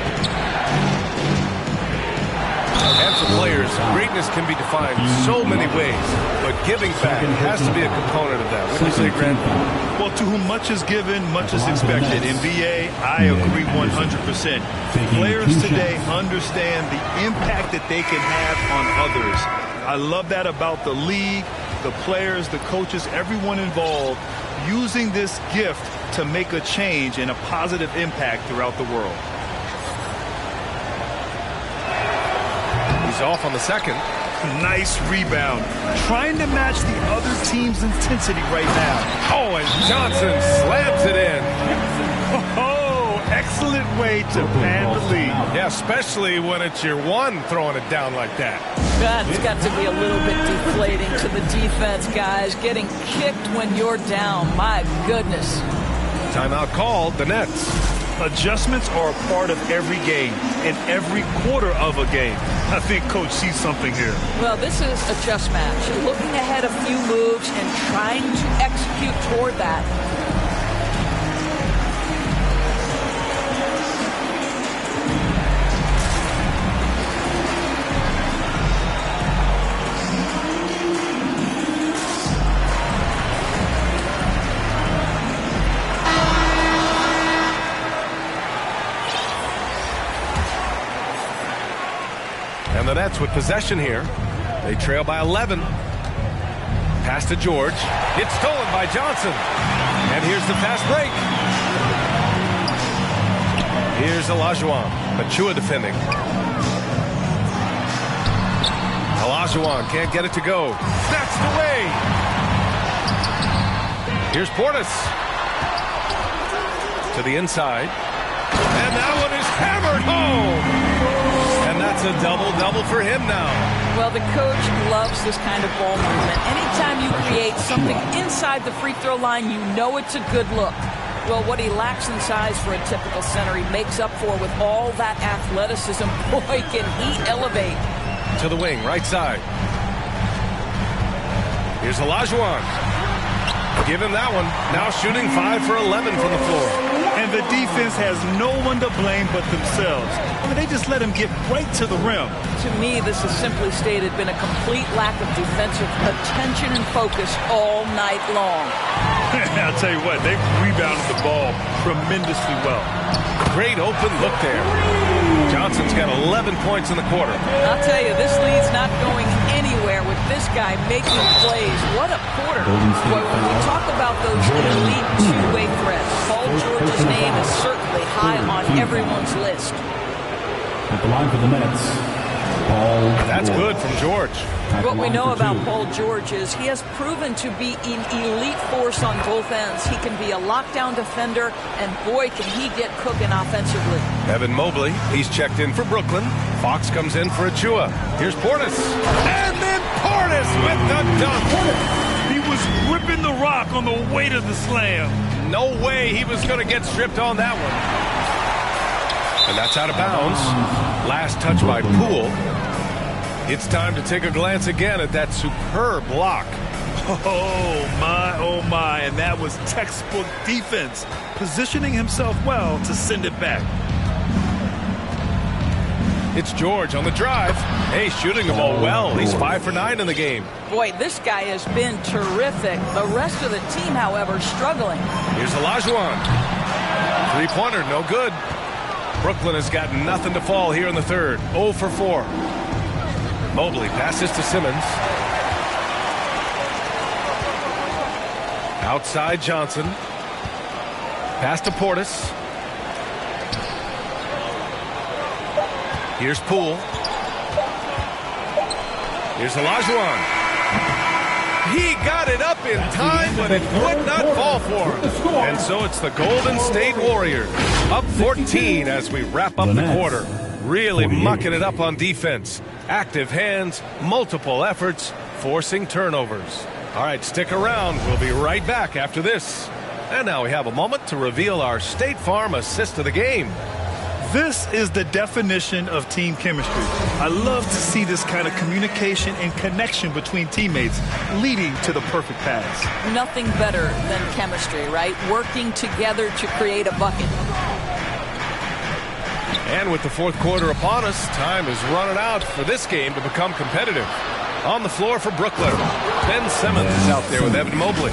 And for players, greatness can be defined so many ways, but giving back has to be a component of that. What do you say, Grant? Well, to whom much is given, much is expected. In BA, I agree 100%. Players today understand the impact that they can have on others. I love that about the league, the players, the coaches, everyone involved, using this gift to make a change and a positive impact throughout the world. He's off on the second. Nice rebound. Trying to match the other team's intensity right now. Oh, and Johnson slams it in. Oh, excellent way to pad the lead. Yeah, especially when it's your one throwing it down like that. That's got to be a little bit deflating to the defense, guys. Getting kicked when you're down. My goodness. Timeout called, the Nets. Adjustments are a part of every game and every quarter of a game. I think Coach sees something here. Well, this is a chess match. You're looking ahead a few moves and trying to execute toward that. And the Nets with possession here. They trail by 11. Pass to George. It's stolen by Johnson. And here's the fast break. Here's Olajuwon. Achua defending. Olajuwon can't get it to go. Snatched away. Here's Portis. To the inside. And that one is hammered home. And that That's a double-double for him now. Well, the coach loves this kind of ball movement. Anytime you create something inside the free throw line, you know it's a good look. Well, what he lacks in size for a typical center, he makes up for with all that athleticism. Boy, can he elevate. To the wing, right side. Here's Olajuwon. Give him that one. Now shooting 5 for 11 from the floor. And the defense has no one to blame but themselves. I mean, they just let him get right to the rim. To me, this is simply stated been a complete lack of defensive attention and focus all night long. I'll tell you what, they've rebounded the ball tremendously well. Great open look there. Johnson's got 11 points in the quarter. I'll tell you, this lead's not going anywhere with this guy making plays. What a quarter. Boy, when we talk about those elite two-way threats, Paul George's name is certainly high on everyone's list. At the line for the Nets, Paul That's George. good from George. What we know about Paul George is he has proven to be an elite force on both ends. He can be a lockdown defender, and boy, can he get cooking offensively. Evan Mobley, he's checked in for Brooklyn. Fox comes in for Achua. Here's Portis. And then Portis with the dunk. He was gripping the rock on the way to the slam. No way he was going to get stripped on that one. And that's out of bounds. Last touch by Poole. It's time to take a glance again at that superb block. Oh my, and that was textbook defense, positioning himself well to send it back. It's George on the drive. Hey, shooting the ball well. He's 5 for 9 in the game. Boy, this guy has been terrific. The rest of the team, however, struggling. Here's Olajuwon. Three-pointer, no good. Brooklyn has got nothing to fall here in the third. 0 for 4. Mobley passes to Simmons. Outside Johnson. Pass to Portis. Here's Poole. Here's Olajuwon. He got it up in time, but it would not fall for him. And so it's the Golden State Warriors up 14 as we wrap up the quarter. Really mucking it up on defense. Active hands, multiple efforts, forcing turnovers. All right, stick around. We'll be right back after this. And now we have a moment to reveal our State Farm assist of the game. This is the definition of team chemistry. I love to see this kind of communication and connection between teammates leading to the perfect pass. Nothing better than chemistry, right? Working together to create a bucket. And with the fourth quarter upon us, time is running out for this game to become competitive. On the floor for Brooklyn, Ben Simmons is out there with Evan Mobley.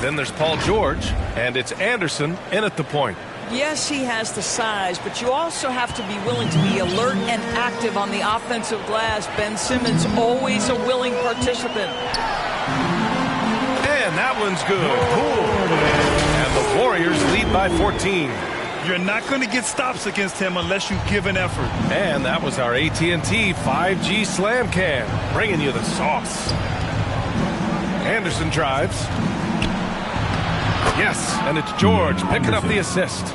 Then there's Paul George, and it's Anderson in at the point. Yes, he has the size, but you also have to be willing to be alert and active on the offensive glass. Ben Simmons, always a willing participant. And that one's good. And the Warriors lead by 14. You're not going to get stops against him unless you give an effort. And that was our AT&T 5G Slam Cam, bringing you the sauce. Anderson drives. Yes, and it's George picking up the assist.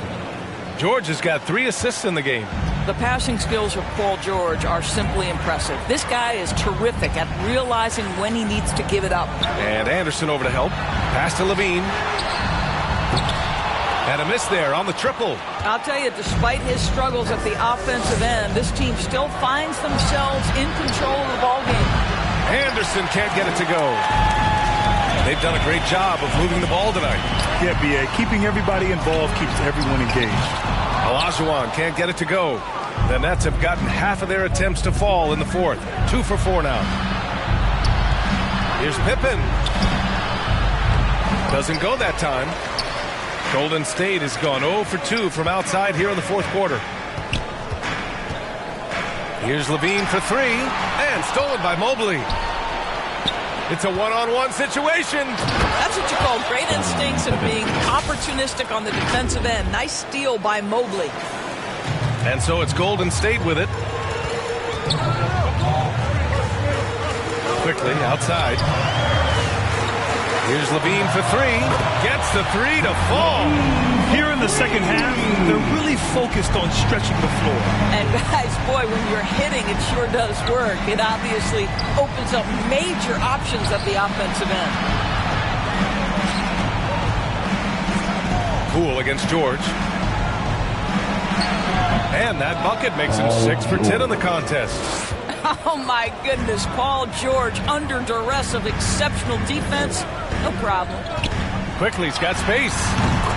George has got 3 assists in the game. The passing skills of Paul George are simply impressive. This guy is terrific at realizing when he needs to give it up. And Anderson over to help. Pass to Levine. And a miss there on the triple. I'll tell you, despite his struggles at the offensive end, this team still finds themselves in control of the ballgame. Anderson can't get it to go. They've done a great job of moving the ball tonight. Yeah, B.A. Keeping everybody involved keeps everyone engaged. Olajuwon can't get it to go. The Nets have gotten half of their attempts to fall in the fourth. 2 for 4 now. Here's Pippen. Doesn't go that time. Golden State has gone 0 for 2 from outside here in the fourth quarter. Here's Levine for 3. And stolen by Mobley. It's a one-on-one situation. That's what you call great instincts and being opportunistic on the defensive end. Nice steal by Mobley. And so it's Golden State with it. Quickly outside. Here's Levine for three. Gets the three to fall. Here in the second half, they're really focused on stretching the floor. And guys, boy, when you're hitting, it sure does work. It obviously opens up major options at the offensive end. Poole against George. And that bucket makes him 6 for 10 in the contest. Oh, my goodness. Paul George under duress of exceptional defense. No problem. Quickly's got space.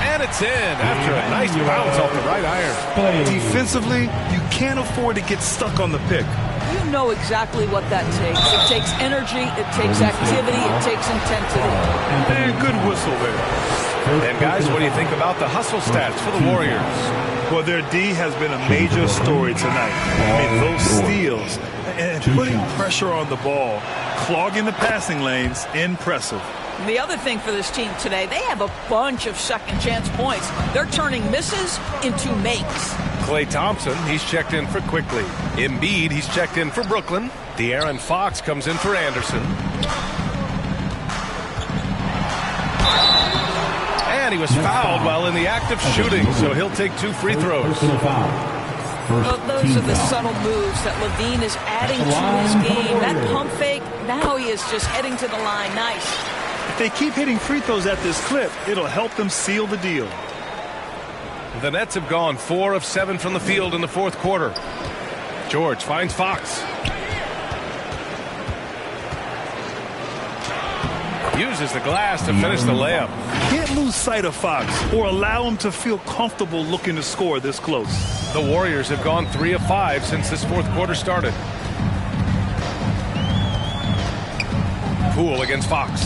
And it's in after a nice bounce off the right iron. Defensively, you can't afford to get stuck on the pick. You know exactly what that takes. It takes energy, it takes activity, it takes intensity. And good whistle there. And guys, what do you think about the hustle stats for the Warriors? Well, their D has been a major story tonight. I mean, those steals and putting pressure on the ball, clogging the passing lanes, impressive. The other thing for this team today, they have a bunch of second chance points. They're turning misses into makes. Klay Thompson, he's checked in for Quickly. Embiid, he's checked in for Brooklyn. De'Aaron Fox comes in for Anderson. And he was fouled while in the act of shooting, so he'll take 2 free throws. Well, those are the subtle moves that Levine is adding to his game. That pump fake, now he is just heading to the line. Nice. If they keep hitting free throws at this clip, it'll help them seal the deal. The Nets have gone 4 of 7 from the field in the fourth quarter. George finds Fox. Uses the glass to finish the layup. Can't lose sight of Fox or allow him to feel comfortable looking to score this close. The Warriors have gone 3 of 5 since this fourth quarter started. Poole against Fox.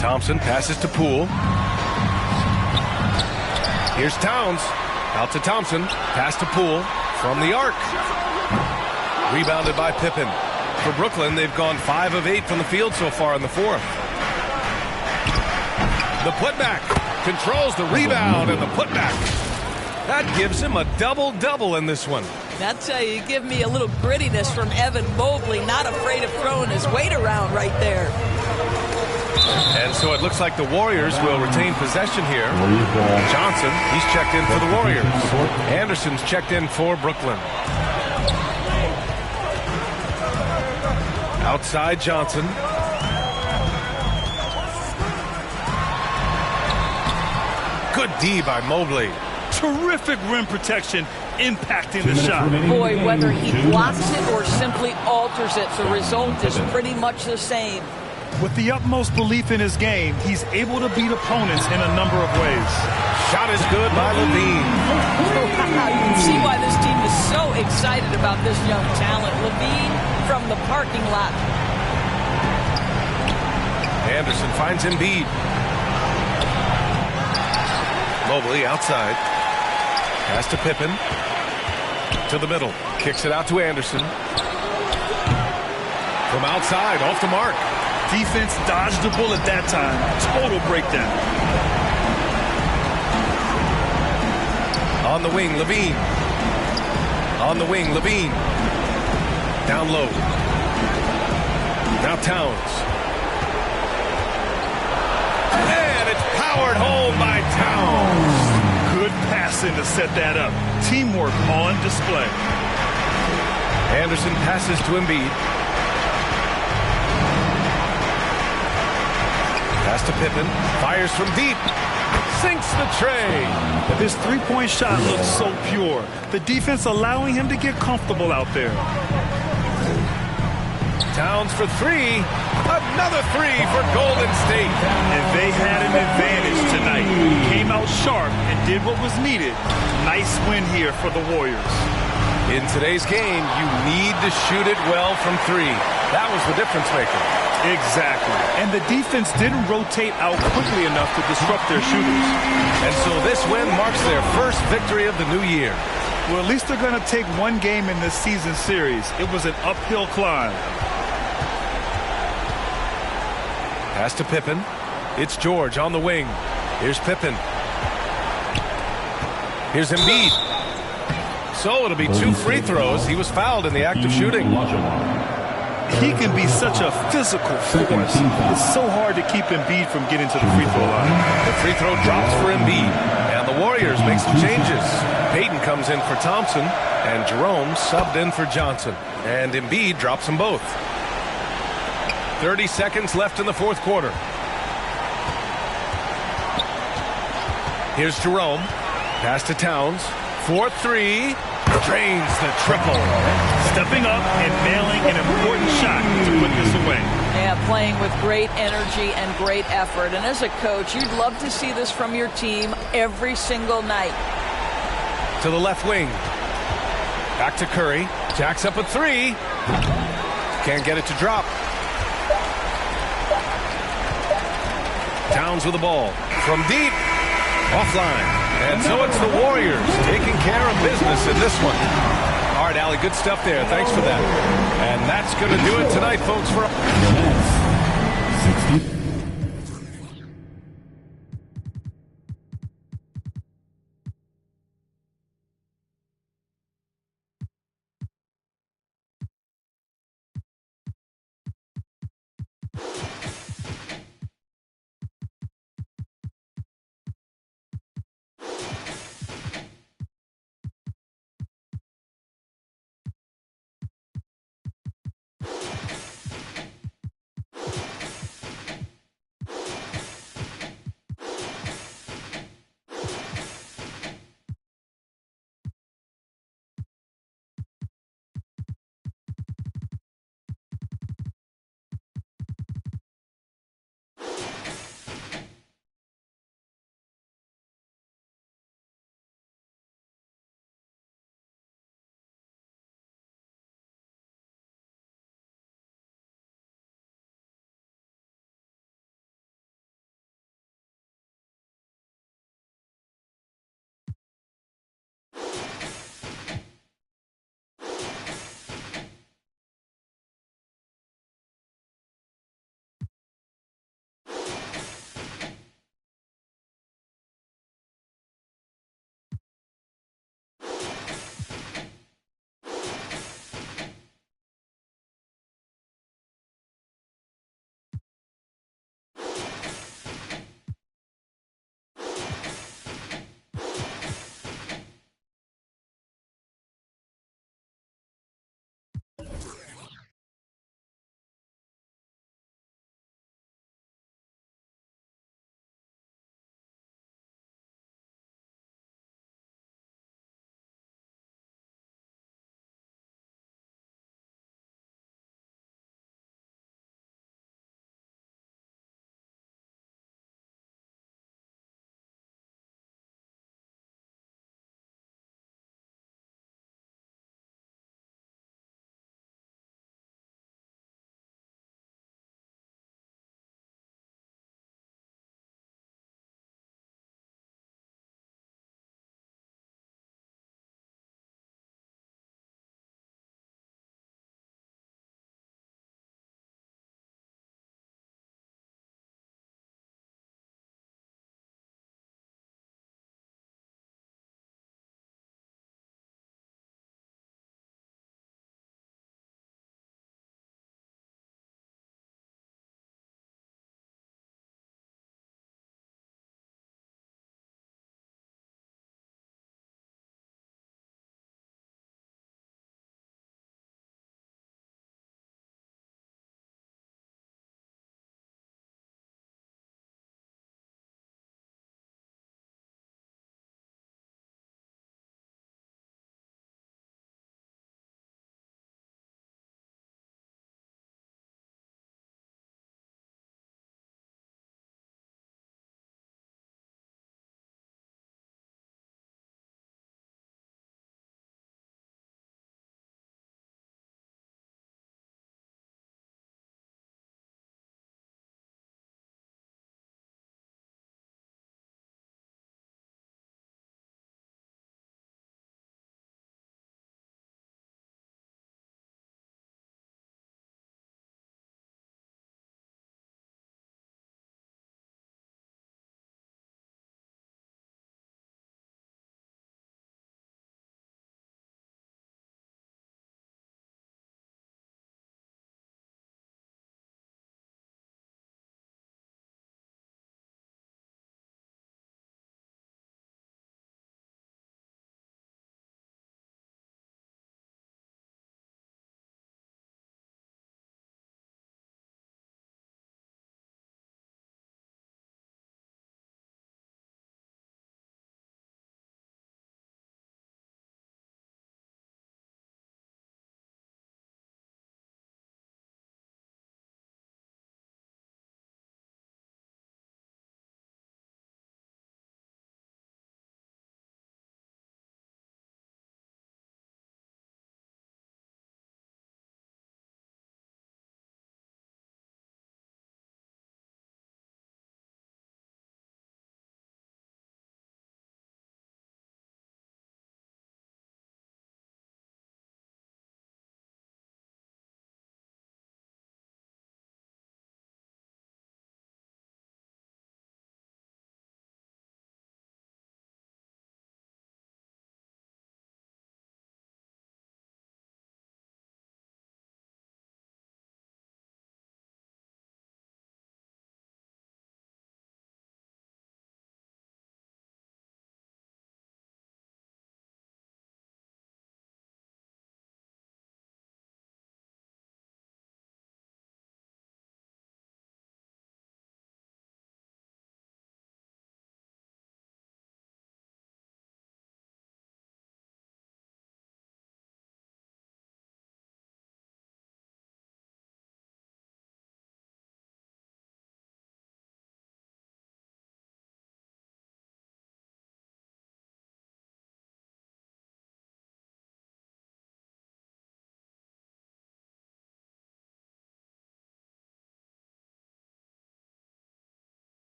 Thompson passes to Poole. Here's Towns. Out to Thompson. Pass to Poole from the arc. Rebounded by Pippen. For Brooklyn, they've gone 5 of 8 from the field so far in the fourth. The putback. Controls the rebound and the putback. That gives him a double-double in this one. I tell you, give me a little grittiness from Evan Mobley. Not afraid of throwing his weight around right there. And so it looks like the Warriors will retain possession here. Johnson, he's checked in for the Warriors. Anderson's checked in for Brooklyn. Outside Johnson. Good D by Mobley. Terrific rim protection impacting the shot. Boy, whether he blocks it or simply alters it, the result is pretty much the same. With the utmost belief in his game, he's able to beat opponents in a number of ways. Shot is good by Levine. You can see why this team is so excited about this young talent. Levine from the parking lot. Anderson finds Embiid. Mobley outside. Pass to Pippen. To the middle. Kicks it out to Anderson. From outside, off the mark. Defense dodged the bullet that time. Total breakdown. On the wing, Levine. On the wing, Levine. Down low. Now Towns. And it's powered home by Towns. Good passing to set that up. Teamwork on display. Anderson passes to Embiid. Pass to Pippen. Fires from deep. Sinks the tray. This three-point shot looks so pure. The defense allowing him to get comfortable out there. Towns for three. Another three for Golden State. And they had an advantage tonight. Came out sharp and did what was needed. Nice win here for the Warriors. In today's game, you need to shoot it well from three. That was the difference maker. Exactly. And the defense didn't rotate out quickly enough to disrupt their shooters. And so this win marks their first victory of the new year. Well, at least they're going to take one game in this season series. It was an uphill climb. Pass to Pippen. It's George on the wing. Here's Pippen. Here's Embiid. So it'll be 2 free throws. He was fouled in the act of shooting. He can be such a physical force. It's so hard to keep Embiid from getting to the free throw line. The free throw drops for Embiid. And the Warriors make some changes. Payton comes in for Thompson, and Jerome subbed in for Johnson. And Embiid drops them both. 30 seconds left in the fourth quarter. Here's Jerome. Pass to Towns. 4-3. Drains the triple. Stepping up and nailing an important shot to put this away. Yeah, playing with great energy and great effort. And as a coach, you'd love to see this from your team every single night. To the left wing. Back to Curry. Jacks up a three. Can't get it to drop. Towns with the ball. From deep. Offline. And so it's the Warriors taking care of business in this one. All right, Allie, good stuff there. Thanks for that. And that's going to do it tonight, folks. For the Nets, 60.